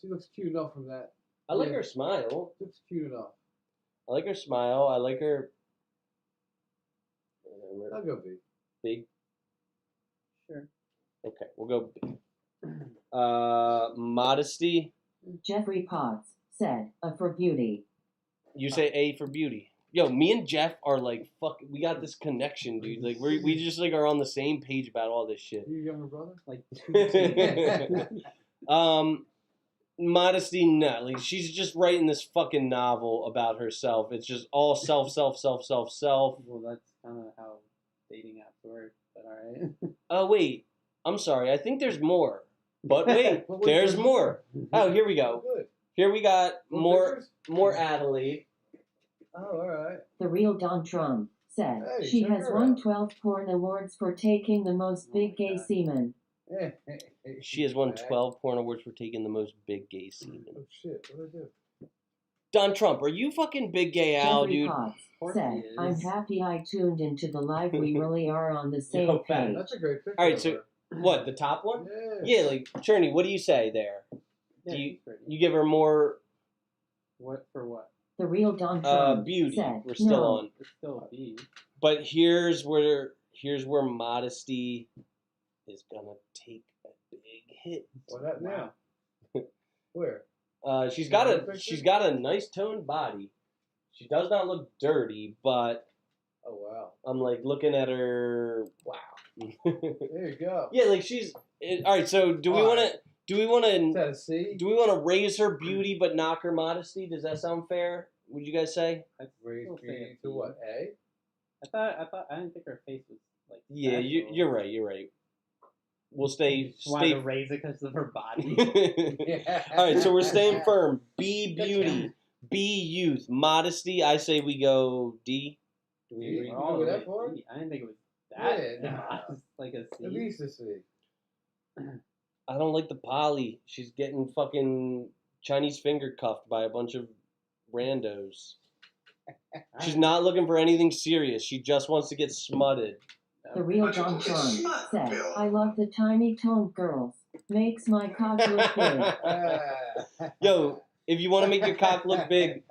She looks cute enough from that. I like Yeah. her smile. She looks cute enough. I like her smile. I like her. I'll go B. Big. Sure. Okay, we'll go B. Modesty. Jeffrey Potts said, "For beauty." You say A for beauty. Yo, me and Jeff are like, fuck, we got this connection, dude. Like, we just like are on the same page about all this shit. You younger brother? Like, Modesty, no. Like, she's just writing this fucking novel about herself. It's just all self. well, that's kind of how dating apps work. But all right. Oh, wait. I'm sorry. I think there's more. But wait, What was there's the- more. Oh, here we go. Oh, good. Here we got More pictures? more Adelaide. Oh, all right. The real Don Trump said, Hey, "She check has her won out. 12 porn awards for taking the most Oh big my gay God. semen." She has won 12 porn awards for taking the most big gay semen. Oh shit! What did I do? Don Trump, are you fucking big gay Al, Jeffrey dude? Potts course said, he is. "I'm happy I tuned into the live. We really are on the same Yo, fat. page." That's a great picture. All right, of so her. what, the top one? Yeah. Yeah, like, Chernie, what do you say there? Yeah, Do you- she's pretty. You give her more What for what? The real Don Trump beauty. said, We're still "No." on. It's still a B. But here's where modesty is gonna take a big hit. What that now? Where? She's You got want a a picture? nice toned body. She does not look dirty, but Oh wow! I'm like looking at her. Wow. There you go. Yeah, like she's. All right. So do we All want right. to? Do we Is want to? that a C? Do we want to raise her beauty but knock her modesty? Does that sound fair? Would you guys say? Raise Still say beauty a to B. what? A? I didn't think her face was like. Yeah, special. you're right. You're right. We'll stay. Just wanted to raise it because of her body. Yeah. All right, so we're staying firm. B beauty, B youth, modesty. I say we go D. Do we D? agree? You All go the that way far? C. I didn't think it was that. Yeah, nah. It's like a C. At least a C. I don't like the poly. She's getting fucking Chinese finger cuffed by a bunch of randos. She's not looking for anything serious. She just wants to get smutted. The real Don Trump said, "I love the tiny toned girls. Makes my cock look big." Yo, if you want to make your cock look big,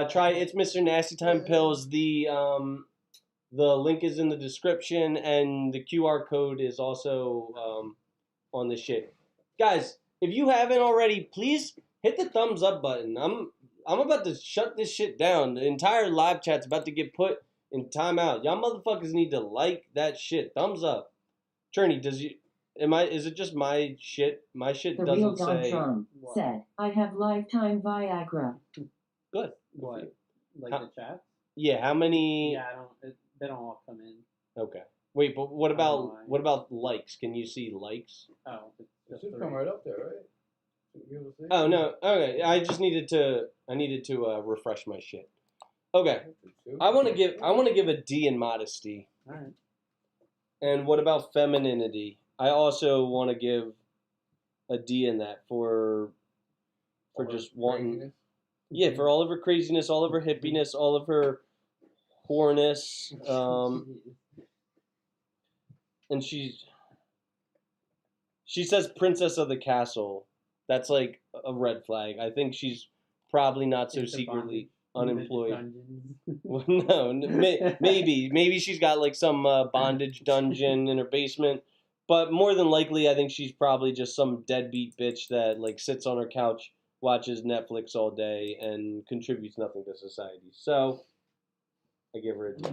try It's Mr. Nasty Time pills. The link is in the description, and the QR code is also on this shit. Guys, if you haven't already, please hit the thumbs up button. I'm about to shut this shit down. The entire live chat's about to get put in timeout. Y'all motherfuckers need to like that shit. Thumbs up. Chernie, is it just my shit? My shit The real doesn't Don say Trump said, "I have lifetime Viagra." good. What? Like How- the chat? Yeah, how many? Yeah, I don't. They don't all come in. Okay. Wait, but what I don't know about why. likes? Can you see likes? Oh, it's It just should three. come right up there, right? Should you be able to see? Oh no. Okay. I needed to refresh my shit. Okay. I want to give a D in modesty. All right. And what about femininity? I also want to give a D in that for just wanting. Craziness. Yeah, for all of her craziness, all of her hippiness, all of her whoreness. And she says princess of the castle. That's like a red flag. I think she's probably not so Into secretly bondage. unemployed. Dungeons. Well, no, maybe she's got like some bondage dungeon in her basement. But more than likely, I think she's probably just some deadbeat bitch that like sits on her couch, watches Netflix all day, and contributes nothing to society. So I give her a D.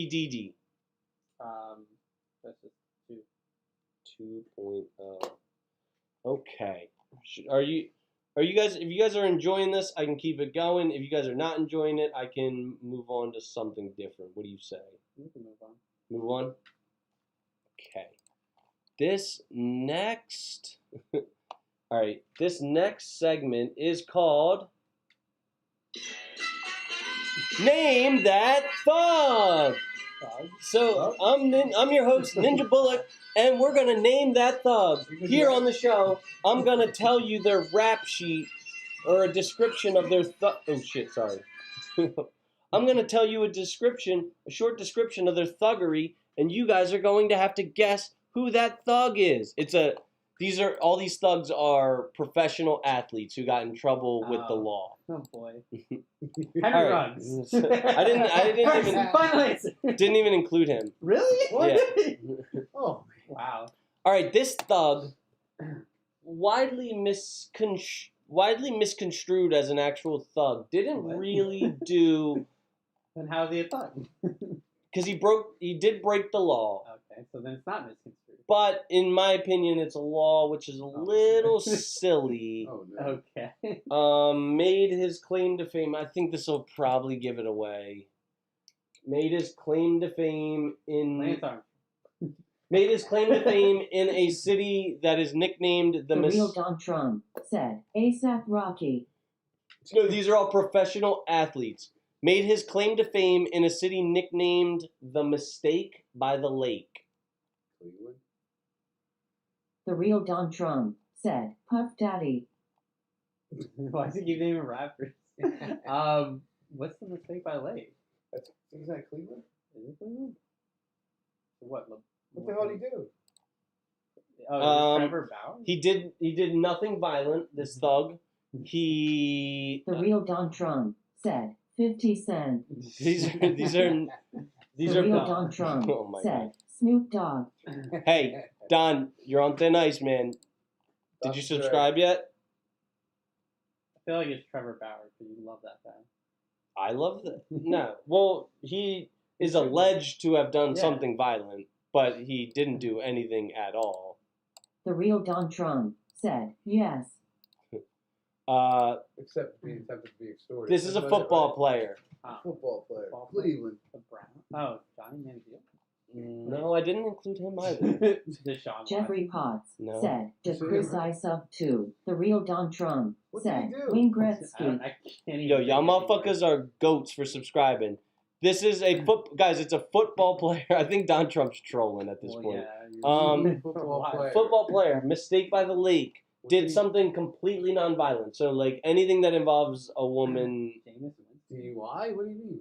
BBDD. That's just 2. 2.0. Okay. Are you guys? If you guys are enjoying this, I can keep it going. If you guys are not enjoying it, I can move on to something different. What do you say? We can move on. Move on. Okay. This next. All right. This next segment is called Name That Thug. So I'm your host, Ninja Bullock, and we're gonna name that thug here on the show. I'm gonna tell you their rap sheet or a description of their thug. Oh shit! Sorry. I'm gonna tell you a short description of their thuggery, and you guys are going to have to guess who that thug is. All these thugs are professional athletes who got in trouble with the law. Oh boy. All Henry right. Ruggs. Didn't even include him. Really? What? Yeah. Oh, Wow. All right, this thug, widely misconstrued as an actual thug, didn't What? really do. Then how's he a thug? Because he did break the law. Okay, so then it's not misconstrued. But in my opinion, it's a law which is a little silly. Oh, no. Okay. Made his claim to fame. I think this will probably give it away. Made his claim to fame in. Lance Armstrong. Made his claim to fame in a city that is nicknamed The real Don Trump said, ASAP Rocky. No, these are all professional athletes. Made his claim to fame in a city nicknamed The Mistake by the Lake. Cleveland. The real Don Trump said, Puff Daddy. Why does he keep naming rappers? What's the Mistake by Lake? Isn't that Cleveland? Is it Cleveland? What? What the hell did he do? Oh, Trevor Bauer? He did nothing violent, this thug. The real Don Trump said, 50 Cent. These The are real Don Trump Oh my said, Snoop Dogg. Hey, Don, you're on thin ice, man. Did you subscribe yet? I feel like it's Trevor Bauer because you love that guy. I love that. No. Well, he is alleged to have done something violent, but he didn't do anything at all. The real Don Trump said, yes. Except being attempted to be extorted. This is a football player. Football player. Football player. Cleveland. The Brown. Oh, Johnny Manziel. No, I didn't include him either. Deshaun Jeffrey Potts No. said, to Chris I sub 2. The real Don Trump What did said, he do? Wayne I Gretzky. can't even Yo, y'all think anymore. motherfuckers are goats for subscribing. This is guys, it's a football player. I think Don Trump's trolling at this point. Yeah, Football player. Football player, Mistake by the Lake, did something completely nonviolent. So, like, anything that involves a woman. DUI? What do you mean?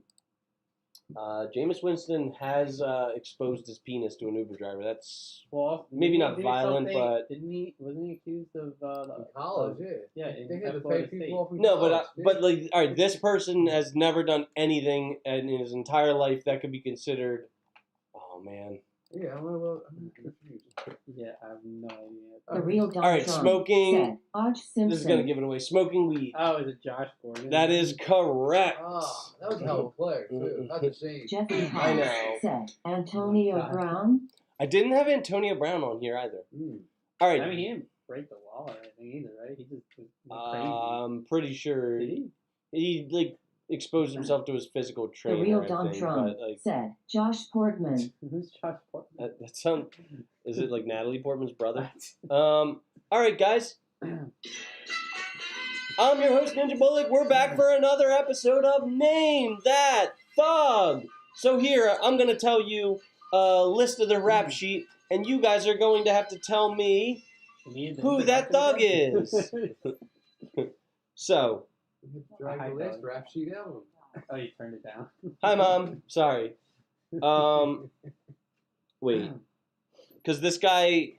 Jameis Winston has exposed his penis to an Uber driver. That's Well, maybe not didn't he do violent, something- but wasn't he accused of In college, yeah. in They had to Florida pay State. people off in no, college. but like, all right, this person has never done anything in his entire life that could be considered. Oh man. Yeah, I'm confused. Yeah, I have no idea. The real Don All right, Trump smoking. said, Hodge Simpson. This is gonna give it away. Smoking weed. Oh, is it Josh Gordon? That is correct. Oh, that was a hell of a player, too. Not the same. Jeffrey I Potts know. said, Antonio God. Brown. I didn't have Antonio Brown on here either. Mm. All I right. mean, he didn't break the law or anything either, right? He just was crazy. I'm pretty sure Did he? he like exposed himself to his physical The trainer. real I Don think, Trump but, like, said, Josh Portman. Who's Josh Portman? that sound. Is it like Natalie Portman's brother? All right, guys. I'm your host, Ninja Bullet. We're back for another episode of Name That Thug. So here, I'm going to tell you a list of the rap sheet, and you guys are going to have to tell me who that thug is. So. Drag the last rap sheet out. Oh, you turned it down. Hi, Mom. Sorry. Wait. Because this guy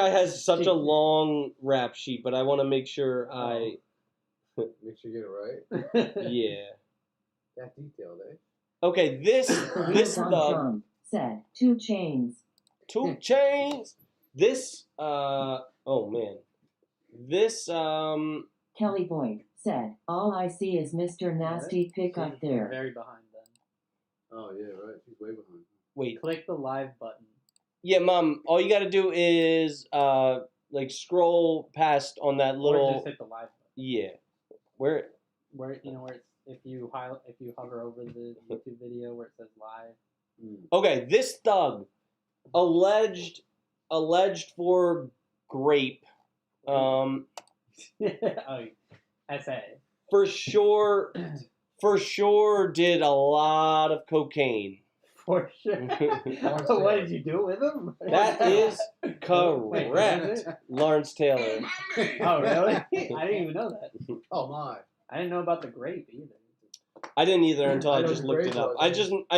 has such a long rap sheet, but I want to make sure I... Make sure you get it right. Yeah. That detailed, eh? Okay, this thug... said 2 Chainz. 2 Chainz! This, oh man. This, Kelly Boyd said, all I see is Mr. Nasty pick up there. Very behind then. Oh, yeah, right. She's way behind. Wait. Click the live button. Yeah, Mom, all you gotta do is, like, scroll past on that little... Or just hit the live button. Yeah. Where, you know, where it's, if you hover over the YouTube video where it says live. Okay, this thug, alleged for grape, Oh, SA. for sure did a lot of cocaine. For sure. What did you do with him? That is correct. Wait, Lawrence Taylor. Oh, really? I didn't even know that. Oh, my. I didn't know about the grape either. I didn't either until I just looked it up. I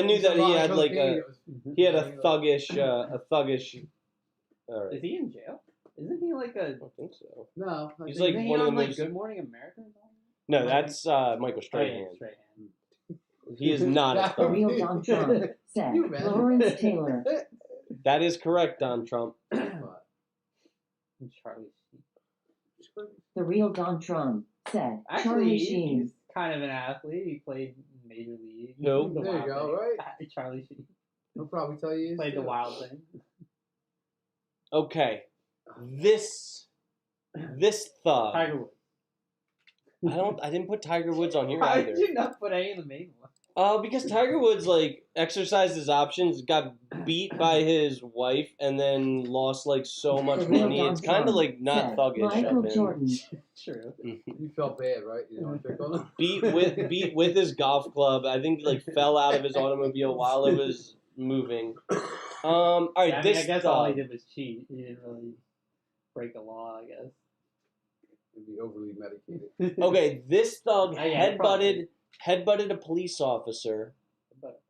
knew that he had like a thuggish. All right. Is he in jail? Isn't he like a? I don't think so. No. He's like Isn't one he of on the like most. Good Morning America? No, that's Michael Strahan. Strahan. He is not a The thug. real Don Trump said Lawrence Taylor. That is correct, Don Trump. Charlie Sheen. The real Don Trump said Actually, Charlie Sheen. he's kind of an athlete. He played Major League. Who? The There you Wild go, Thing. right? Charlie Sheen. He'll probably tell you. Played the Wild Thing. Okay, this thug. Tiger Woods. I didn't put Tiger Woods on here Why either. did you not put any of the main ones? Because Tiger Woods like exercised his options, got beat by his wife, and then lost like so much The real money. Don It's kind of Trump like not said thuggish Michael of him. Jordan. True. You felt bad, right? You know, pick on him. beat with his golf club. I think like fell out of his automobile while it was moving. All right, Yeah, I this guess all he thug. did was cheat. He didn't really break the law, I guess. It'd be overly medicated. Okay, this thug Oh, yeah, headbutted a police officer. But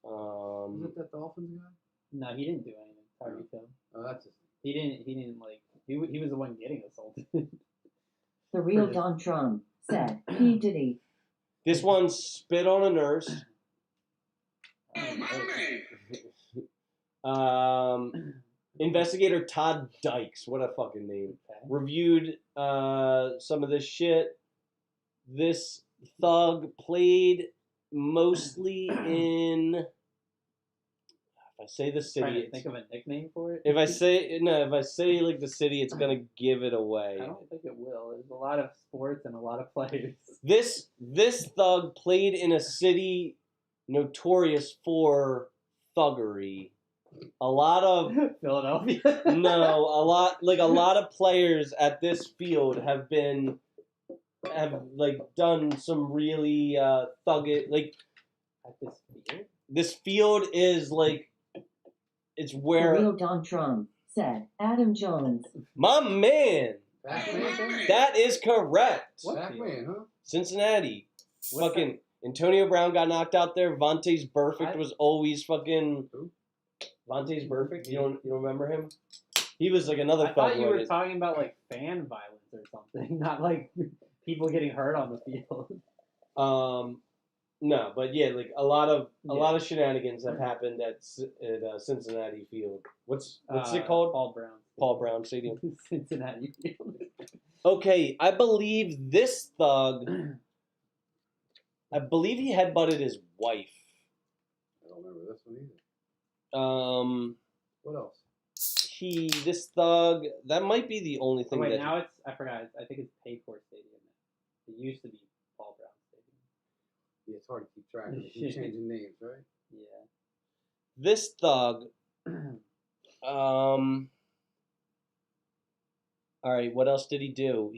Wow. Was it that Dolphins guy? no, he didn't do anything. Tyreek Hill. Oh, that's just. He didn't like. He was the one getting assaulted. The real Don Trump said P. Diddy. This one spit on a nurse. Investigator Todd Dykes, what a fucking name, reviewed some of this shit. This thug played mostly in. If I say the Trying to city, think of a nickname for it. if I say like the city, it's gonna give it away. I don't think it will. There's a lot of sports and a lot of players. This thug played in a city notorious for thuggery. A lot of Philadelphia. no, a lot of players at this field have like done some really thuggish like At this field. this field is like it's The where real Don Trump said Adam Jones. my man. Pac-Man? That is correct. What Pac-Man, huh? Cincinnati. What's Fucking Antonio Brown got knocked out there. Vontae's Burfict was always fucking. Who? Vontae's Burfict. You don't remember him? He was like another. I thought you were thug. talking about like fan violence or something, not like people getting hurt on the field. No, but yeah, like a lot of shenanigans have happened at Cincinnati Field. What's it called? Paul Brown Stadium. Cincinnati Field. Okay, I believe this thug. I believe he headbutted his wife. I don't remember this one either. What else? This thug. That might be the only thing. Wait, now I forgot. I think it's Paycor Stadium. It used to be Paul Brown Stadium. Yeah, it's hard to keep track of. Keep changing names, right? Yeah. This thug. All right, what else did he do?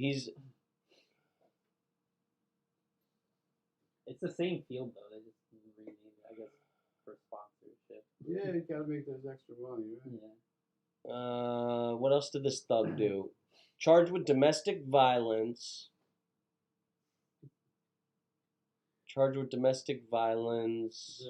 It's the same field though. They just renamed it, I guess, for sponsorship. Yeah, you gotta make those extra money, right? Yeah. What else did this thug do? Charged with domestic violence. Charged with domestic violence.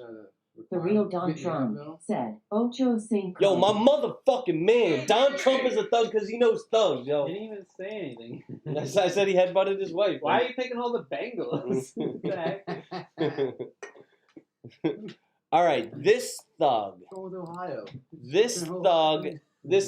The real Don Trump said, Ocho Cinco. Yo, my motherfucking man. Don Trump is a thug because he knows thugs, yo. Didn't even say anything. I said he headbutted his wife. Why are you picking all the Bengals? What the heck? All right, this thug. Go with Ohio. This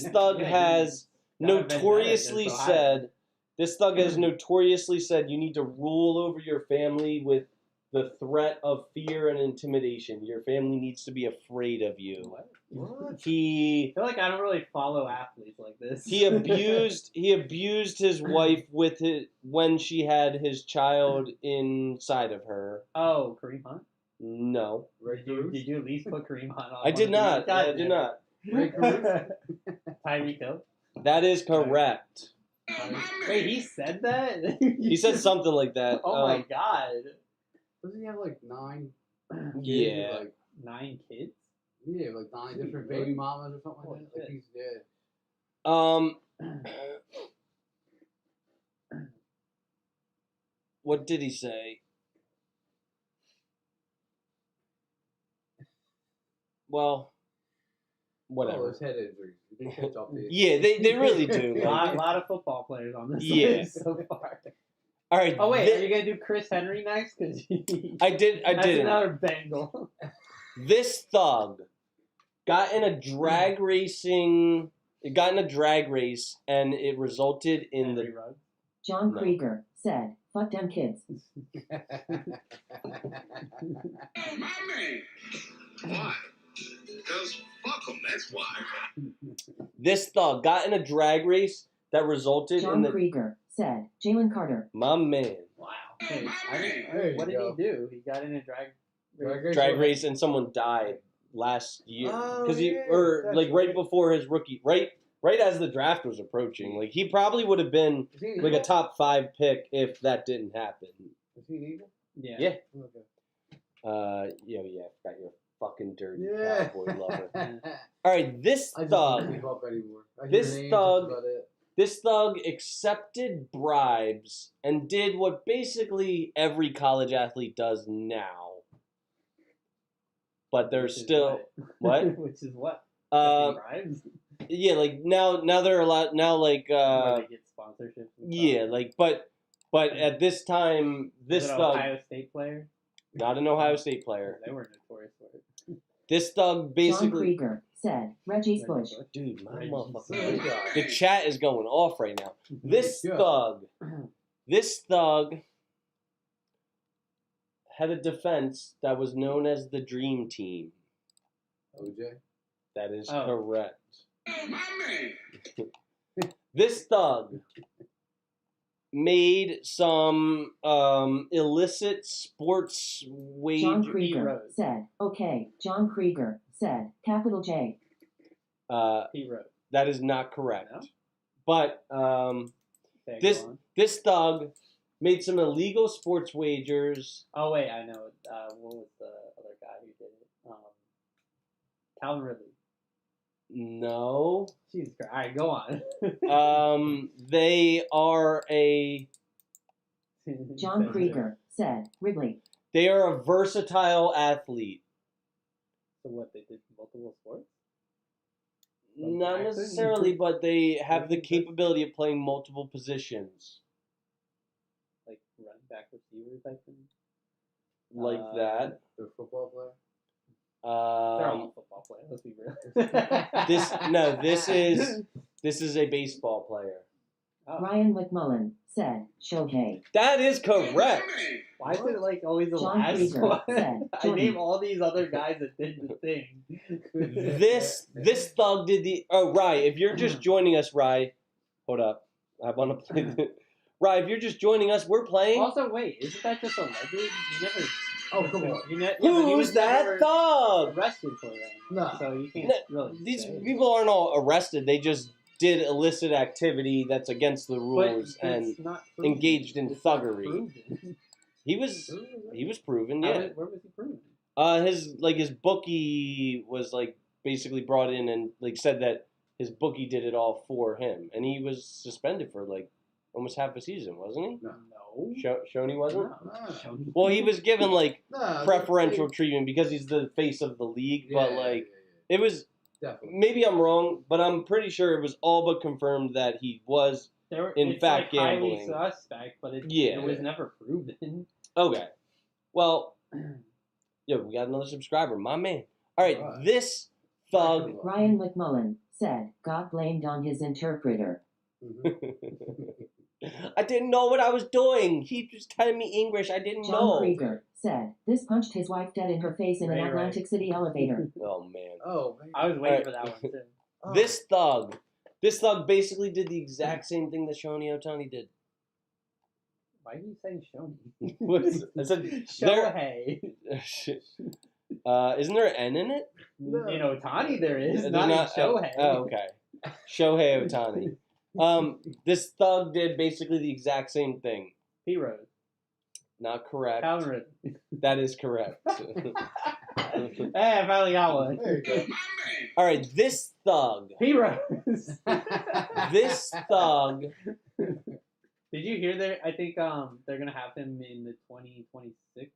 thug has notoriously said. This thug has notoriously said you need to rule over your family with the threat of fear and intimidation. Your family needs to be afraid of you. What? I feel like I don't really follow athletes like this. He abused his wife when she had his child inside of her. Oh, Kareem Hunt? No. Did you at least put Kareem Hunt on? I did not. I did not. Tyreek Hill? That is correct. Wait, he said that? He said something like that. Oh my god. Doesn't he have like 9? Yeah. Like, 9 kids? yeah, like 9 different baby mamas or something like that. Like he's dead. What did he say? Well, whatever. Oh, those head injuries. They catch up to you. Yeah, they really do. A lot of football players on this list so far. All right. Oh wait, are you gonna do Chris Henry next? Because I did. That's another Bengal. This thug got in a drag racing. It got in a drag race, and it resulted in the. John Krieger said, "Fuck them kids." Oh, my man. Why? Because fuck them, that's why. This thug got in a drag race that resulted John in the. Krieger said, "Jalen Carter." My man. Wow. Hey, what did go. he do? He got in a drag race, and someone died last year because that's right before his rookie, right as the draft was approaching. Like he probably would have been like a top 5 pick if that didn't happen. Is he an Eagle? Yeah. Yeah. Okay. Yeah. Got your fucking dirty Yeah. cowboy lover. All right, this I just thug. don't keep up anymore. I hear This names, thug- that's about it. This thug accepted bribes and did what basically every college athlete does now. But there's Which is still what? Which is what? Bribes? Yeah, like now they're allowed now like Where they get sponsorships. yeah, like but at this time this Is it an thug Ohio State player? not an Ohio State player. They were notorious for it. This thug John basically Krieger said, "Reggie's Bush." dude, my Reggie motherfucker. Bush. The chat is going off right now. This Yeah. thug had a defense that was known as the Dream Team. OJ? That is Oh. correct. Oh, my man. This thug made some illicit sports wage. John Krieger Rose. said, "Okay." John Krieger said, "Capital J." He wrote. That is not correct. No? But Okay, this go on. this thug made some illegal sports wagers. Oh wait, I know. What was the other guy who did it? Calvin Ridley. No. Jesus Christ. All right, go on. They are John Krieger said, "Ridley." they are a versatile athlete. So what, they did multiple sports? Not Jackson? necessarily, but they have the capability of playing multiple positions. Like running back receiver type thing? Like that. They're a football player? They're all football players, let's be real. This is a baseball player. Oh. Ryan McMullen said, "Shohei." That is correct. Why is it like always the John last Krieger one? said, I "Jordan." name all these other guys that did the thing. This thug did the. Oh, Rye, if you're just joining us, Rye, hold up. I want to play. Rye, if you're just joining us, we're playing. Also, wait, isn't that just a legend? You never. Oh, come on. Who's that thug? Arrested for that. No. So you can't No, really. These say. people aren't all arrested. They just did illicit activity that's against the But rules and it's not proven. engaged in It's not thuggery. proven. He was proven, How yeah. where was he proven? His bookie was like basically brought in and like said that his bookie did it all for him, and he was suspended for like almost half a season, wasn't he? No. Shoney wasn't. No. Well, he was given like No, preferential treatment because he's the face of the league, but like it was. Definitely. Maybe I'm wrong, but I'm pretty sure it was all but confirmed that he was in fact like gambling. highly suspect, but it was never proven. Okay. Well, yo, we got another subscriber, my man. All right, this thug. Ryan McMullen said, got blamed on his interpreter. I didn't know what I was doing. He was telling me English. I didn't know. John Krieger said, this punched his wife dead in her face in an Atlantic City elevator. Oh, man. Oh, man. I was waiting for that one, too. This thug basically did the exact same thing that Shoney Otani did. Why are you saying Shoney? I said, Shohei. Isn't there an N in it? In Otani there is, There's not in Shohei. Oh, okay. Shohei Otani. This thug did basically the exact same thing. P-Rose. Not correct. Calvin. That is correct. Hey, I finally got one. There you go. All right, this thug. P-Rose. This thug. Did you hear that? I think they're gonna have him in the 2026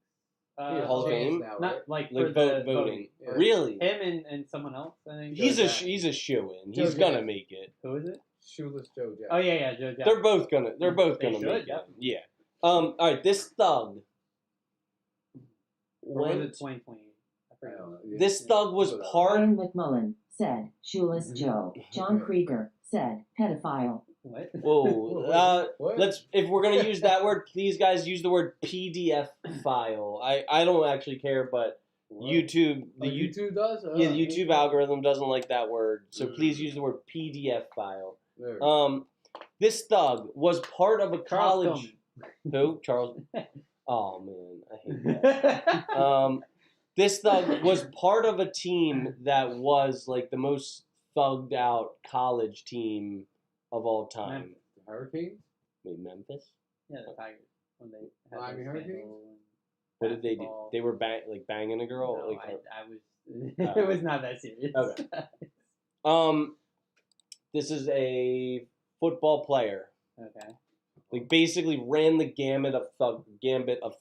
Hall of Fame. Now, right? Not like Like for the voting. Yeah. Really? Him and someone else. I think. He's a shoo-in. He's Joe gonna Jackson. make it. Who is it? Shoeless Joe Jackson. Oh yeah, Joe Jackson. They're both gonna They make should, it. yep. Yeah. All right, this thug. Or was it 2020? I forget. This thug was part. Ryan McMullen said, shoeless Joe. John Krieger said, pedophile. What? Whoa. What? Let's. If we're gonna use that word, please, guys, use the word PDF file. I don't actually care, but YouTube, YouTube does? yeah, the YouTube algorithm doesn't like that word, so please use the word PDF file. There. This thug was part of a Charles college. Who? Charles. Oh man, I hate that. This thug was part of a team that was like the most thugged out college team of all time. The Hurricanes? Wait, Memphis? Yeah, the Tigers when they had Miami their Hurricanes? scandal and What did they do? basketball. They were banging a girl. No, like, I was. It was not that serious. Okay. This is a football player. Okay. Like basically ran the gambit of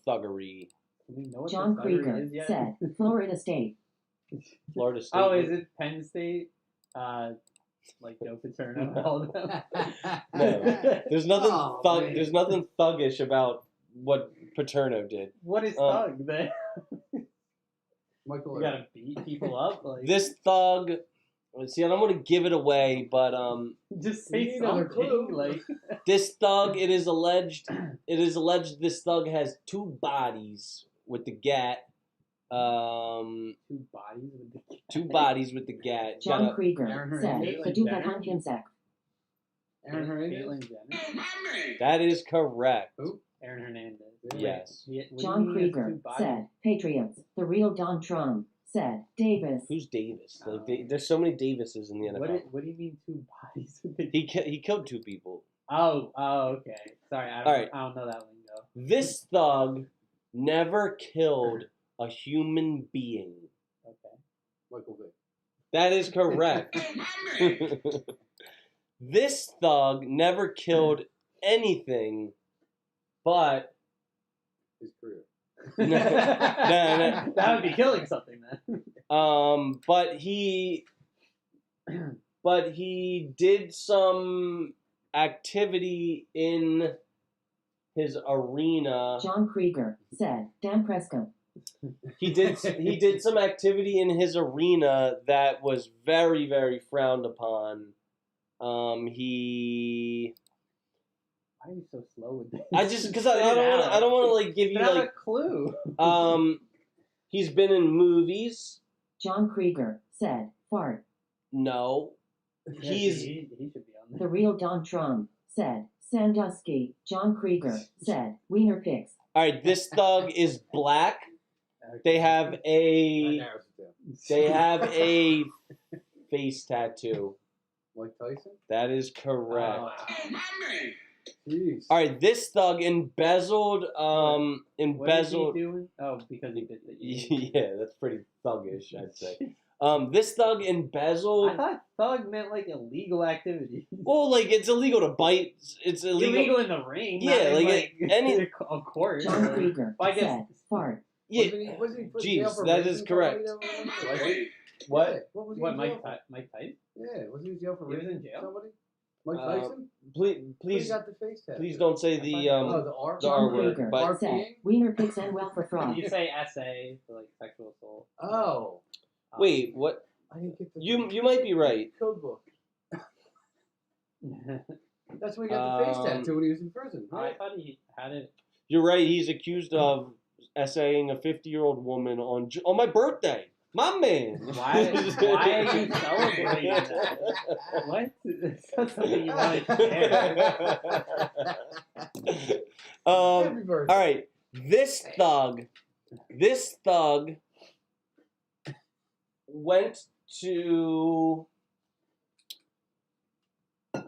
thuggery. Do we know what John the thuggery Krieger is yet? said, Florida State. Florida State. Oh, is it Penn State? Like Joe Paterno and all of them? No. There's nothing Oh, thug. man. There's nothing thuggish about what Paterno did. What is thug then? Michael You gotta beat people up? Like, This thug. See, I don't want to give it away, but just We say need another something. clue. Like, this thug. It is alleged this thug has two bodies with the gat. two bodies with the Two bodies with the gat. John Got a- Krieger Aaron said, Hernandez? Paducah Hankinsack. Aaron Hernandez? Caitlyn Jenner? that is correct. Who? Aaron Hernandez. Yes. What do you John mean he has Krieger two bodies? said, Patriots. The real Don Trump said, Davis. Who's Davis? Like, there's so many Davises in the NFL. What do you mean two bodies with the He killed two people. Oh, okay. Sorry, I don't know that lingo. This thug never killed a human being. Okay. Michael Vick. That is correct. This thug never killed anything but His career. no. That would be killing something then. But he did some activity in his arena. John Krieger said, Dan Prescott. He did some activity in his arena that was very, very frowned upon. He. Why are you so slow with this? I just because I don't want to like give you Not like a clue. He's been in movies. John Krieger said, fart. No, He should be on The there. real Don Trump said, Sandusky. John Krieger said, Wiener Pigs. All right, this thug is black. They have That a narrows it down. face tattoo. Mike Tyson? That is correct. Oh, my man. Jeez. All right, this thug embezzled. What is he Embezzled. doing? Oh, because he bit the Yeah, that's pretty thuggish, I'd say. This thug embezzled. I thought thug meant like illegal activity. Well, like it's illegal to bite. It's illegal. In the ring. Yeah, not in, like, any. of course. John Krieger I guess. said, fart. Yeah. Wasn't he put in jail Jeez, for that raping is correct. somebody that was- Hey, What? Yeah, what was he What, in Mike jail for? Mike Tyson? Yeah, was he in jail for He was raping in jail? somebody? Mike Tyson? Please, He please, got the face tattoo. please don't say the Oh, the R? the R John word. Krieger But said, RPing? wiener pics end well for fraud. You say SA for like sexual assault. Oh. wait, what? I didn't get the You might be right. code book. That's when he got the face tattoo when he was in prison. I Right? thought he had it. You're right. He's accused of essaying a 50-year-old woman on my birthday. My man. Why are you celebrating that? What? That's something you want to share. Happy birthday. All right. This thug went to.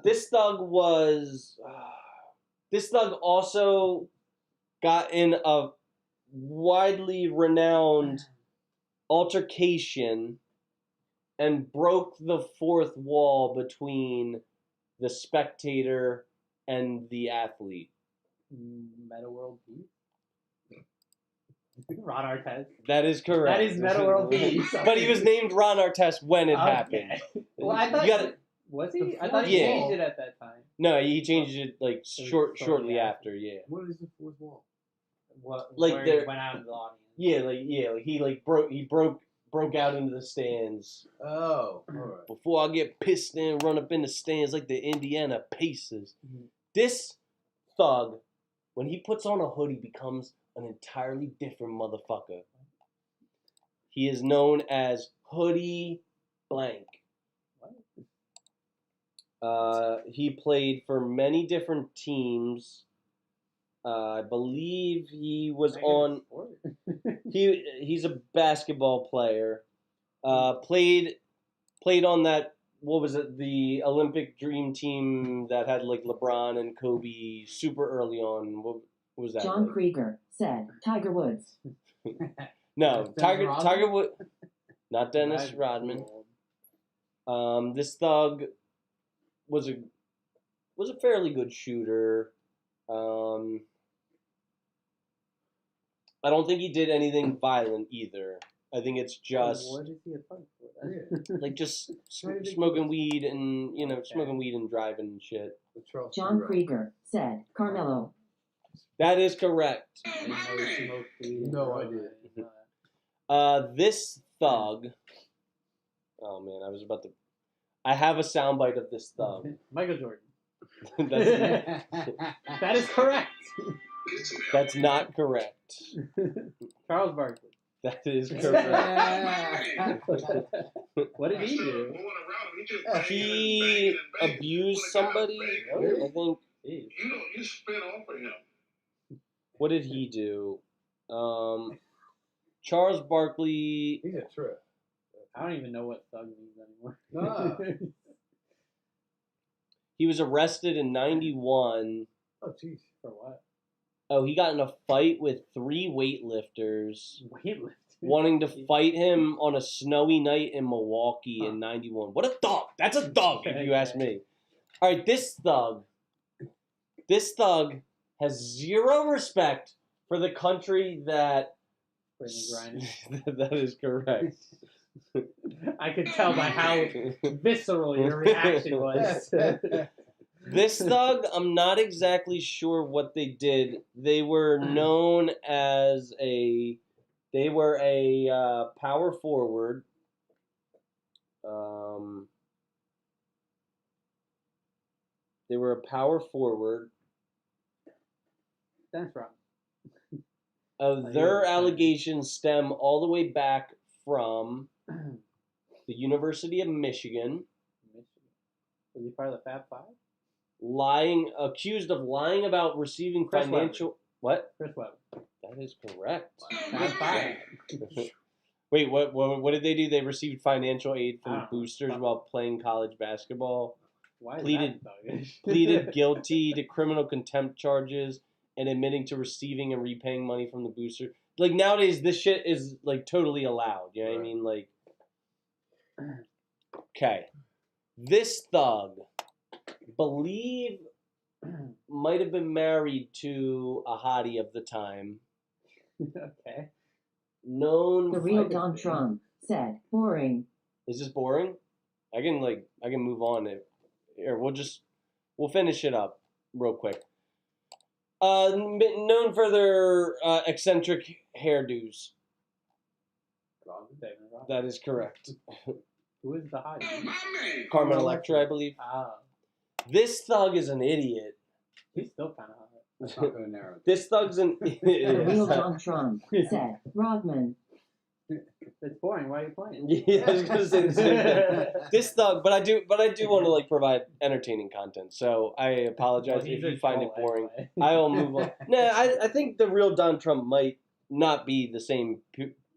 This thug also got in a widely renowned altercation and broke the fourth wall between the spectator and the athlete. Meta World Peace? Ron Artest. That is correct. That is Meta World Peace. But he was named Ron Artest when it happened. Well, I thought You gotta- was he? I thought he Yeah. changed it at that time. No, he changed it like was shortly shortly after. Yeah. What is the fourth wall? What? Like where there- he went out of the audience. Yeah, he broke out into the stands. Oh, all right. Before I get pissed and run up in the stands like the Indiana Pacers. Mhm. This thug, when he puts on a hoodie, becomes an entirely different motherfucker. He is known as Hoodie Blank. He played for many different teams. I believe he was on. He's a basketball player. Played on that. What was it? The Olympic Dream Team that had like LeBron and Kobe super early on. What was that? John like? Krieger said, Tiger Woods. No, Dennis Tiger. Rodman? Tiger Wood. Not Dennis Rodman. This thug was a fairly good shooter. I don't think he did anything violent either. I think it's just What is he a thug for? Yeah. like just Trying to think- smoking weed and Okay. smoking weed and driving and shit. The Charles John Schwab. Krieger said, Carmelo. That is correct. No idea. This thug. Oh man, I have a soundbite of this thug. Michael Jordan. that's, That is correct. that's not correct. Charles Barkley. That is correct. What did he do? He abused somebody. I think. Jeez. You spit off of him. What did he do? Charles Barkley. He's a trip. I don't even know what thug means anymore. Nah. He was arrested in '91. Oh, jeez. For what? Oh, he got in a fight with 3 weightlifters Weightlifting. wanting to fight him on a snowy night in Milwaukee in '91. What a thug! That's a thug, if you ask me. All right, this thug has zero respect for the country that. Brittany Griner. That is correct. I could tell by how visceral your reaction was. This thug, I'm not exactly sure what they did. They were known as a power forward. They were a power forward. Dennis Rodman. Their allegations stem all the way back from the University of Michigan. Was he part of the Fab Five? Accused of lying about receiving Chris financial. What? Chris Webber. That is correct. Fab Five. Wait, what did they do? They received financial aid I from don't know. boosters while playing college basketball. Why is pleaded that thuggish? pleaded guilty to criminal contempt charges and admitting to receiving and repaying money from the booster. Like nowadays, this shit is like totally allowed. You know what I mean? Like, okay, this thug, believe, might have been married to a hottie of the time. Okay. Known. The real Don Trump said, boring. Is this boring? I can move on. Here, we'll finish it up real quick. Known for their eccentric hairdos. That is correct. Who is the hottie? Carmen Electra, I believe. Ah, This thug is an idiot. he's still kind of hot. That's not going to narrow it. This thug's an The real idiot. Don Trump said, Rodman. It's boring. Why are you playing? Yeah, I was gonna say the same thing. This thug, but I do want to like provide entertaining content. So I apologize Well, he's if you a find it troll boring. anyway. I'll move on. Nah, I think the real Don Trump might not be the same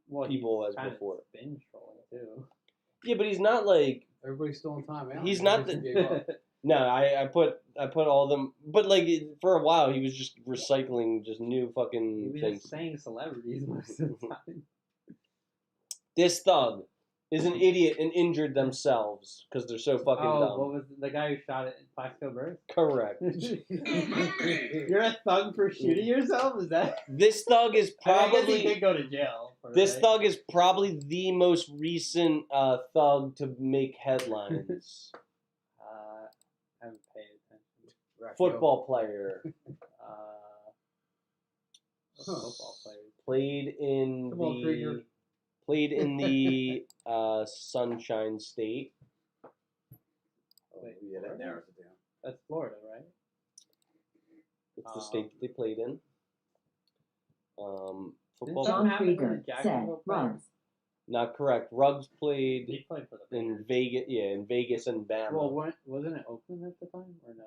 Well, people he's as kinda before. Binge trolling too. Yeah, but he's not like Everybody's still in timeout. He's not Everybody the- gave up. no. I put all of them, but like for a while he was just recycling just new He fucking was things. just saying celebrities most of the time. This thug is an idiot and injured themselves because they're so fucking Oh, dumb. what was the guy who shot it in Plaxico Burst? Correct. You're a thug for shooting yourself? Is that? This thug is I guess he probably did go to jail. this thug is probably the most recent thug to make headlines. I haven't paid attention. Football player. Football players. Played in Come on, Krieger. the Sunshine State. Oh, yeah, that narrows it down. That's Florida, right? It's the state that they played in. Football. Didn't John happen with Krieger the said, Jacksonville player? Ruggs. Not correct. Ruggs played He played for the in Patriots. Vegas. Yeah, in Vegas and Bama. Well, wasn't it Oakland at the time, or no?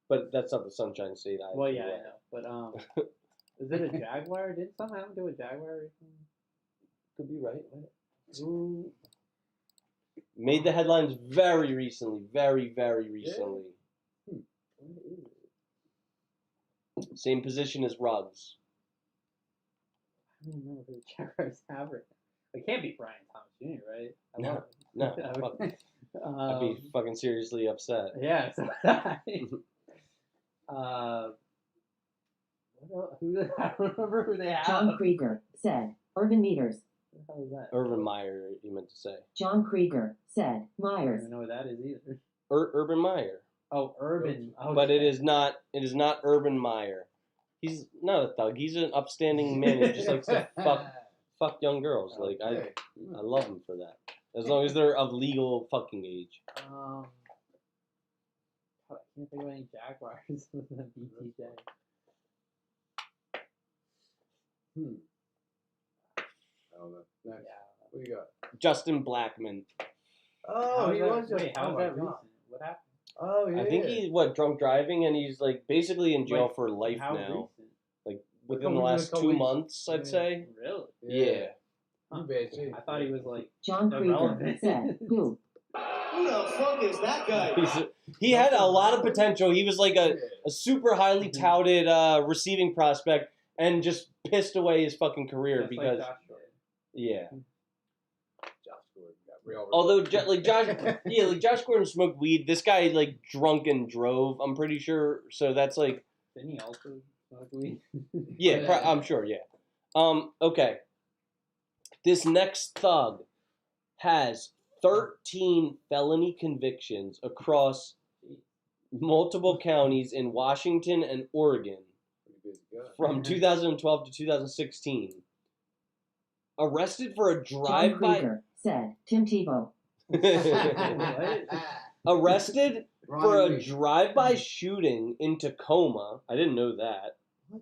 But that's not the Sunshine State either. Well, yeah, I know. But is it a Jaguar? Did something happen to a Jaguar recently? Could be right. Made the headlines very recently. Very, very recently. Same position as Ruggs. I don't remember who the Jaguars have right now. It can't be Brian Thomas Jr., right? I No, love no, it. fuck. I'd be fucking seriously upset. Yeah, so I don't remember who they have. John Krieger said, Urban Meters. What the hell is that? Urban Meyer, you meant to say. John Krieger said, I don't Myers. even know what that is either. Urban Meyer. Oh, Urban. Okay. But it is not Urban Meyer. He's not a thug. He's an upstanding man who just likes to fuck young girls. Like Okay. I love him for that. As long as they're of legal fucking age. I can't think of any Jaguars with a BTJ. I don't know. Next. Yeah. What do you got? Justin Blackman. Oh, he was just. Wait, oh how's my that God. recent? What happened? Oh, yeah. I think he's drunk driving, and he's like basically in jail Wait, for life how now. recent? Like within Couple the weeks, last couple 2 weeks. months, I'd say. Really? Yeah. You bad too. I thought he was like. John Krieger Irrelevant. said, Who? Who the fuck is that guy? He had a lot of potential. He was like a super highly touted receiving prospect, and just pissed away his fucking career Just because like Josh Gordon. yeah. Josh Gordon got real. Although Josh Gordon smoked weed. This guy like drunk and drove. I'm pretty sure. So that's like Didn't he also smoke weed? yeah. I'm sure. Yeah. Okay. This next thug has 13 felony convictions across multiple counties in Washington and Oregon from 2012 to 2016. Arrested for a John drive-by. Krieger said, Tim Tebow. Arrested for a Reed. drive-by shooting in Tacoma. I didn't know that. Oh,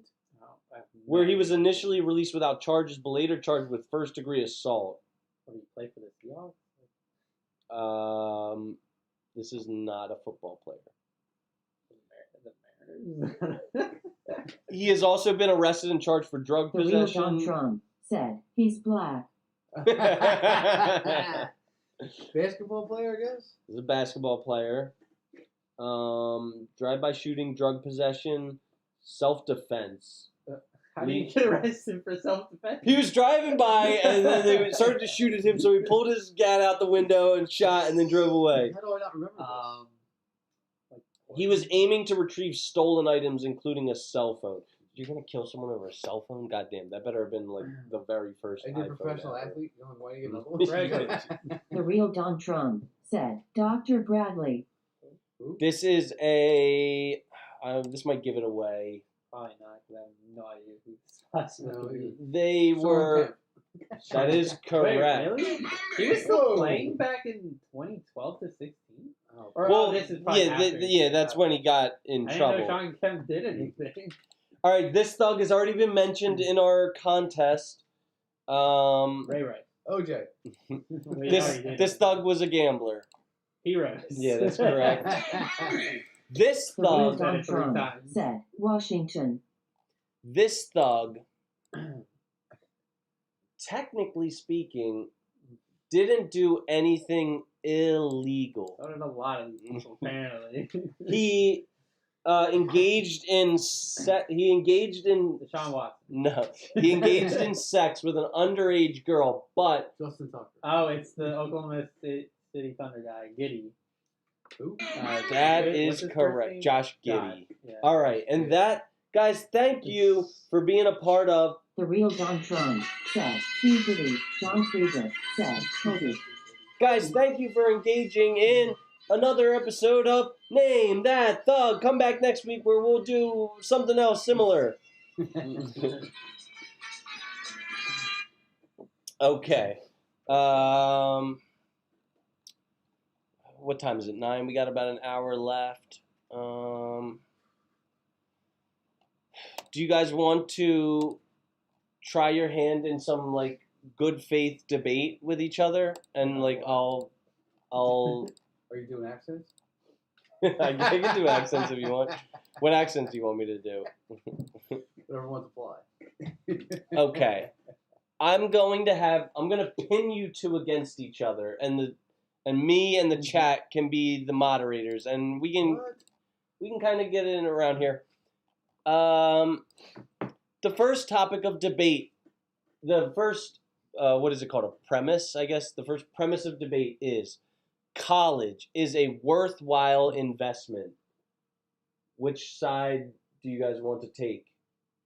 I have no Where he was idea. initially released without charges, but later charged with first-degree assault. What, did he play for the Seahawks? This is not a football player. The Mariners? He has also been arrested and charged for drug The real Don possession. Trump said, He's black. Basketball player, I guess. He's a basketball player. drive-by shooting, drug possession, self-defense. How do you get arrested for self-defense? He was driving by, and then they started to shoot at him, so he pulled his gun out the window and shot, and then drove away. How do I not remember this? He was aiming to retrieve stolen items, including a cell phone. You're gonna kill someone over a cell phone? Goddamn, that better have been like the very first. And you're a iPhone professional ever. athlete. You don't have money to get another one. The real Don Trump said, Dr. Bradley. This is a. This might give it away. Probably not, because I have no idea who this was. They were. That is correct. Wait, really? He was still playing back in 2012 to 16? Oh. Or, Well, this is probably yeah, that's when he got in I trouble. didn't know Sean Kemp did anything. All right, this thug has already been mentioned in our contest. Ray. OJ. This thug was a gambler. Heroes. Yeah, that's correct. This The real thug. Don Trump said, Washington. This thug, technically speaking, didn't do anything illegal. So did a lot of people, apparently. He engaged in He engaged in Deshaun Watson. No, he engaged in sex with an underage girl, but Justin Tucker. Oh, it's the Oklahoma City Thunder guy, Giddey. Who? That what's is his first correct, name? Josh Josh, Giddey. yeah. All right, and that, guys, thank you for being a part of. The real Don Trump said, P. Diddy. John Krieger said, Kobe. Guys, thank you for engaging in another episode of Name That Thug. Come back next week where we'll do something else similar. Okay. What time is it? 9? We got about an hour left. Do you guys want to try your hand in some like good faith debate with each other? And like I'll Are you doing accents? I can do accents if you want. What accents do you want me to do? Whatever one's apply. Okay. I'm gonna pin you two against each other, and me and the chat can be the moderators, and we can kind of get in around here. The first topic of debate, the first what is it called? A premise, I guess. The first premise of debate is college is a worthwhile investment. Which side do you guys want to take?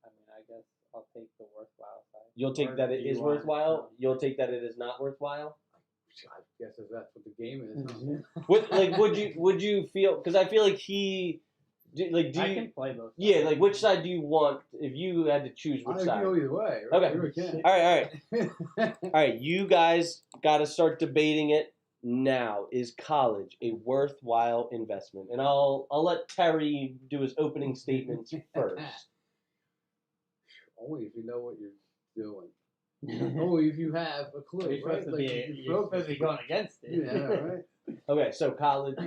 I mean, I guess I'll take the worthwhile side. You'll take that it is worthwhile? You'll take that it is not worthwhile? I guess that's what the game is. Would you feel? Because I feel like I can play both. Yeah, like which side do you want if you had to choose which side? I can go either way. Okay. We can. All right. You guys got to start debating it now. Is college a worthwhile investment? And I'll let Terry do his opening statements first. Only if you know what you're doing. Only if you have a clue. You're right? supposed to be going against it. Yeah, right. Okay, so college,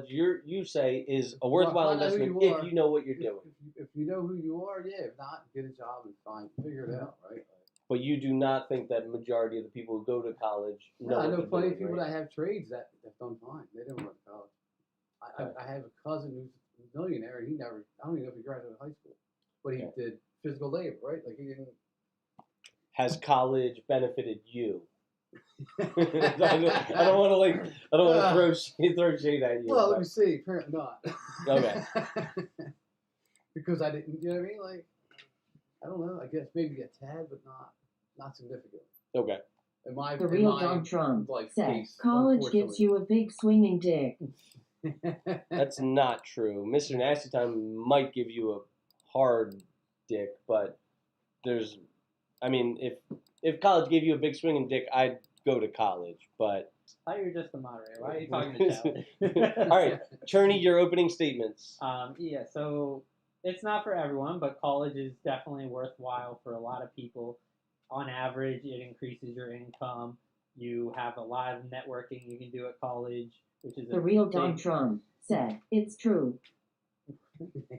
you say is a worthwhile Well, find out who investment you if are. you know what you're doing. If you know who you are, yeah. If not, get a job and figure it out, right? But you do not think that majority of the people who go to college know I what know they're plenty doing, of people right? that have trades that have done fine. They didn't went to college. I have a cousin who's a millionaire, and I don't even know if he graduated high school, but he did physical labor, right? Like he didn't. Has college benefited you? I don't want to throw shade at you. Well, let me see. Apparently not. Okay. Because I didn't. You know what I mean? Like, I don't know. I guess maybe a tad, but not significant. Okay. The real Don Trump said, case, college gives you a big swinging dick. That's not true. Mr. Nasty Time might give you a hard dick, but if college gave you a big swinging dick, I'd go to college, but... I thought you were just the moderator. Why are you talking to Charlie? All right, Chernie, your opening statements. Yeah, so it's not for everyone, but college is definitely worthwhile for a lot of people. On average, it increases your income. You have a lot of networking you can do at college, which is The real Don Trump said, it's true.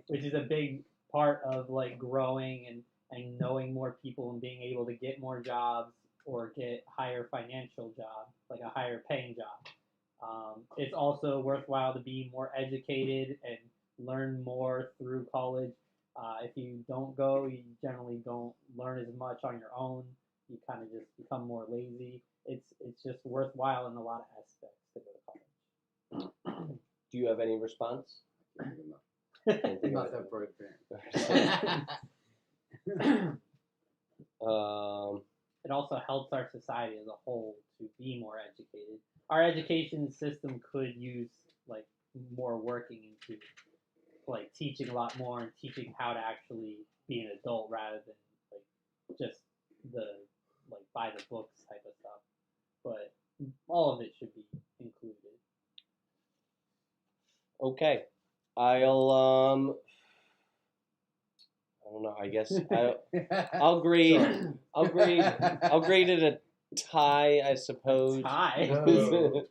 Which is a big part of like growing and knowing more people and being able to get more jobs or get higher financial jobs, like a higher paying job. It's also worthwhile to be more educated and learn more through college. If you don't go, you generally don't learn as much on your own. You kind of just become more lazy. It's just worthwhile in a lot of aspects to go to college. Do you have any response? I'm not that bright fan. It also helps our society as a whole to be more educated. Our education system could use like more working into like teaching a lot more and teaching how to actually be an adult rather than like just the like by the books type of stuff. But all of it should be included. Okay, I don't know. I guess I'll grade it a tie, I suppose. Tie? No.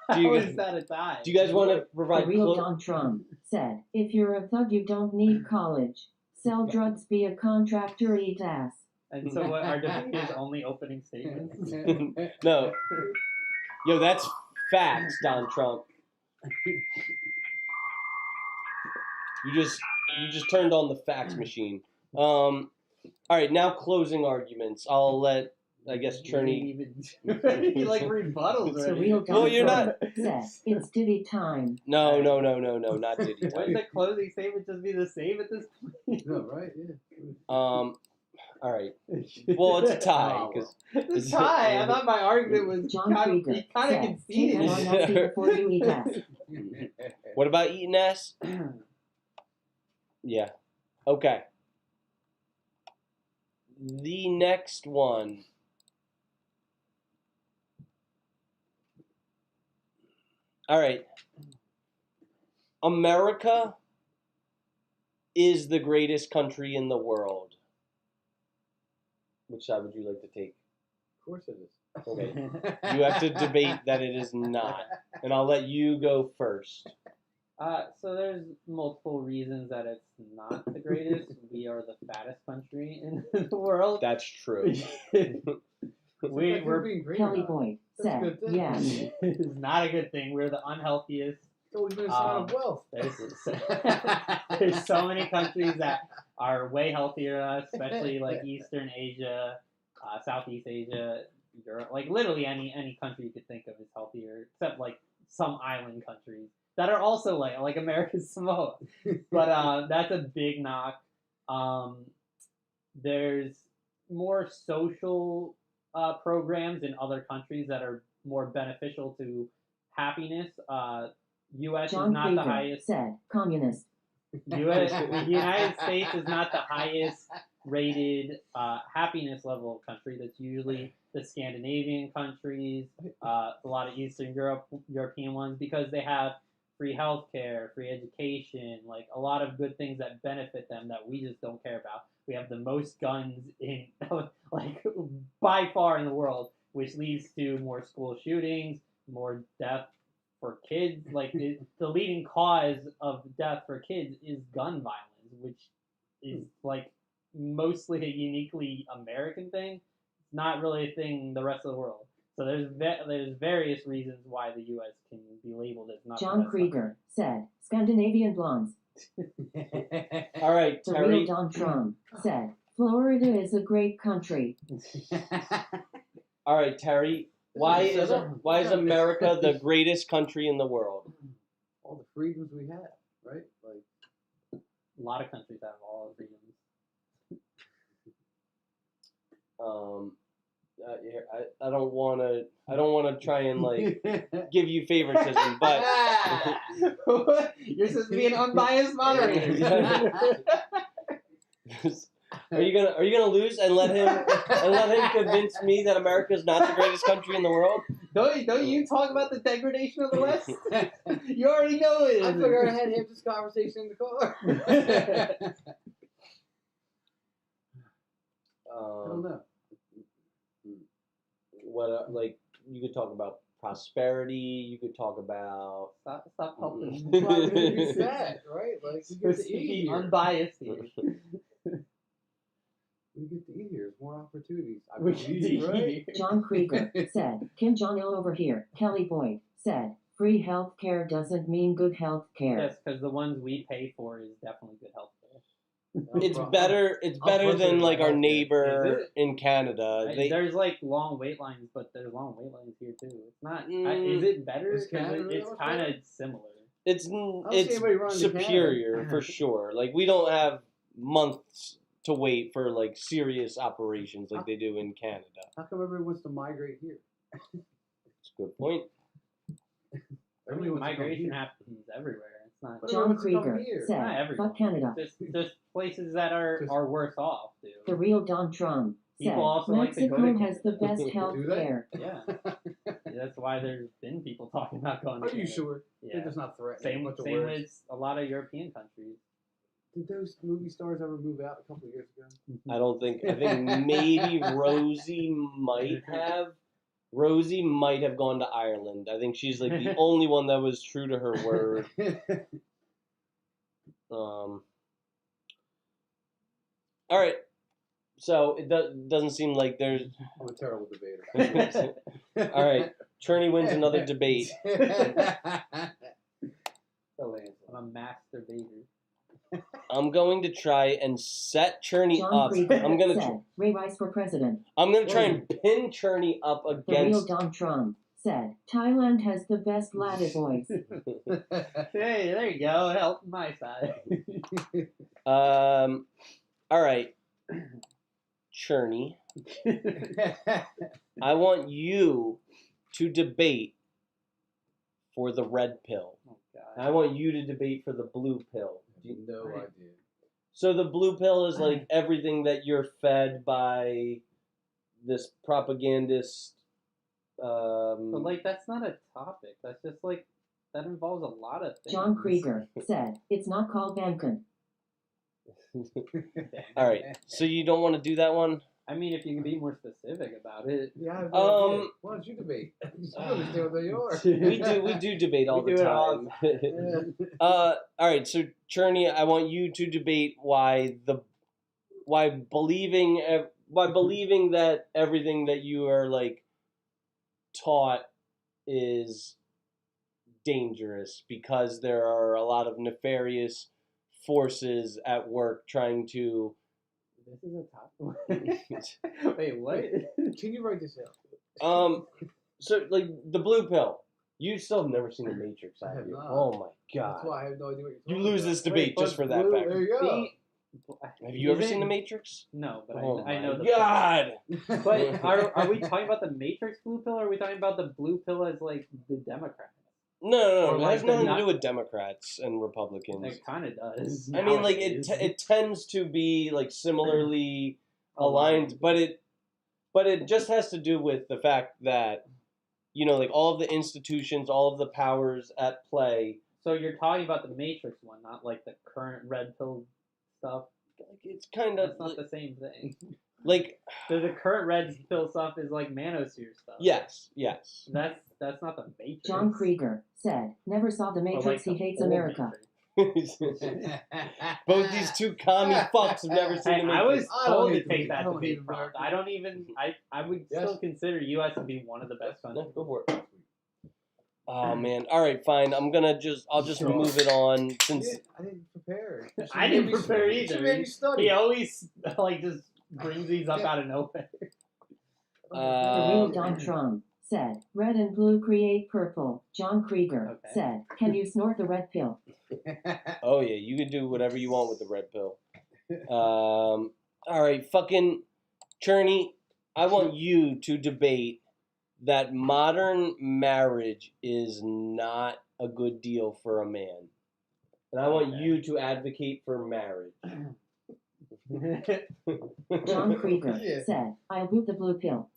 How is that a tie? Do you guys want to The provide? real Don Trump said, if you're a thug, you don't need college. Sell drugs, be a contractor, eat ass. And so what are his only opening statements? No. Yo, that's facts, Don Trump. You just turned on the fax machine. All right, now closing arguments. I'll let, I guess, Chernie. He like rebuttals The already. real Don Well, you're Trump not. said, it's Diddy time. No, not Diddy. Wouldn't the closing statement just be the same at this point? No, right? Yeah. All right. Well, it's a tie because It's a tie. I thought my argument was John Krieger he kind of said, take conceded. an honesty before you eat ass. What about eating ass? Yeah. Okay. The next one. All right. America is the greatest country in the world. Which side would you like to take? Of course it is. Okay. You have to debate that it is not. And I'll let you go first. So there's multiple reasons that it's not the greatest. We are the fattest country in the world. That's true. We're being great. Kelly Boyd That's a said, good thing. yes. it's not a good thing. We're the unhealthiest. It's always been a sign of wealth. There's so many countries that are way healthier than us, especially like Eastern Asia, Southeast Asia, Europe. Like literally any country you could think of is healthier, except like some island countries that are also like America's Samoa. But that's a big knock. There's more social programs in other countries that are more beneficial to happiness. U.S. John is not Krieger the highest. said, communist. The United States is not the highest rated happiness level country. That's usually the Scandinavian countries, a lot of Eastern European ones, because they have free healthcare, free education, like a lot of good things that benefit them that we just don't care about. We have the most guns in like by far in the world, which leads to more school shootings, more death for kids. Like the leading cause of death for kids is gun violence, which is like mostly a uniquely American thing. It's not really a thing in the rest of the world. So there's various reasons why the U.S. can be labeled as not. John Krieger said, Scandinavian blondes. All right, The Terry. real Don Trump said, Florida is a great country. All right, Terry. Why is America the greatest country in the world? All the freedoms we have, right? Like A lot of countries have all freedoms. I don't want to try and like give you favoritism, but you're supposed to be an unbiased moderator. Are you gonna lose and let him convince me that America is not the greatest country in the world? Don't you talk about the degradation of the West? You already know it. I figured I had to have this conversation in the car. I don't know. What like you could talk about prosperity. You could talk about stop helping. It's sad, right? Like we get to eat Be here. unbiased here. We get to eat here. There's more opportunities. I We get to believe, right? eat. John Krieger said, Kim Jong-il over here. Kelly Boyd said, free health care doesn't mean good health care. Yes, because the ones we pay for is definitely good health care. It's better. It's better than like our neighbor in Canada. There's like long wait lines, but there's long wait lines here too. It's not. Is it better? Is Canada really It's much kind of better? It's similar. I don't see anybody running to superior Canada. for sure. Like we don't have months to wait for like serious operations like they do in Canada. How come everybody wants to migrate here? That's a good point. Everybody wants to come Migration here. happens everywhere. It's not. But John everyone wants to come Krieger here. Not said, everyone. fuck Canada. There's places that are worse off, dude. The real Don Trump said, People also like to go to Mexico has the best health Do they? care. Yeah. That's why there's been people talking about going to Are you Canada. sure? Yeah. They're just not threatening. Same What's the with worst? a lot of European countries. Did those movie stars ever move out a couple of years ago? I don't think. I think maybe Rosie might have. Rosie might have gone to Ireland. I think she's like the only one that was true to her word. All right. So it doesn't seem like there's. I'm a terrible debater. All right. Chernie wins another debate. I'm a masturbator. I'm going to try and set Chernie John up. Krieger I'm gonna. said, Ray Rice for president. I'm gonna try and pin Chernie up The real against. Don Trump said, Thailand has the best laddie boys. Hey, there you go. Help my side. All right, Chernie. I want you to debate for the red pill. Oh, God. I want you to debate for the blue pill. No idea. So the blue pill is like everything that you're fed by this propagandist. But like, that's not a topic. That's just like that involves a lot of things. John Krieger said, it's not called Banken. All right, so you don't want to do that one? I mean, if you can be more specific about it. Yeah, I have no idea. Why don't you debate? I understand what they are. We do debate all We the do it all time. All right, so Chernie, I want you to debate why believing that everything that you are like taught is dangerous because there are a lot of nefarious forces at work trying to. This is a topic. Wait, what? Can you write this out? So like the blue pill. You still have never seen The Matrix, I have have you? not. Oh my god! That's why I have no idea what you're You talking lose about. this debate just for that fact. There you go. Have you ever seen The Matrix? No, but Oh I know my the. god! But are we talking about the Matrix blue pill, or are we talking about the blue pill as like the Democrats? No, Or it like has the nothing to not- do with Democrats and Republicans. It kind of does. I mean, like nowadays. it tends to be like similarly aligned, but it just has to do with the fact that like all of the institutions, all of the powers at play. So you're talking about the Matrix one, not like the current red pill stuff. Like it's kind of That's not the same thing. like The current red pill stuff is like manosphere stuff. yes. That's not the Matrix. John Krieger said, never saw the Or Matrix, like he the hates old America. Matrix. Both these two commie fucks have never seen Hey, The I was Matrix. I don't told to hate take the- that I don't debate hate from. America. I don't even. I would Yes. still consider U.S. to be one of the best No, countries. go for it. Oh man! All right, fine. I'll just move it on since. I didn't prepare. I didn't prepare She either. made me study. He always like just brings these up out of nowhere. The real Um, Don Trump said, red and blue create purple. John Krieger Okay. said, can you snort the red pill? Oh yeah, you can do whatever you want with the red pill. All right, fucking Chernie, I want you to debate that modern marriage is not a good deal for a man, and I want Okay. you to advocate for marriage. John Krieger Yeah. said, I'll boot the blue pill.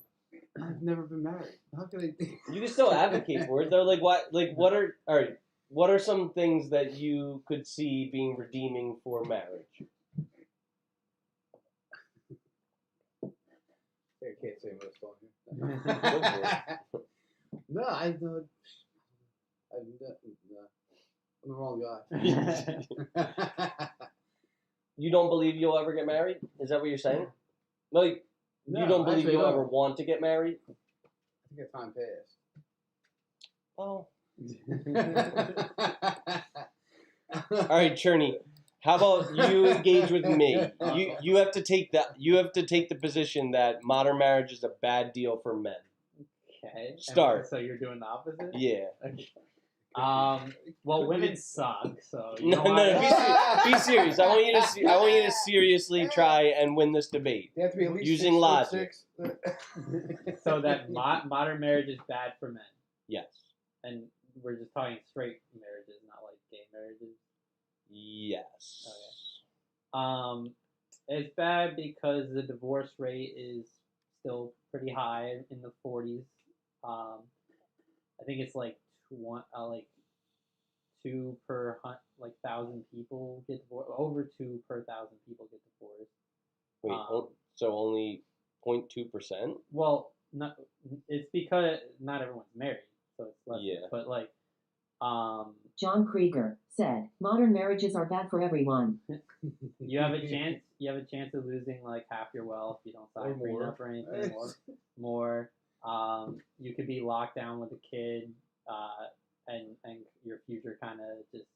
I've never been married. How can I? You can still advocate for it though. Like what? Like what are? All right. What are some things that you could see being redeeming for marriage? I can't say most on here. No, I'm the wrong guy. You don't believe you'll ever get married? Is that what you're saying? Like, No, you don't believe actually, you'll no. ever want to get married? I think that time passed. Well, All right, Chernie. How about you engage with me? You have to take the position that modern marriage is a bad deal for men. Okay. Start. So you're doing the opposite? Yeah. Okay. Well, women suck. So you No, know no, what? be serious. I want you to seriously try and win this debate They have to be at least using 6'6". logic. So that modern marriage is bad for men, Yes. and we're just talking straight marriages, not like gay marriages. Yes. Okay. It's bad because the divorce rate is still pretty high in the 40s. I think it's like 2 per 1,000 people get divorced. Over 2 per 1,000 people get divorced. Wait, so only 0.2%? Well, it's because not everyone's married, so it's less. Yeah. But John Krieger said, "Modern marriages are bad for everyone." you have a chance. You have a chance of losing like half your wealth. You don't sign a prenup or anything. Or more. You could be locked down with a kid, and your future kind of just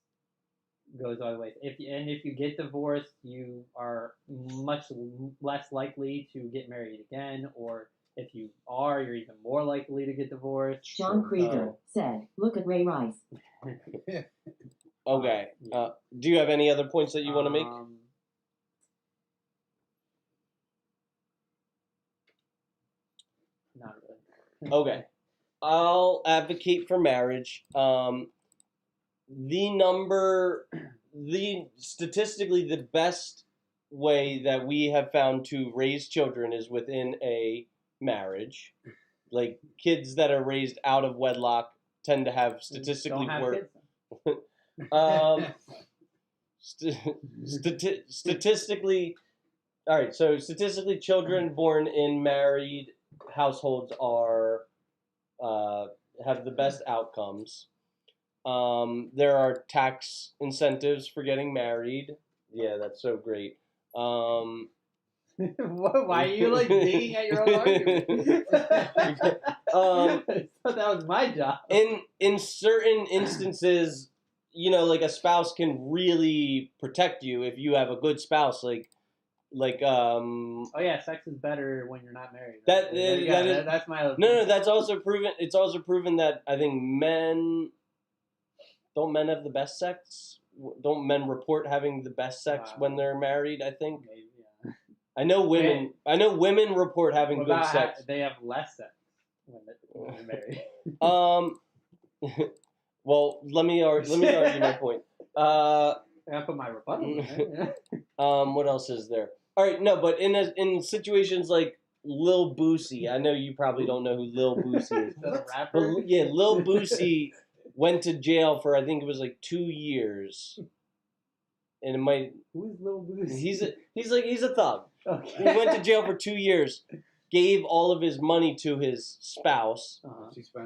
goes other ways. If you get divorced, you are much less likely to get married again, or if you are, you're even more likely to get divorced. John Krieger said, "Look at Ray Rice." Okay. Yeah. Do you have any other points that you want to make? Not really. Okay. I'll advocate for marriage. Statistically, the best way that we have found to raise children is within a marriage. Like kids that are raised out of wedlock tend to have statistically worse. Statistically, all right. So statistically, children born in married households are have the best outcomes. There are tax incentives for getting married. Yeah, that's so great. Why are you like digging at your own argument? I thought that was my job. In certain instances, like a spouse can really protect you if you have a good spouse. Oh yeah, sex is better when you're not married. That's my other no. That's also proven. It's also proven that I think don't men have the best sex? Don't men report having the best sex when they're married? I think. Maybe, yeah. I know women report having good sex. They have less sex when they're married. Well, let me argue my point. I put my rebuttal in there. What else is there? All right, no, but in situations like Lil Boosie, I know you probably don't know who Lil Boosie is. Is that a rapper? But yeah, Lil Boosie went to jail for I think it was like 2 years, and it might. Who's Lil Boosie? He's a thug. Okay. He went to jail for 2 years. Gave all of his money to his spouse,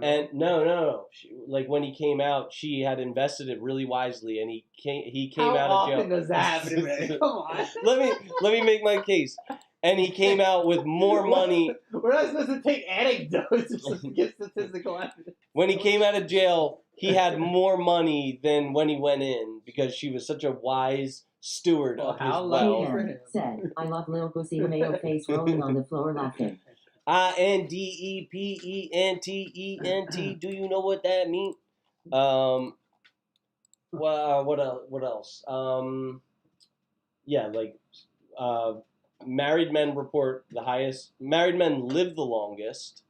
and no. When he came out, she had invested it really wisely, and he came out of jail. How often does that happen, man? Come on. Let me make my case. And he came out with more money. We're not supposed to take anecdotes to get statistical evidence. When he came out of jail, he had more money than when he went in because she was such a wise steward of his wealth. Said, "I love Lil Boosie, mayo face rolling on the floor laughing." INDEPENTENT. Do you know what that means? Well, what else? Married men report the highest. Married men live the longest.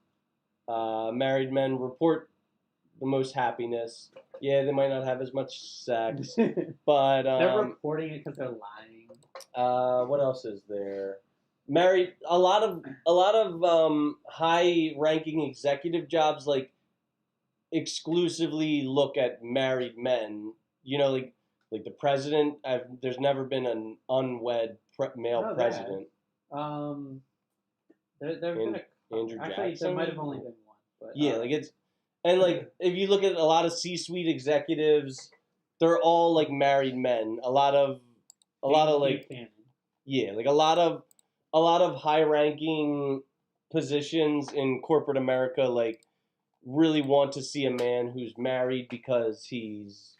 Married men report the most happiness. Yeah, they might not have as much sex, but they're reporting it because they're lying. What else is there? Married, a lot of high-ranking executive jobs exclusively look at married men. Like the president. There's never been an unwed male president. There's been Andrew actually Jackson. there might have only been one. But, if you look at a lot of C-suite executives, they're all married men. A lot of high-ranking positions in corporate America really want to see a man who's married because he's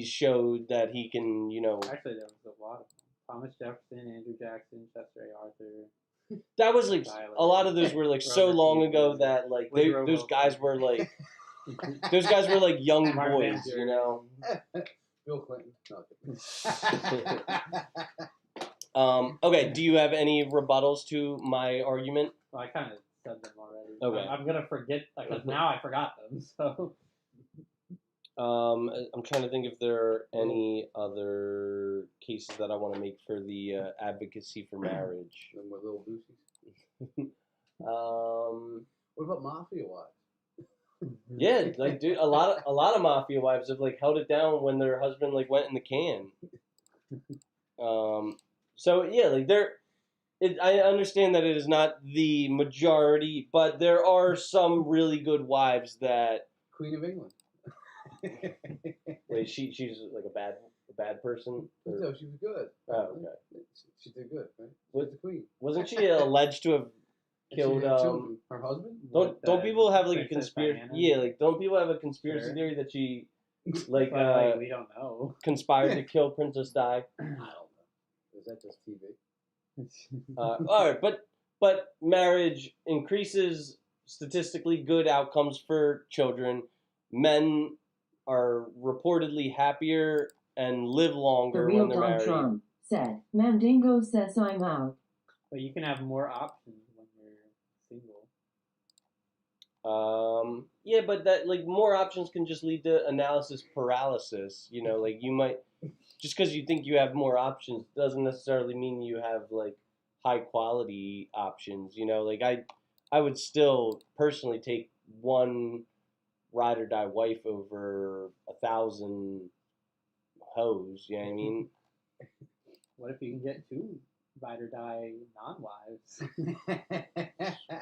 showed that he can, Actually, there was a lot of them. Thomas Jefferson, Andrew Jackson, Chester A. Arthur. That was like a lot of those were like so Robert long E. ago Lee. that like Woodrow those Wilson. guys were like young Mark boys, Van you know. Bill Clinton. No. Okay, do you have any rebuttals to my argument? Well, I kind of said them already. Okay. I'm gonna forget because now I forgot them. So. I'm trying to think if there are any other cases that I want to make for the advocacy for marriage. Them with little boosies. What about mafia wives? Yeah, like dude, a lot of mafia wives have like held it down when their husband like went in the can. So yeah, like I understand that it is not the majority, but there are some really good wives that. Queen of England. Wait, she's like a bad person? Or? No, she was good. Oh, okay. She did good, right? She was the queen. Wasn't she alleged to have killed She had children. Her husband? Don't people have like a Princess conspiracy? Diana? Yeah, like don't people have a conspiracy Sure. theory that she like We don't know. conspired to kill Princess Di? I don't know. Is that just TV? All right, but marriage increases statistically good outcomes for children. Men are reportedly happier and live The longer real when they're Don married. Trump said, Mandingo says I'm out. But you can have more options when you're single. Yeah, but that like more options can just lead to analysis paralysis. You know, like you might just because you think you have more options doesn't necessarily mean you have like high quality options. You know, like I would still personally take one ride or die wife over 1,000 hoes. You know what I mean? What if you can get 2 ride or die non-wives?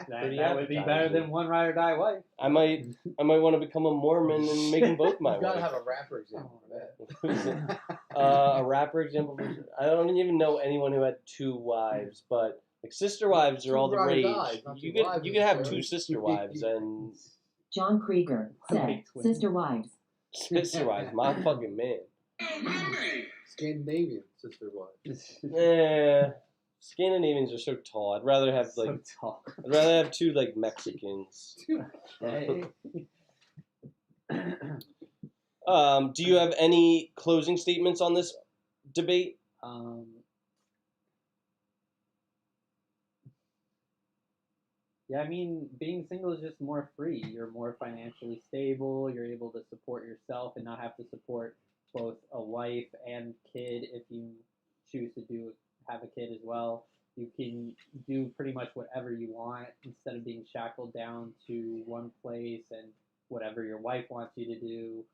Pretty that would be better appetizing. than 1 ride or die wife. I might want to become a Mormon and make them both my You gotta wife. have a rapper example for that. A rapper example. I don't even know anyone who had 2 wives, but like sister wives are 2 all the ride or rage. dies, not You 2 could wives you could have 2 necessarily. sister wives and John Krieger said, Like twins. sister wives. sister wives. My fucking man. Scandinavian sister wives. Scandinavians are so tall. I'd rather have like So tall. I'd rather have 2 like Mexicans. Okay. Do you have any closing statements on this debate? Yeah, I mean, being single is just more free. You're more financially stable. You're able to support yourself and not have to support both a wife and kid if you choose to have a kid as well. You can do pretty much whatever you want instead of being shackled down to one place and whatever your wife wants you to do.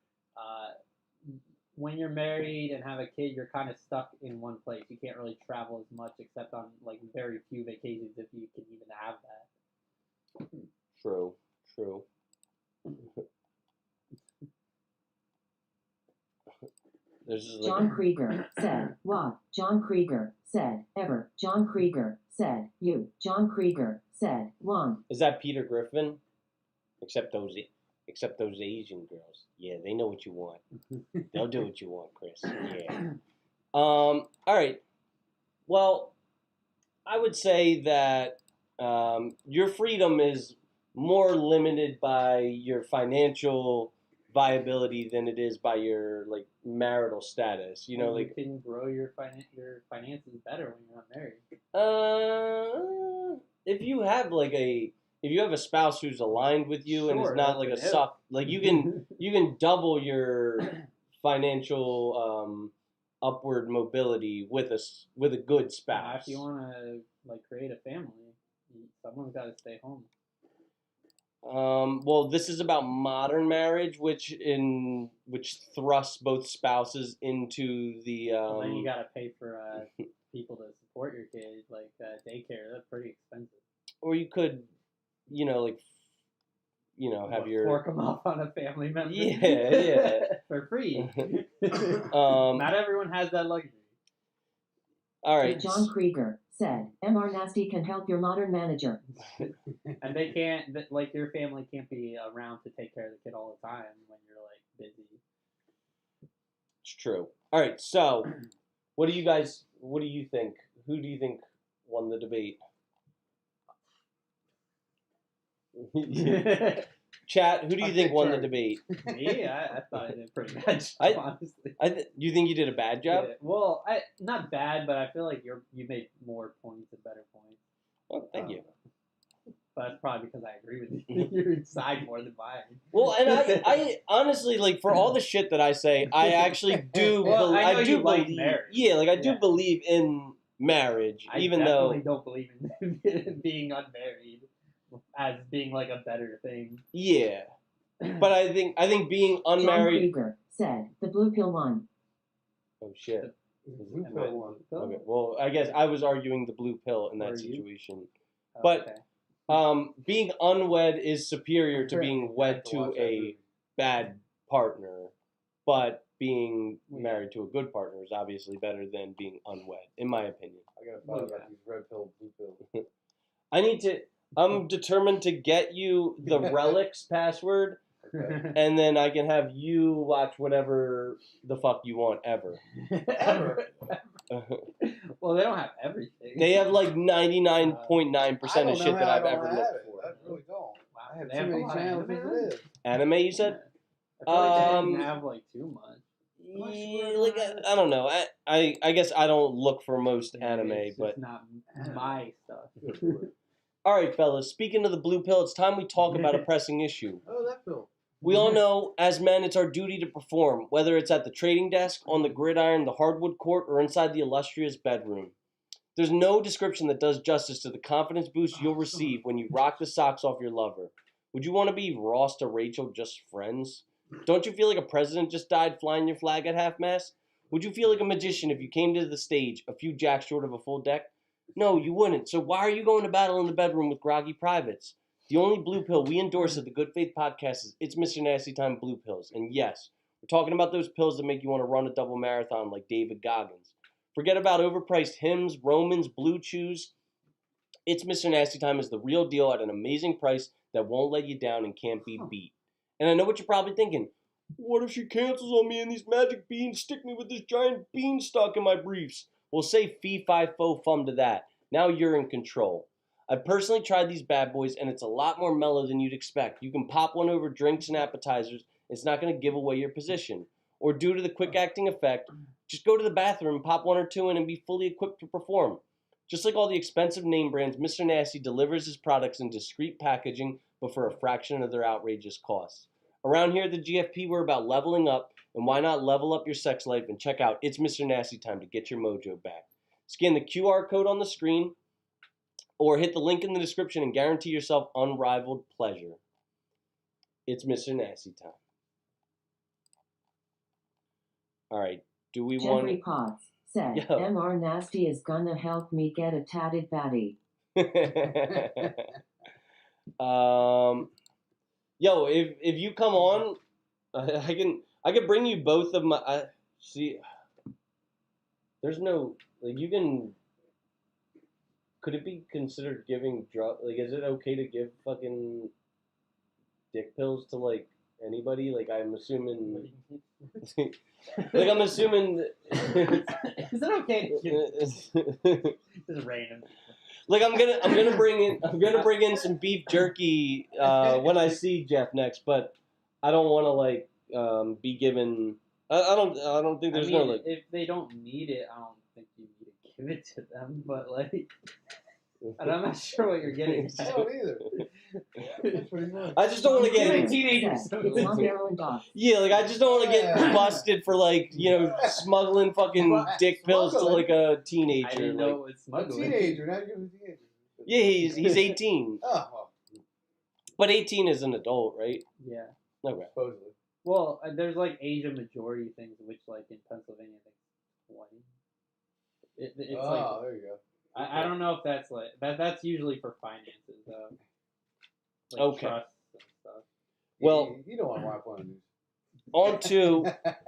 When you're married and have a kid, you're kind of stuck in one place. You can't really travel as much except on like very few vacations if you can even have that. True. There's just like John Krieger said, what? John Krieger said, ever. John Krieger said, you. John Krieger said, one. is that Peter Griffin? Except those Asian girls. Yeah, they know what you want. They'll do what you want, Chris. Yeah. All right. Well, I would say that your freedom is more limited by your financial viability than it is by your like marital status. You know, like you can grow your finances better when you're not married. if you have a spouse who's aligned with you and is Sure, not like a that's an suck, like you can double your financial upward mobility with a good spouse. If you want to like create a family, someone's got to stay home. Well, this is about modern marriage, which thrusts both spouses into the. Well, then you got to pay for people to support your kid, like daycare. That's pretty expensive. Or you could, have your fork them off on a family member. Yeah. For free. Not everyone has that luxury. All right. John Krieger said, MR Nasty can help your modern manager. And they can't, like, your family can't be around to take care of the kid all the time when you're, like, busy. It's true. All right, so what do you think? Who do you think won the debate? Chat, who do you think won the debate? Me? I thought I did a pretty bad job, honestly. You think you did a bad job? Yeah, well, not bad, but I feel like you made more points and better points. Oh, thank you. But that's probably because I agree with you. Your side more than mine. Well, and I honestly, like, for all the shit that I say, I actually do. Well, I do believe marriage. Yeah, like I do believe in marriage, even though I definitely don't believe in being unmarried as being like a better thing. Yeah, but I think being unmarried. John Krieger said the blue pill won. Oh shit. Blue pill won. Okay. Well, I guess I was arguing the blue pill in that situation, Oh, but. okay. Being unwed is superior to being wed to a bad partner, but being married to a good partner is obviously better than being unwed, in my opinion. I gotta find about these red pill, blue pill. I'm determined to get you the relics password, Okay. and then I can have you watch whatever the fuck you want ever. Ever. Well, they don't have everything. They have like 99.9% of shit that I've ever looked for. I really don't. Wow, I have they too a many lot of channels as anime? it is. Anime, you said? I feel like they didn't have like too much. Yeah, like I don't know. I guess I don't look for most anime, It's but just not my stuff. all right, fellas. Speaking of the blue pill, it's time we talk about a pressing issue. Oh, that pill. We all know, as men, it's our duty to perform, whether it's at the trading desk, on the gridiron, the hardwood court, or inside the illustrious bedroom. There's no description that does justice to the confidence boost you'll receive when you rock the socks off your lover. Would you want to be Ross to Rachel just friends? Don't you feel like a president just died flying your flag at half-mast? Would you feel like a magician if you came to the stage a few jacks short of a full deck? No, you wouldn't. So why are you going to battle in the bedroom with groggy privates? The only blue pill we endorse at the Good Faith Podcast is It's Mr. Nasty Time Blue Pills. And yes, we're talking about those pills that make you want to run a double marathon like David Goggins. Forget about overpriced Hims, Romans, Blue Chews. It's Mr. Nasty Time is the real deal at an amazing price that won't let you down and can't be beat. And I know what you're probably thinking. What if she cancels on me and these magic beans stick me with this giant beanstalk in my briefs? Well, say fee, fi, fo, fum to that. Now you're in control. I personally tried these bad boys, and it's a lot more mellow than you'd expect. You can pop one over drinks and appetizers. It's not going to give away your position. Or due to the quick-acting effect, just go to the bathroom, pop one or two in, and be fully equipped to perform. Just like all the expensive name brands, Mr. Nasty delivers his products in discreet packaging, but for a fraction of their outrageous costs. Around here at the GFP, we're about leveling up, and why not level up your sex life and check out It's Mr. Nasty Time to get your mojo back. Scan the QR code on the screen, or hit the link in the description and guarantee yourself unrivaled pleasure. It's Mr. Nasty Time. All right, do we want... Jeffrey Potts said, Yo. MR Nasty is gonna help me get a tatted fatty. Yo, if you come on, I can bring you both of my... see, there's no... Like, you can... Could it be considered giving drug? Like, is it okay to give fucking dick pills to, like, anybody? Like, I'm assuming... like, I'm assuming... Is it okay to just random? Like, I'm gonna bring in some beef jerky when I see Jeff next, but I don't want to, like, be given... I don't think there's no, like... If they don't need it, I don't think you need to give it to them, but, like... And I'm not sure what you're getting. I don't either. That's pretty much. I just don't want to get... teenagers. It's not heroin dogs. Yeah, like, I just don't want to get busted for, like, you know, smuggling fucking dick pills to, like, a teenager. I didn't know it was A smuggling. teenager, not even a teenager. Yeah, he's 18. Oh, well, But 18 is an adult, right? Yeah. Okay. supposedly. Well, there's, like, age of majority things, which, like, in Pennsylvania, I think 20. It's like... There you go. I don't know if that's like that's usually for finances though. Like Okay. Trusts and stuff. Well, you don't want to watch one of these.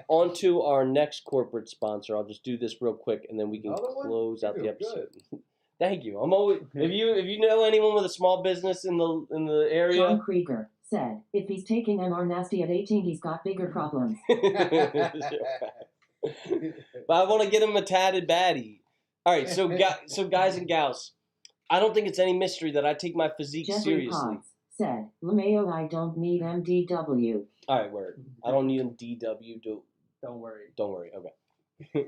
onto our next corporate sponsor. I'll just do this real quick, and then we can Another one? close out the You're episode. Thank you. I'm always if you know anyone with a small business in the area. John Krieger said, if he's taking MR nasty at 18, he's got bigger problems. But I want to get him a tatted baddie. All right, so guys and gals, I don't think it's any mystery that I take my physique Jeffrey seriously. Potts said, LeMayo, I don't need MDW. All right, word. I don't need him DW. Don't worry. Don't worry. Okay.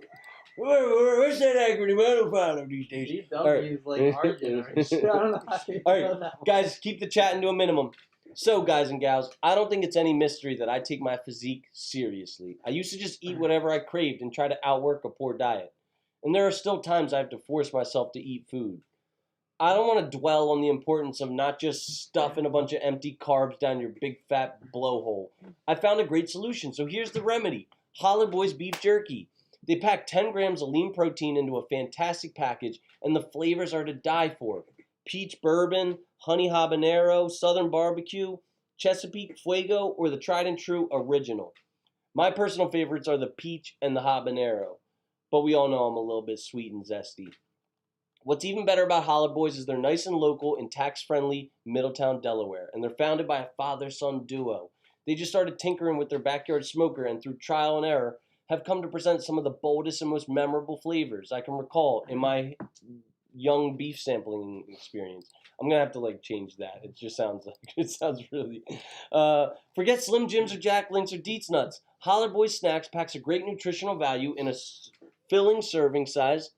What's that acronym? I don't find them these days. DW is like our generation. I don't know how you All know right, that one. guys, keep the chat into a minimum. So, guys and gals, I don't think it's any mystery that I take my physique seriously. I used to just eat whatever I craved and try to outwork a poor diet. And there are still times I have to force myself to eat food. I don't want to dwell on the importance of not just stuffing a bunch of empty carbs down your big fat blowhole. I found a great solution, so here's the remedy. Holler Boys Beef Jerky. They pack 10 grams of lean protein into a fantastic package, and the flavors are to die for. Peach bourbon, honey habanero, southern barbecue, Chesapeake Fuego, or the tried and true original. My personal favorites are the peach and the habanero, but we all know I'm a little bit sweet and zesty. What's even better about Holler Boys is they're nice and local in tax-friendly Middletown, Delaware, and they're founded by a father-son duo. They just started tinkering with their backyard smoker, and through trial and error, have come to present some of the boldest and most memorable flavors I can recall in my young beef sampling experience. I'm gonna have to change that. It just sounds really. Forget Slim Jims or Jack Links or Deets Nuts. Holler Boys Snacks packs a great nutritional value in a filling serving size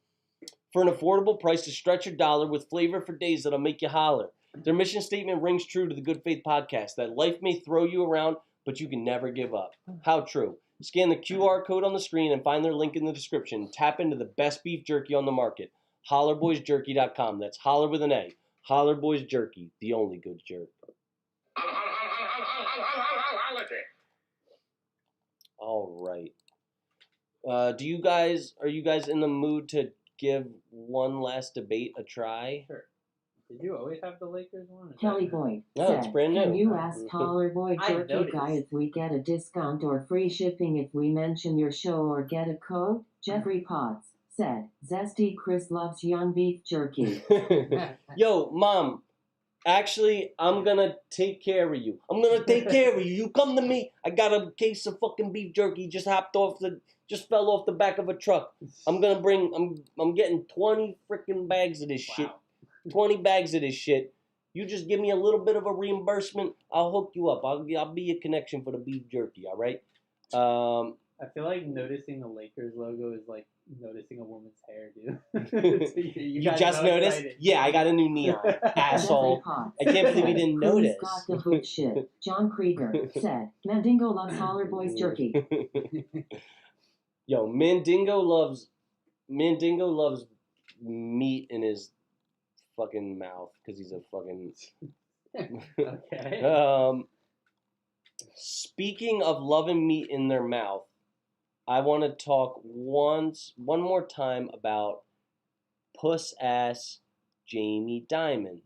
for an affordable price to stretch your dollar with flavor for days that'll make you holler. Their mission statement rings true to the Good Faith Podcast that life may throw you around, but you can never give up. How true. Scan the QR code on the screen and find their link in the description. Tap into the best beef jerky on the market. HollerBoysJerky.com. That's holler with an A. Holler Boys Jerky, the only good jerk. All right. Are you guys in the mood to give one last debate a try? Sure. Did you always have the Lakers one? Kelly Boyd No, said, it's brand new. can you ask Holler Boy I Jerky noticed. Guy if we get a discount or free shipping if we mention your show or get a code? Jeffrey Potts said, Zesty Chris loves young beef jerky. Yo, Mom, actually, I'm gonna take care of you. You come to me. I got a case of fucking beef jerky. Just fell off the back of a truck. I'm getting 20 freaking bags of this shit. 20 bags of this shit. You just give me a little bit of a reimbursement. I'll hook you up. I'll be a connection for the beef jerky. All right. I feel like noticing the Lakers logo is like noticing a woman's hair, dude. You guys just know noticed? excited. Yeah, I got a new neon. Asshole. I can't believe you didn't notice. Who's got the hood shit? John Krieger said, Mandingo loves Holler Boys Jerky. Yo, Mandingo loves meat in his fucking mouth because he's a fucking. Okay. Speaking of loving meat in their mouth, I want to talk one more time about puss ass Jamie Dimon.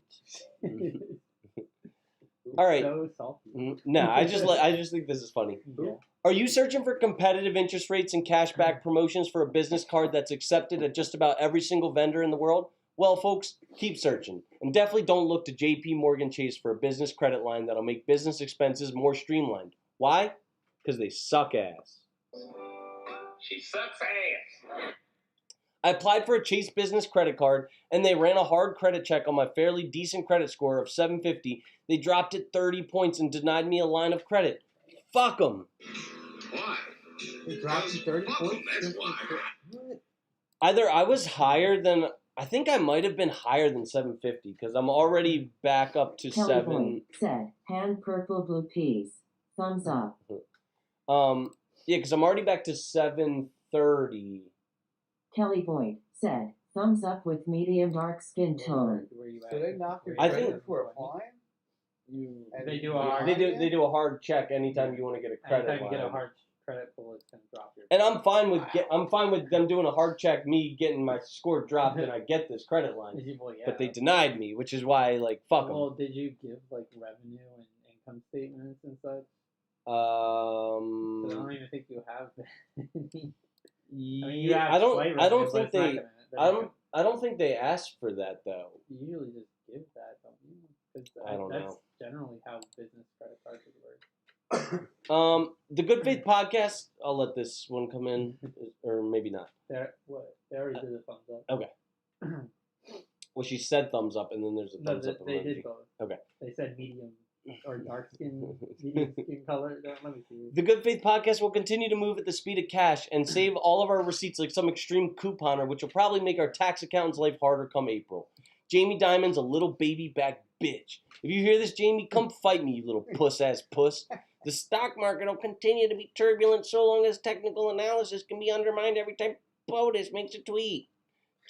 All right. So salty. No, I just think this is funny. Yeah. Are you searching for competitive interest rates and cashback promotions for a business card that's accepted at just about every single vendor in the world? Well, folks, keep searching. And definitely don't look to JP Morgan Chase for a business credit line that'll make business expenses more streamlined. Why? Because they suck ass. She sucks ass. I applied for a Chase business credit card, and they ran a hard credit check on my fairly decent credit score of 750. They dropped it 30 points and denied me a line of credit. Fuck them. Why? They dropped you 30 Fuck 'em, points? that's why. What? Either I was higher than... I think I might have been higher than 750 because I'm already back up to Kelly 7. Boyd said, hand purple blue peas. Thumbs up. Yeah, because I'm already back to 730. Kelly Boyd said, thumbs up with medium dark skin tone. Where you So at? they knock your I credit think- for applying? And They you do a hard- They do a hard check anytime you want to get a credit Anytime you line. get a hard credit pull, it's gonna drop your. And I'm fine with them doing a hard check, me getting my score dropped, and I get this credit line. Well, yeah. But they denied me, which is why fuck them. Well, did you give revenue and income statements and such? 'Cause I don't even think you have. I mean, you have I don't. slight I don't revenue, but think it's not they. gonna- they're I not don't. I don't think they asked for that though. You usually just give that, don't you? 'Cause I don't that's know. generally how business credit cards would work. The Good Faith Podcast. I'll let this one come in, or maybe not. They already did a thumbs up. Okay. Well, she said thumbs up, and then there's a No, thumbs up they emoji. did both. Okay. They said medium or dark skin, medium skin color. Let me see. The Good Faith Podcast will continue to move at the speed of cash and save all of our receipts like some extreme couponer, which will probably make our tax accountant's life harder come April. Jamie Dimon's a little baby back bitch. If you hear this, Jamie, come fight me, you little puss-ass puss. The stock market will continue to be turbulent so long as technical analysis can be undermined every time POTUS makes a tweet.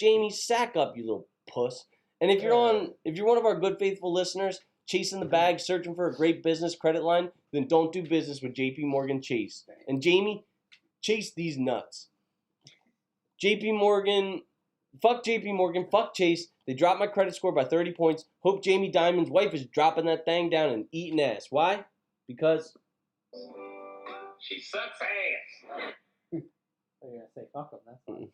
Jamie, sack up, you little puss. And if you're one of our good faithful listeners, chasing the bag, searching for a great business credit line, then don't do business with JP Morgan Chase. And Jamie, chase these nuts. JP Morgan, fuck Chase. They dropped my credit score by 30 points. Hope Jamie Dimon's wife is dropping that thing down and eating ass. Why? Because She sucks ass. Oh, you're gonna say fuck them, that's fine.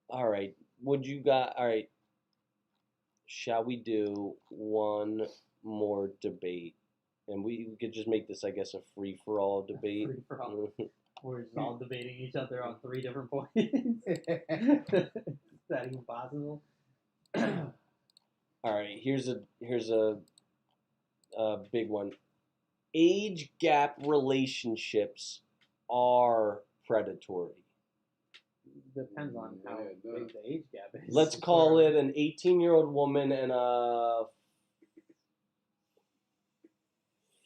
all right. All right. Shall we do one more debate? And we could just make this, I guess, a free-for-all debate. Free-for-all. We're just all debating each other on 3 different points. Is that even possible? All right. Here's a big one. Age gap relationships are predatory. Depends on how big the age gap is. Let's call it an 18-year-old woman and a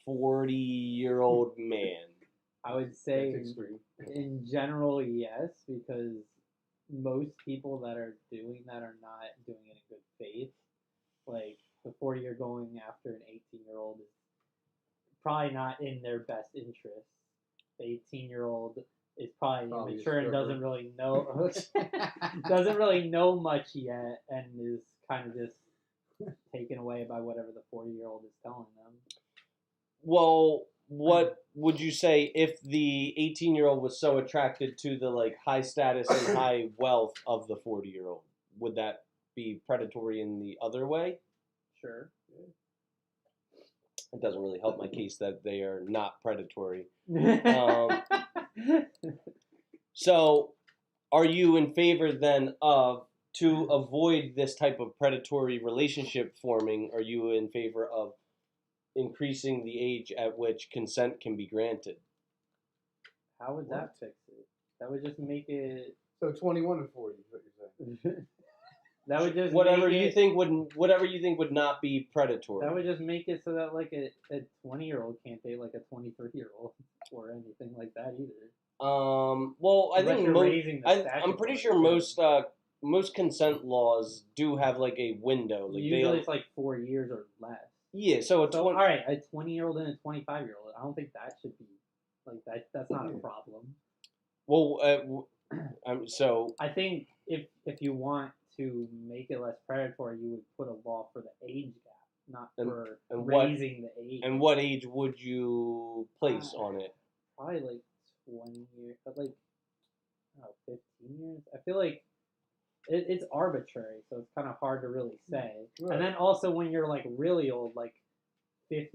40-year-old man. I would say in general, yes, because most people that are doing that are not doing it in good faith. Like, the 40-year going after an 18-year-old is probably not in their best interest. The 18-year-old is probably immature and doesn't really know much yet, and is kind of just taken away by whatever the 40-year-old is telling them. Well, what would you say if the 18-year-old was so attracted to the like high status and high wealth of the 40-year-old? Would that be predatory in the other way? Sure. It doesn't really help my case that they are not predatory. So, are you in favor then of, to avoid this type of predatory relationship forming, are you in favor of increasing the age at which consent can be granted? How would that fix it? That would just make it... So 21 and 40 is what you're saying. That would just whatever you think would not be predatory. That would just make it so that like a 20-year-old can't date like a 23-year-old or anything like that either. Well, I think I'm pretty sure most consent laws do have like a window. Like usually it's like 4 years or less. Yeah, so all right, a 20-year-old and a 25-year-old. I don't think that should be like that. That's not a problem. Well, so I think if you want to make it less predatory, you would put a law for the age gap, not for raising the age. And what age would you place on it? Probably like 20 years, but like, I don't know, 15 years. I feel like it's arbitrary, so it's kind of hard to really say. Right. And then also when you're like really old, like a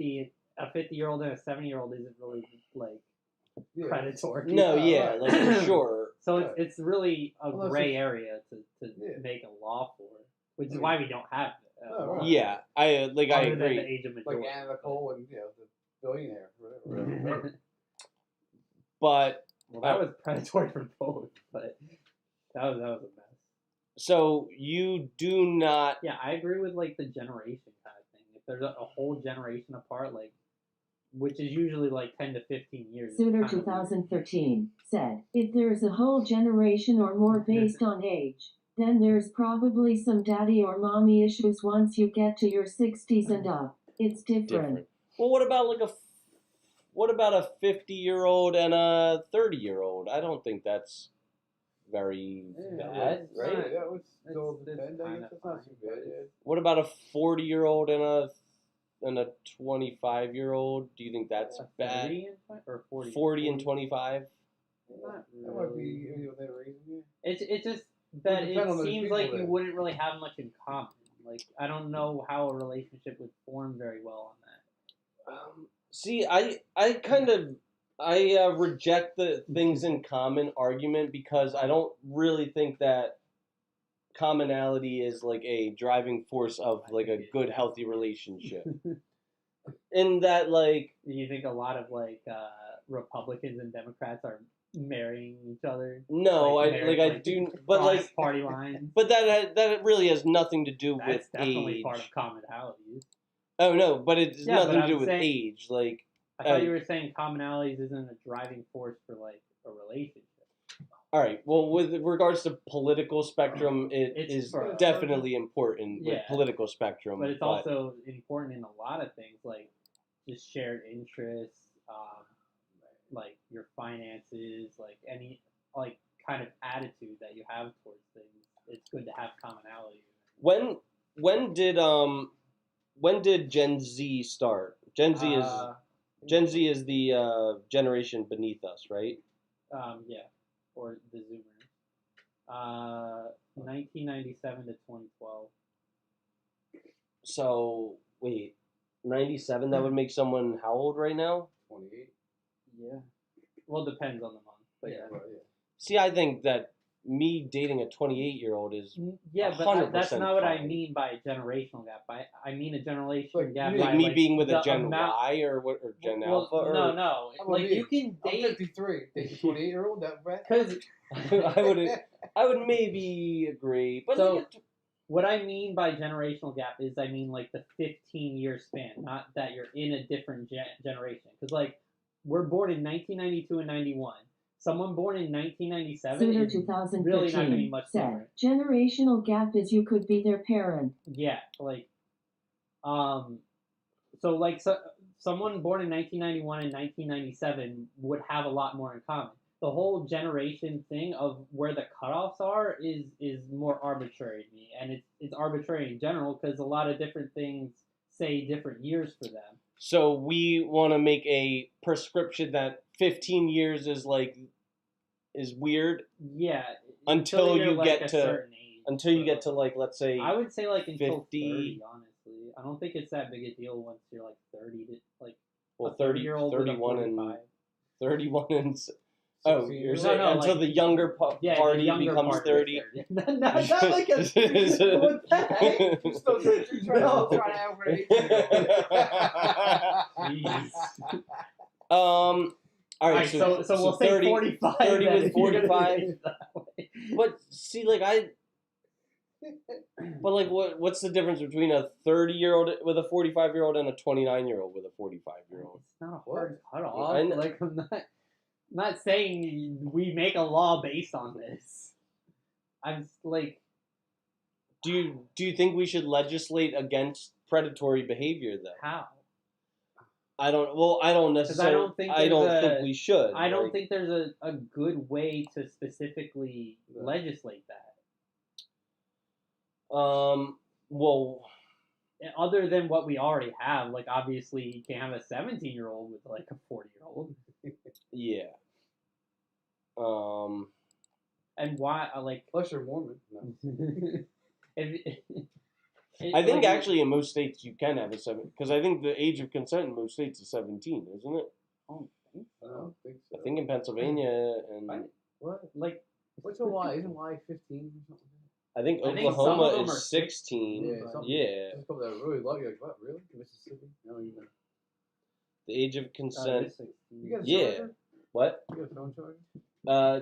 50-year-old and a 70-year-old isn't really like predatory. No, like for sure. So it's really a gray area to make a law for, which is why we don't have it. Right. Yeah, I agree. The age of majority. Like Anna Nicole and the billionaire, whatever. But that was predatory for both. But that was a mess. So you do not. Yeah, I agree with like the generation kind of thing. If there's a whole generation apart, like. Which is usually like 10 to 15 years. Suitor 2013 said, if there's a whole generation or more based on age, then there's probably some daddy or mommy issues once you get to your 60s and up. It's different. Well, what about a 50-year-old and a 30-year-old? I don't think that's very bad, right? That was still depend. I guess it's not too bad. Yeah. What about a 40-year-old and a 25-year-old? Do you think that's bad? 30 or 40? 40 and 25? Not really. That might be they're raising you. It's just that It depends on it those seems people like you then. wouldn't really have much in common. Like, I don't know how a relationship would form very well on that. See, I kind of reject the things in common argument because I don't really think that commonality is like a driving force of like a good healthy relationship. In that, like, You think a lot of like Republicans and Democrats are marrying each other? no, married, I do, but cross like, party lines. but that really has nothing to do That's with definitely age. part of commonalities. Oh no, but it's Yeah, nothing but to do I'm with saying- age. Like, I thought you were saying commonalities isn't a driving force for like a relationship. all right. Well, with regards to political spectrum, it It's is for- definitely important with Yeah. political spectrum. But it's also important in a lot of things, like just shared interests, like your finances, like any like kind of attitude that you have towards things. It's good to have commonality. when did Gen Z start? Gen Z is the generation beneath us, right? Yeah, or the Zoomers. 1997 to 2012. So wait, 97. That would make someone how old right now? 28. Yeah. Well, depends on the month, but yeah. Right, yeah. See, I think that me dating a 28-year-old is Yeah, but 100% that's not what I fine. mean by a generational gap. I mean a generation Like, gap. you- like by, me being with a the Gen amount- Y or what or Gen well, Alpha or no. How about Like me? you can I'm date 53. Dating a 28-year-old? That right? because I would maybe agree, but So- like, what I mean by generational gap is I mean like the 15-year span, not that you're in a different generation. Because like we're born in 1992 and 91. Someone born in 1997 Suitor is 2015 really not going to be much said, different. generational gap is you could be their parent. Yeah, like, so like someone born in 1991 and 1997 would have a lot more in common. The whole generation thing of where the cutoffs are is more arbitrary to me, and it's arbitrary in general because a lot of different things say different years for them. so we want to make a prescription that 15 years is weird Yeah, until you're you like get a to certain age, until you bro. get to like let's say I would say like until 50. 30, honestly. I don't think it's that big a deal once you're like 30 to like well a 30 30-year-old 31 with a and 45. 31 and oh 16 you're years saying No, until like- the younger Yeah, the party younger becomes part 30. is 30. not like a what the heck? You're still trying to have an 18-year-old. Jeez. All right, Alright, so we'll say 30 45. 30 then, with if you're gonna 45. say it that way. But see, like but like, what's the difference between a 30-year-old with a 45-year-old and a 29-year-old with a 45-year-old? It's not a hard cutoff. I know. Like I'm not saying we make a law based on this. I'm like, Do you think we should legislate against predatory behavior though? how? I don't. Well, I don't necessarily. I don't think we should. I don't like, think there's a good way to specifically legislate that. Well, Other than what we already have, like obviously you can't have a 17-year-old with like a 40-year-old. yeah. And why? Like, Plus you're Mormon. No. I think like, actually in most states you can have a 7 because I think the age of consent in most states is 17, isn't it? I don't think so. I think in Pennsylvania and What? like What's a Y? Isn't Y 15 or something? I think I think some of Oklahoma them are is 16. Yeah, something. Yeah. Just a couple that are really lucky. Like, what? Really? Mississippi? No, you know. The age of consent. You got a Yeah. charger? What? You got a phone charger?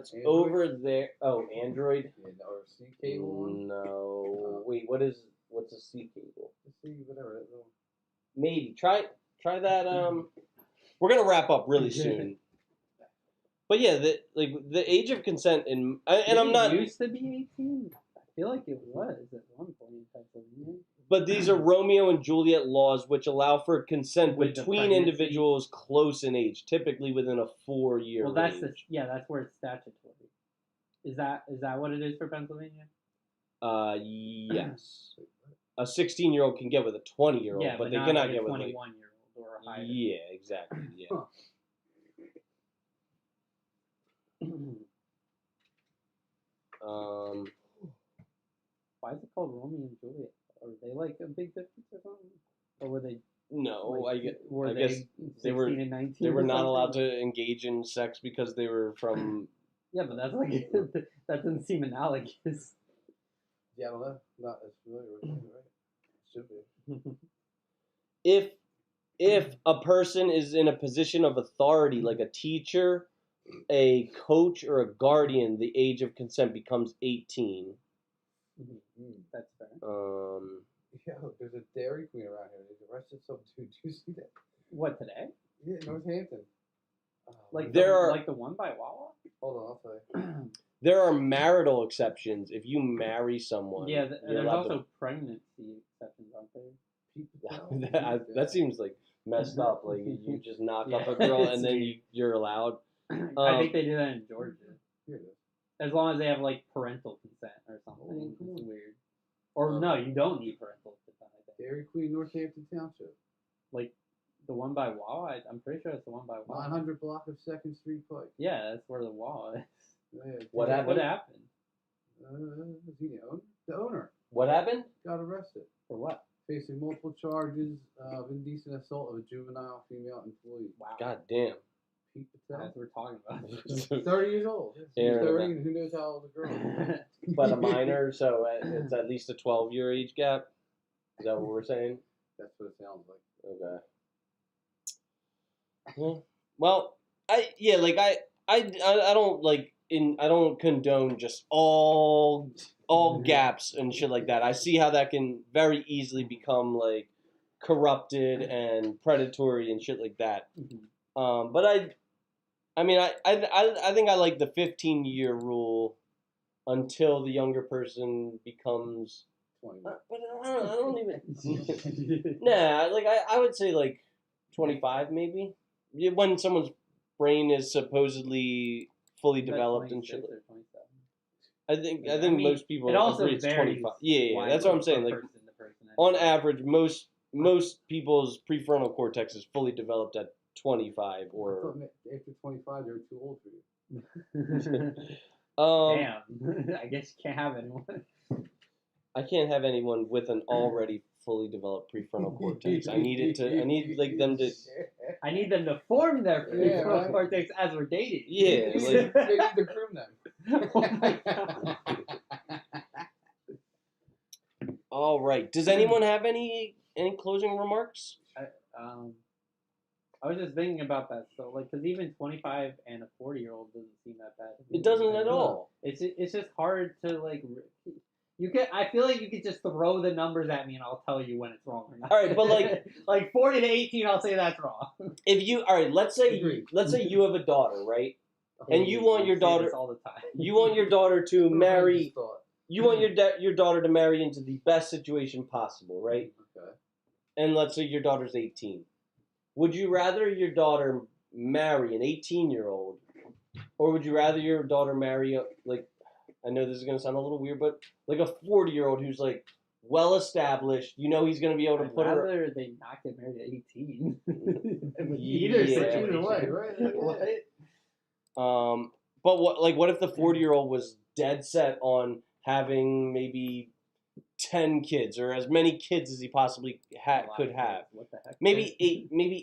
It's Android? over there. Oh, Android. Yeah, or C cable one? No. Wait, what's a C cable? C, whatever. That little... Maybe try that. We're gonna wrap up really soon. But yeah, the age of consent and I'm not. It used to be 18. I feel like it was at one point in Pennsylvania. But these are Romeo and Juliet laws which allow for consent With the between pregnancy. individuals close in age, typically within a 4-year Well, that's range. that's where it's statutory. Is that what it is for Pennsylvania? Yes. A 16-year-old can get with a 20-year-old, Yeah, but they not cannot like get a with like 21-year-old or higher. yeah, exactly. Yeah. Why is it called Romeo and Juliet? Are they like a big difference or something? Or were they? No, Like, I guess 16 they were and 19 they were or not allowed something? to engage in sex because they were from. Yeah, but that's like that doesn't seem analogous. Yeah, I don't know. Not as familiar with it, right? Should be. If a person is in a position of authority, like a teacher, a coach, or a guardian, the age of consent becomes 18. That's fair. Yeah, there's a Dairy Queen around here. They arrested some dude. Do you see that? What today? Yeah, Northampton. Like the one by Wawa? Hold on, I'll tell you. There are marital exceptions. If you marry someone, Yeah, you're there's allowed also pregnancy exceptions, aren't there? that seems like messed up. Like you just knock up Yeah, a girl it's and then weird. you're allowed. I think they do that in Georgia. Here it is. As long as they have like parental consent or something. Oh, It's weird. Or no, you don't need parental consent, I think. Dairy Queen, Northampton Township. Like the one by Wawa, I'm pretty sure it's the one by Wawa. 900 block of 2nd Street Pike. Yeah, that's where the Wawa is. Yeah, What yeah. happened? What happened? Is he the owner? The owner What happened? got arrested. For what? Facing multiple charges of indecent assault of a juvenile female employee. Wow. God damn. Pete Patel. That's what we're talking about. 30 years old. He's Yeah, 30, and who knows how old the girl is. But a minor, so it's at least a 12-year age gap. Is that what we're saying? That's what it sounds like. Okay. Well, I don't I don't condone just all gaps and shit like that. I see how that can very easily become like corrupted and predatory and shit like that. But I think I like the 15-year rule until the younger person becomes 20. but I don't even. Nah, like I would say like 25 maybe. Yeah, when someone's brain is supposedly fully developed and shit. I think most people it also agree it's varies 25. Yeah, that's what I'm saying. Like person to person. on average, most people's prefrontal cortex is fully developed at 25 I or. thought after 25, they were too old for you. Damn. I guess you can't have anyone. I can't have anyone with an already fully developed prefrontal cortex. I need like them to. I need them to form their Yeah, prefrontal right. cortex as we're dating. Yeah, like They need to groom them. Oh my God. all right. Does anyone have any closing remarks? I was just thinking about that. So, like, because even 25 and a 40-year-old doesn't seem that bad. It doesn't at all. It's just hard to like. I feel like you could just throw the numbers at me and I'll tell you when it's wrong or not. All right, but like like 40 to 18, I'll say that's wrong. If you let's say you have a daughter, right? And you want your I say daughter this all the time. You want your daughter to marry. Thought. You want your daughter to marry into the best situation possible, right? Okay. And let's say your daughter's 18. Would you rather your daughter marry an 18-year-old, or would you rather your daughter marry I know this is gonna sound a little weird, but like a 40-year-old who's like well established? You know he's gonna be able to put her. Rather they not get married at 18. Either situation. Either way, right? But what if the 40-year-old was dead set on having maybe 10 kids or as many kids as he possibly could have? What the heck? Maybe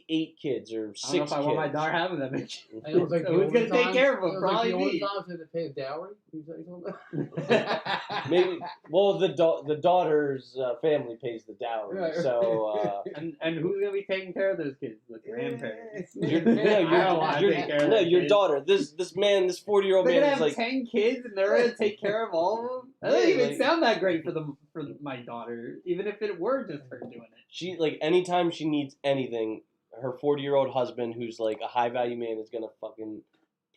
eight kids or 6 I don't know if I want my kids. daughter having that many. I don't think So who's gonna take care of them? Probably the me. times had to pay a dowry. Is that what you're talking about? Maybe. Well, the daughter's family pays the dowry, Right. so. And who's gonna be taking care of those kids? The grandparents. Your daughter. This 40-year-old They're man gonna is have like. 10 kids and they're gonna take care of all of them. That doesn't Yeah, even like- sound that great for my daughter, even if it were just her doing it. She anytime she needs anything, her 40-year-old husband, who's like a high value man, is gonna fucking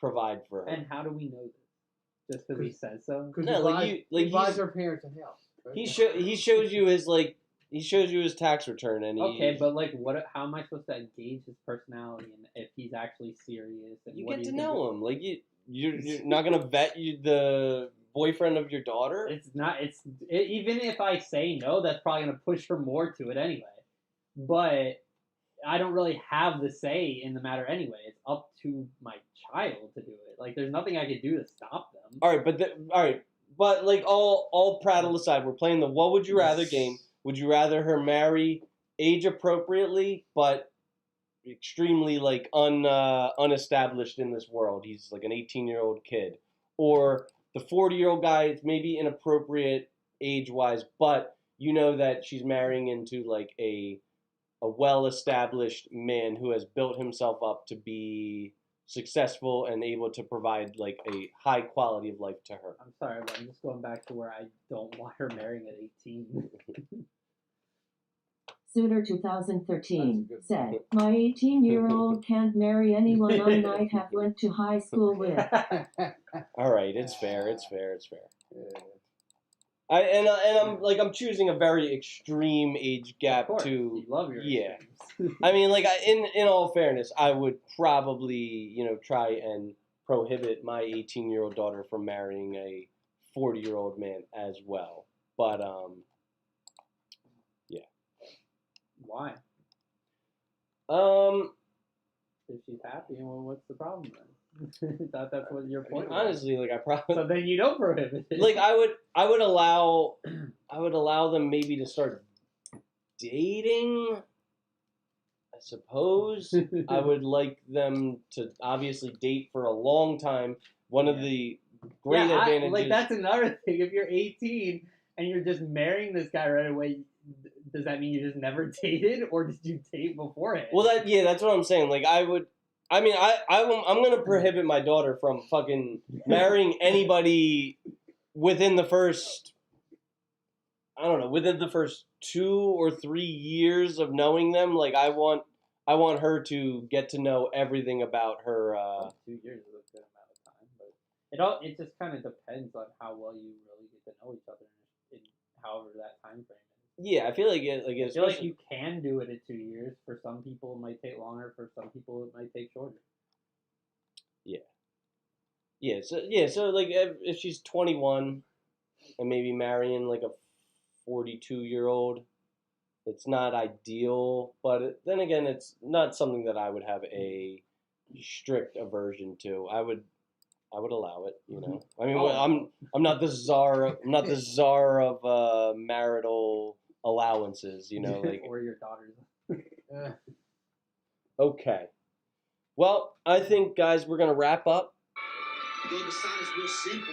provide for her. And how do we know this? Just because he says so? Because No, he buys he's- her parents a house. Right? He shows you his tax return, and Okay, but like, how am I supposed to gauge his personality and if he's actually serious? And you what get to he's know gonna him. Like you're not gonna vet the boyfriend of your daughter. It's not. Even if I say no, that's probably gonna push her more to it anyway. But I don't really have the say in the matter anyway. It's up to my child to do it. Like, there's nothing I could do to stop them. All right, but like all prattle aside, we're playing the what would you rather game. Would you rather her marry age appropriately, but extremely like unestablished in this world? He's like an 18-year-old kid, or the 40-year-old guy is maybe inappropriate age-wise, but you know that she's marrying into like a well-established man who has built himself up to be successful and able to provide like a high quality of life to her. I'm sorry, but I'm just going back to where I don't want her marrying at 18. Suitor 2013 said, my 18-year-old can't marry anyone I might have went to high school with. All right, it's fair. Yeah. I'm choosing a very extreme age gap Of course, to you love your extremes. I mean, like, in all fairness, I would probably, try and prohibit my 18-year-old daughter from marrying a 40-year-old man as well. But, yeah. Why? If she's happy, well, what's the problem then? Thought that's what your point was. Honestly, like, I probably... So then you don't prohibit it. Like, I would allow them maybe to start dating, I suppose. I would like them to obviously date for a long time. One of the great advantages... Like, that's another thing. If you're 18 and you're just marrying this guy right away, does that mean you just never dated, or did you date beforehand? Well, that's what I'm saying. Like, I'm going to prohibit my daughter from fucking marrying anybody within the first 2 or 3 years of knowing them. Like, I want her to get to know everything about her. 2 years is a good amount of time, but it just kind of depends on how well you really get to know each other in however that time frame is. Yeah, I feel like I feel like you can do it in 2 years. For some people, it might take longer. For some people, it might take shorter. Yeah. So like if she's 21 and maybe marrying like a 42-year-old, it's not ideal. But then again, it's not something that I would have a strict aversion to. I would allow it. I mean, I'm not the czar. I'm not the czar of marital allowances. Like or your daughters. Okay. Well, I think, guys, we're going to wrap up. The sign is real simple, B.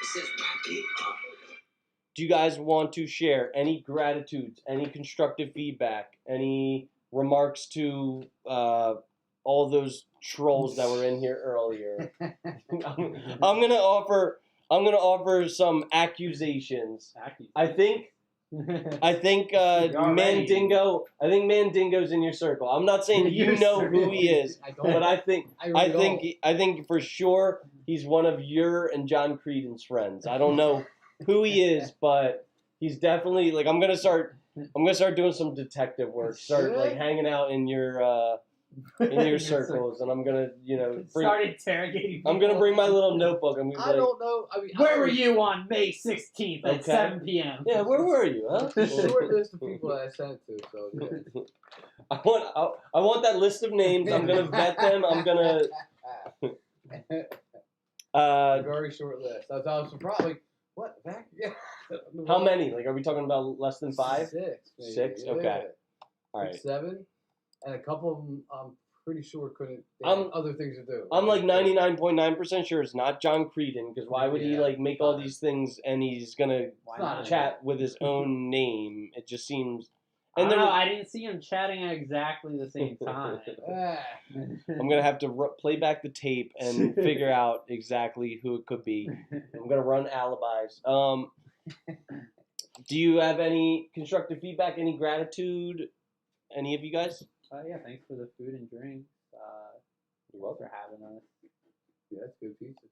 It says back it up. Do you guys want to share any gratitudes, any constructive feedback, any remarks to all those trolls that were in here earlier? I'm going to offer some accusations. I think Mandingo's in your circle. I'm not saying you know who he is, but I think for sure he's one of your and John Creedon's friends. I don't know who he is, but he's definitely like I'm gonna start doing some detective work. Start like hanging out in your circles, and I'm gonna start interrogating people. I'm gonna bring my little notebook. I'm gonna I don't know. I mean, where were you on May 16th at 7 p.m.? Yeah, where were you? Huh? Short list of people that I sent it to. So yeah. I want that list of names. I'm gonna vet them. I'm gonna. Very short list. I was surprised. Like, what? Back? Yeah. How many? Like, are we talking about less than 5? 6. Maybe. 6? Yeah. Okay. All right. 7, and a couple of them I'm pretty sure couldn't. They had other things to do. I'm like 99.9% sure it's not John Creedon, because why would he like make all these things and he's gonna chat with his own name? It just seems. And I didn't see him chatting at exactly the same time. I'm gonna have to play back the tape and figure out exactly who it could be. I'm gonna run alibis. Do you have any constructive feedback? Any gratitude? Any of you guys? Yeah, thanks for the food and drinks. You're welcome for having us. Yeah, that's good pizza.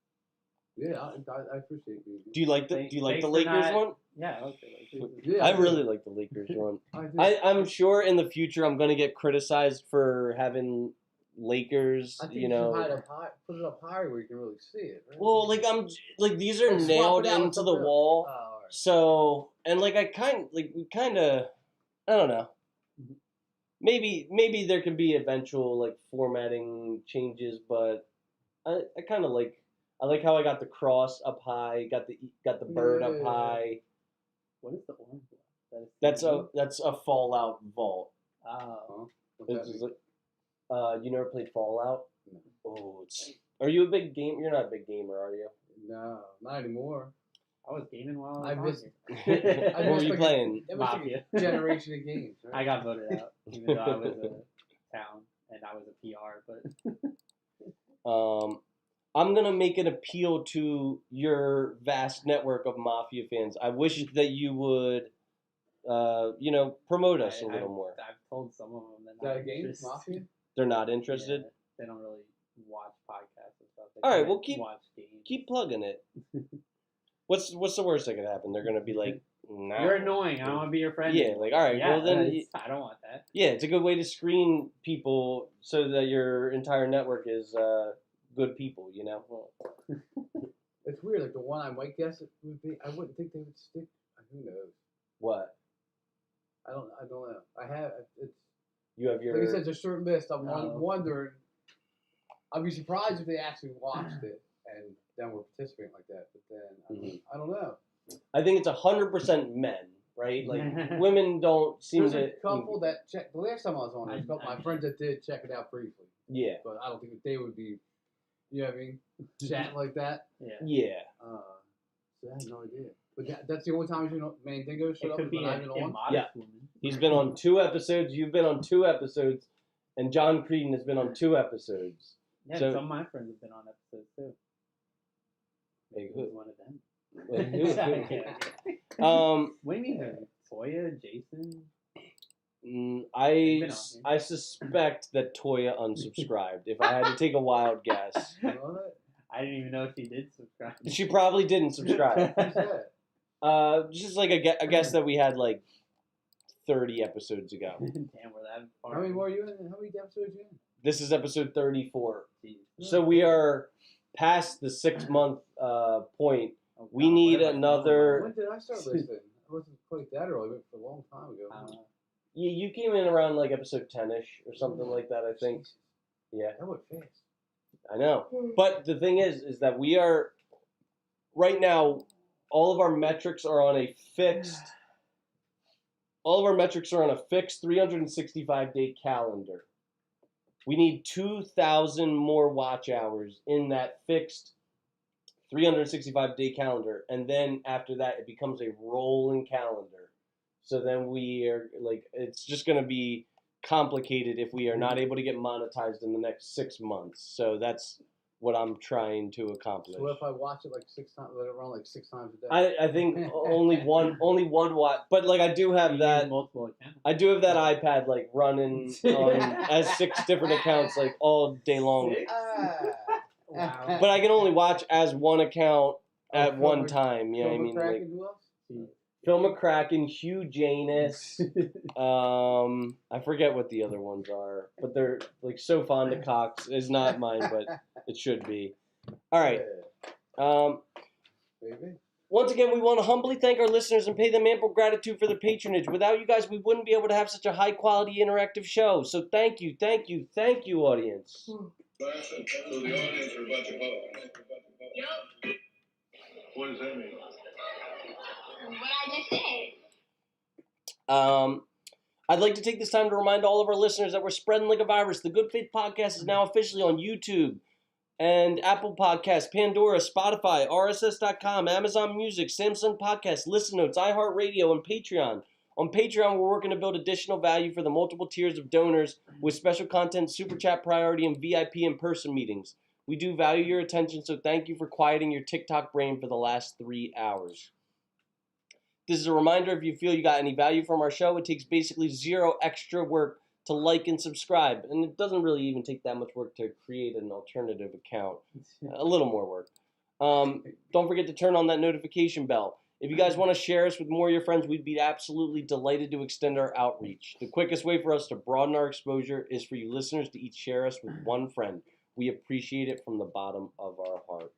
Yeah, I appreciate it. Do you like the Lakers one? Yeah, I like the Lakers. Yeah, I really like the Lakers one. I'm sure in the future I'm gonna get criticized for having Lakers. I think you should put it up higher where you can really see it. Right? Well, these are nailed into the wall. Oh, right. So, and like I don't know. Maybe there can be eventual like formatting changes, but I kind of like I like how I got the cross up high, got the bird up Yeah. high. What is the orange one? That's a Fallout vault. Oh. What's that It's mean? like, you never played Fallout? No. Oh, are you a big game? You're not a big gamer, are you? No, not anymore. I was gaming while I I was missed- on here. I What were missed you like playing? It was like Mafia. a generation of games. Right? I got voted out, even though I was a town and I was a PR. But I'm gonna make an appeal to your vast network of Mafia fans. I wish that you would, promote us a little more. I've told some of them Is that a game? Mafia? They're not interested. Yeah, they don't really watch podcasts and stuff. They All right, kinda well, watch games. Keep plugging it. What's the worst that could happen? They're gonna be like, nah. You're annoying. I don't want to be your friend. Yeah, anymore. like, all right, Yeah, well then, I don't want that. yeah, it's a good way to screen people so that your entire network is good people. You know. It's weird. Like the one I might guess it would be. I wouldn't think they would stick. Who knows? What? I don't know. I have. It's You have your. like I said, it's a short list. I'm Oh. wondering. I'd be surprised if they actually watched it and then were participating like that. But then I don't know. I think it's 100% men, right? Like women don't seem There's to. a couple that checked. The last time I was on, there's a couple of my friends that did check it out briefly, Yeah. but I don't think that they would be. You know what I mean? Chatting like that. Yeah. Yeah. So I have no idea. But that's the only time you know Mandingo showed It up could is be when I've been a on. modest Yeah. woman. He's been on 2 episodes. You've been on 2 episodes, and John Creedon has been on 2 episodes. Yeah, So- some of my friends have been on episodes too. Like Who's who? one of them? Like who? What do you mean? who? Toya, Jason? I suspect that Toya unsubscribed. If I had to take a wild guess, What? I didn't even know if he did subscribe. she probably didn't subscribe. Who's that? Just like a guess that we had like 30 episodes ago. Damn, we're that far. How many more are you in? How many episodes are you in? This is episode 34. Jeez. So we are past the 6-month point. Oh, We God, need what am I another- When did I start listening? I wasn't quite that early, but for a long time ago. doing? You came in around like episode 10-ish or something like that, I think. Yeah, That went fast. I know. But the thing is that we are, right now, all of our metrics are on a fixed 365-day calendar. We need 2,000 more watch hours in that fixed 365-day calendar. And then after that, it becomes a rolling calendar. So then we are like, it's just going to be complicated if we are not able to get monetized in the next 6 months. So that's what I'm trying to accomplish. So what if I watch it like 6 times, let it run like 6 times a day? I think only one watch, but like I do have You that. use multiple accounts. I do have that iPad like running on as 6 different accounts like all day long. Wow. But I can only watch as one account at Phil one Mc- time. You know what I Phil mean? McCracken, Like who else? Phil McCracken, Hugh Janus. I forget what the other ones are, but they're like So Fond of Cox is not mine, but it should be. All right. Baby. Once again, we want to humbly thank our listeners and pay them ample gratitude for their patronage. Without you guys, we wouldn't be able to have such a high-quality interactive show. So thank you, audience. So the audience are a bunch of hoes. Yup. What does that mean? What I just said. I'd like to take this time to remind all of our listeners that we're spreading like a virus. The Good Faith Podcast is now officially on YouTube and Apple Podcasts, Pandora, Spotify, RSS.com, Amazon Music, Samsung Podcasts, Listen Notes, iHeartRadio, and Patreon. On Patreon, we're working to build additional value for the multiple tiers of donors with special content, super chat priority, and VIP in-person meetings. We do value your attention, so thank you for quieting your TikTok brain for the last 3 hours. This is a reminder, if you feel you got any value from our show, it takes basically 0 extra work to like and subscribe. And it doesn't really even take that much work to create an alternative account. A little more work. Don't forget to turn on that notification bell. If you guys want to share us with more of your friends, we'd be absolutely delighted to extend our outreach. The quickest way for us to broaden our exposure is for you listeners to each share us with one friend. We appreciate it from the bottom of our heart.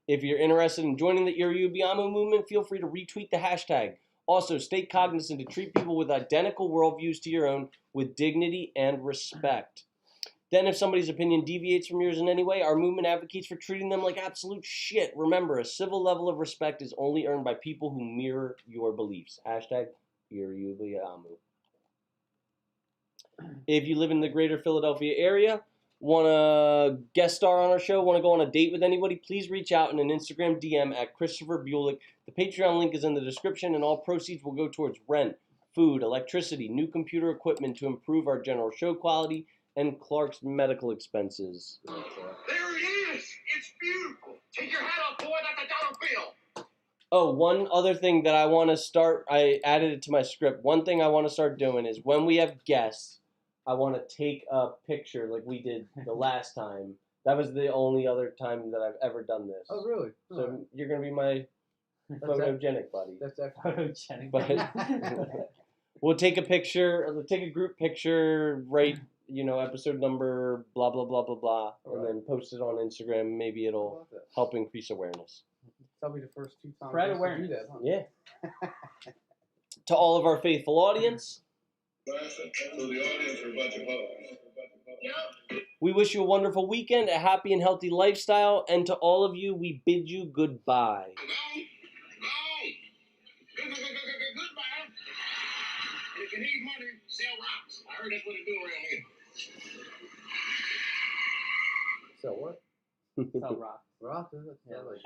If you're interested in joining the Iruyubiamu movement, feel free to retweet the hashtag. Also, stay cognizant to treat people with identical worldviews to your own with dignity and respect. Then if somebody's opinion deviates from yours in any way, our movement advocates for treating them like absolute shit. Remember, a civil level of respect is only earned by people who mirror your beliefs. Hashtag Yuriubiamu. If you live in the greater Philadelphia area, want to guest star on our show, want to go on a date with anybody, please reach out in an Instagram DM at Christopher Bulick. The Patreon link is in the description, and all proceeds will go towards rent, food, electricity, new computer equipment to improve our general show quality, and Clark's medical expenses. There it is. It's beautiful. Take your hat off, boy. That's a dollar bill. Oh, one other thing that I want to start, I added it to my script. One thing I want to start doing is when we have guests, I want to take a picture like we did the last time. That was the only other time that I've ever done this. Oh, really? So you're going to be my photogenic buddy. That's excellent. Photogenic. But we'll take a picture, take a group picture, write, episode number, blah, blah, blah, blah, blah, and then post it on Instagram. Maybe it'll help increase awareness. That'll be the first 2 times Spread I used to awareness. do that, huh? Yeah. To all of our faithful audience, So the audience are a bunch of hoes. we wish you a wonderful weekend, a happy and healthy lifestyle, and to all of you, we bid you goodbye. Goodbye. If you need money, sell rocks. I heard that's what they do around here. So what? Sell rock. Rock? That's like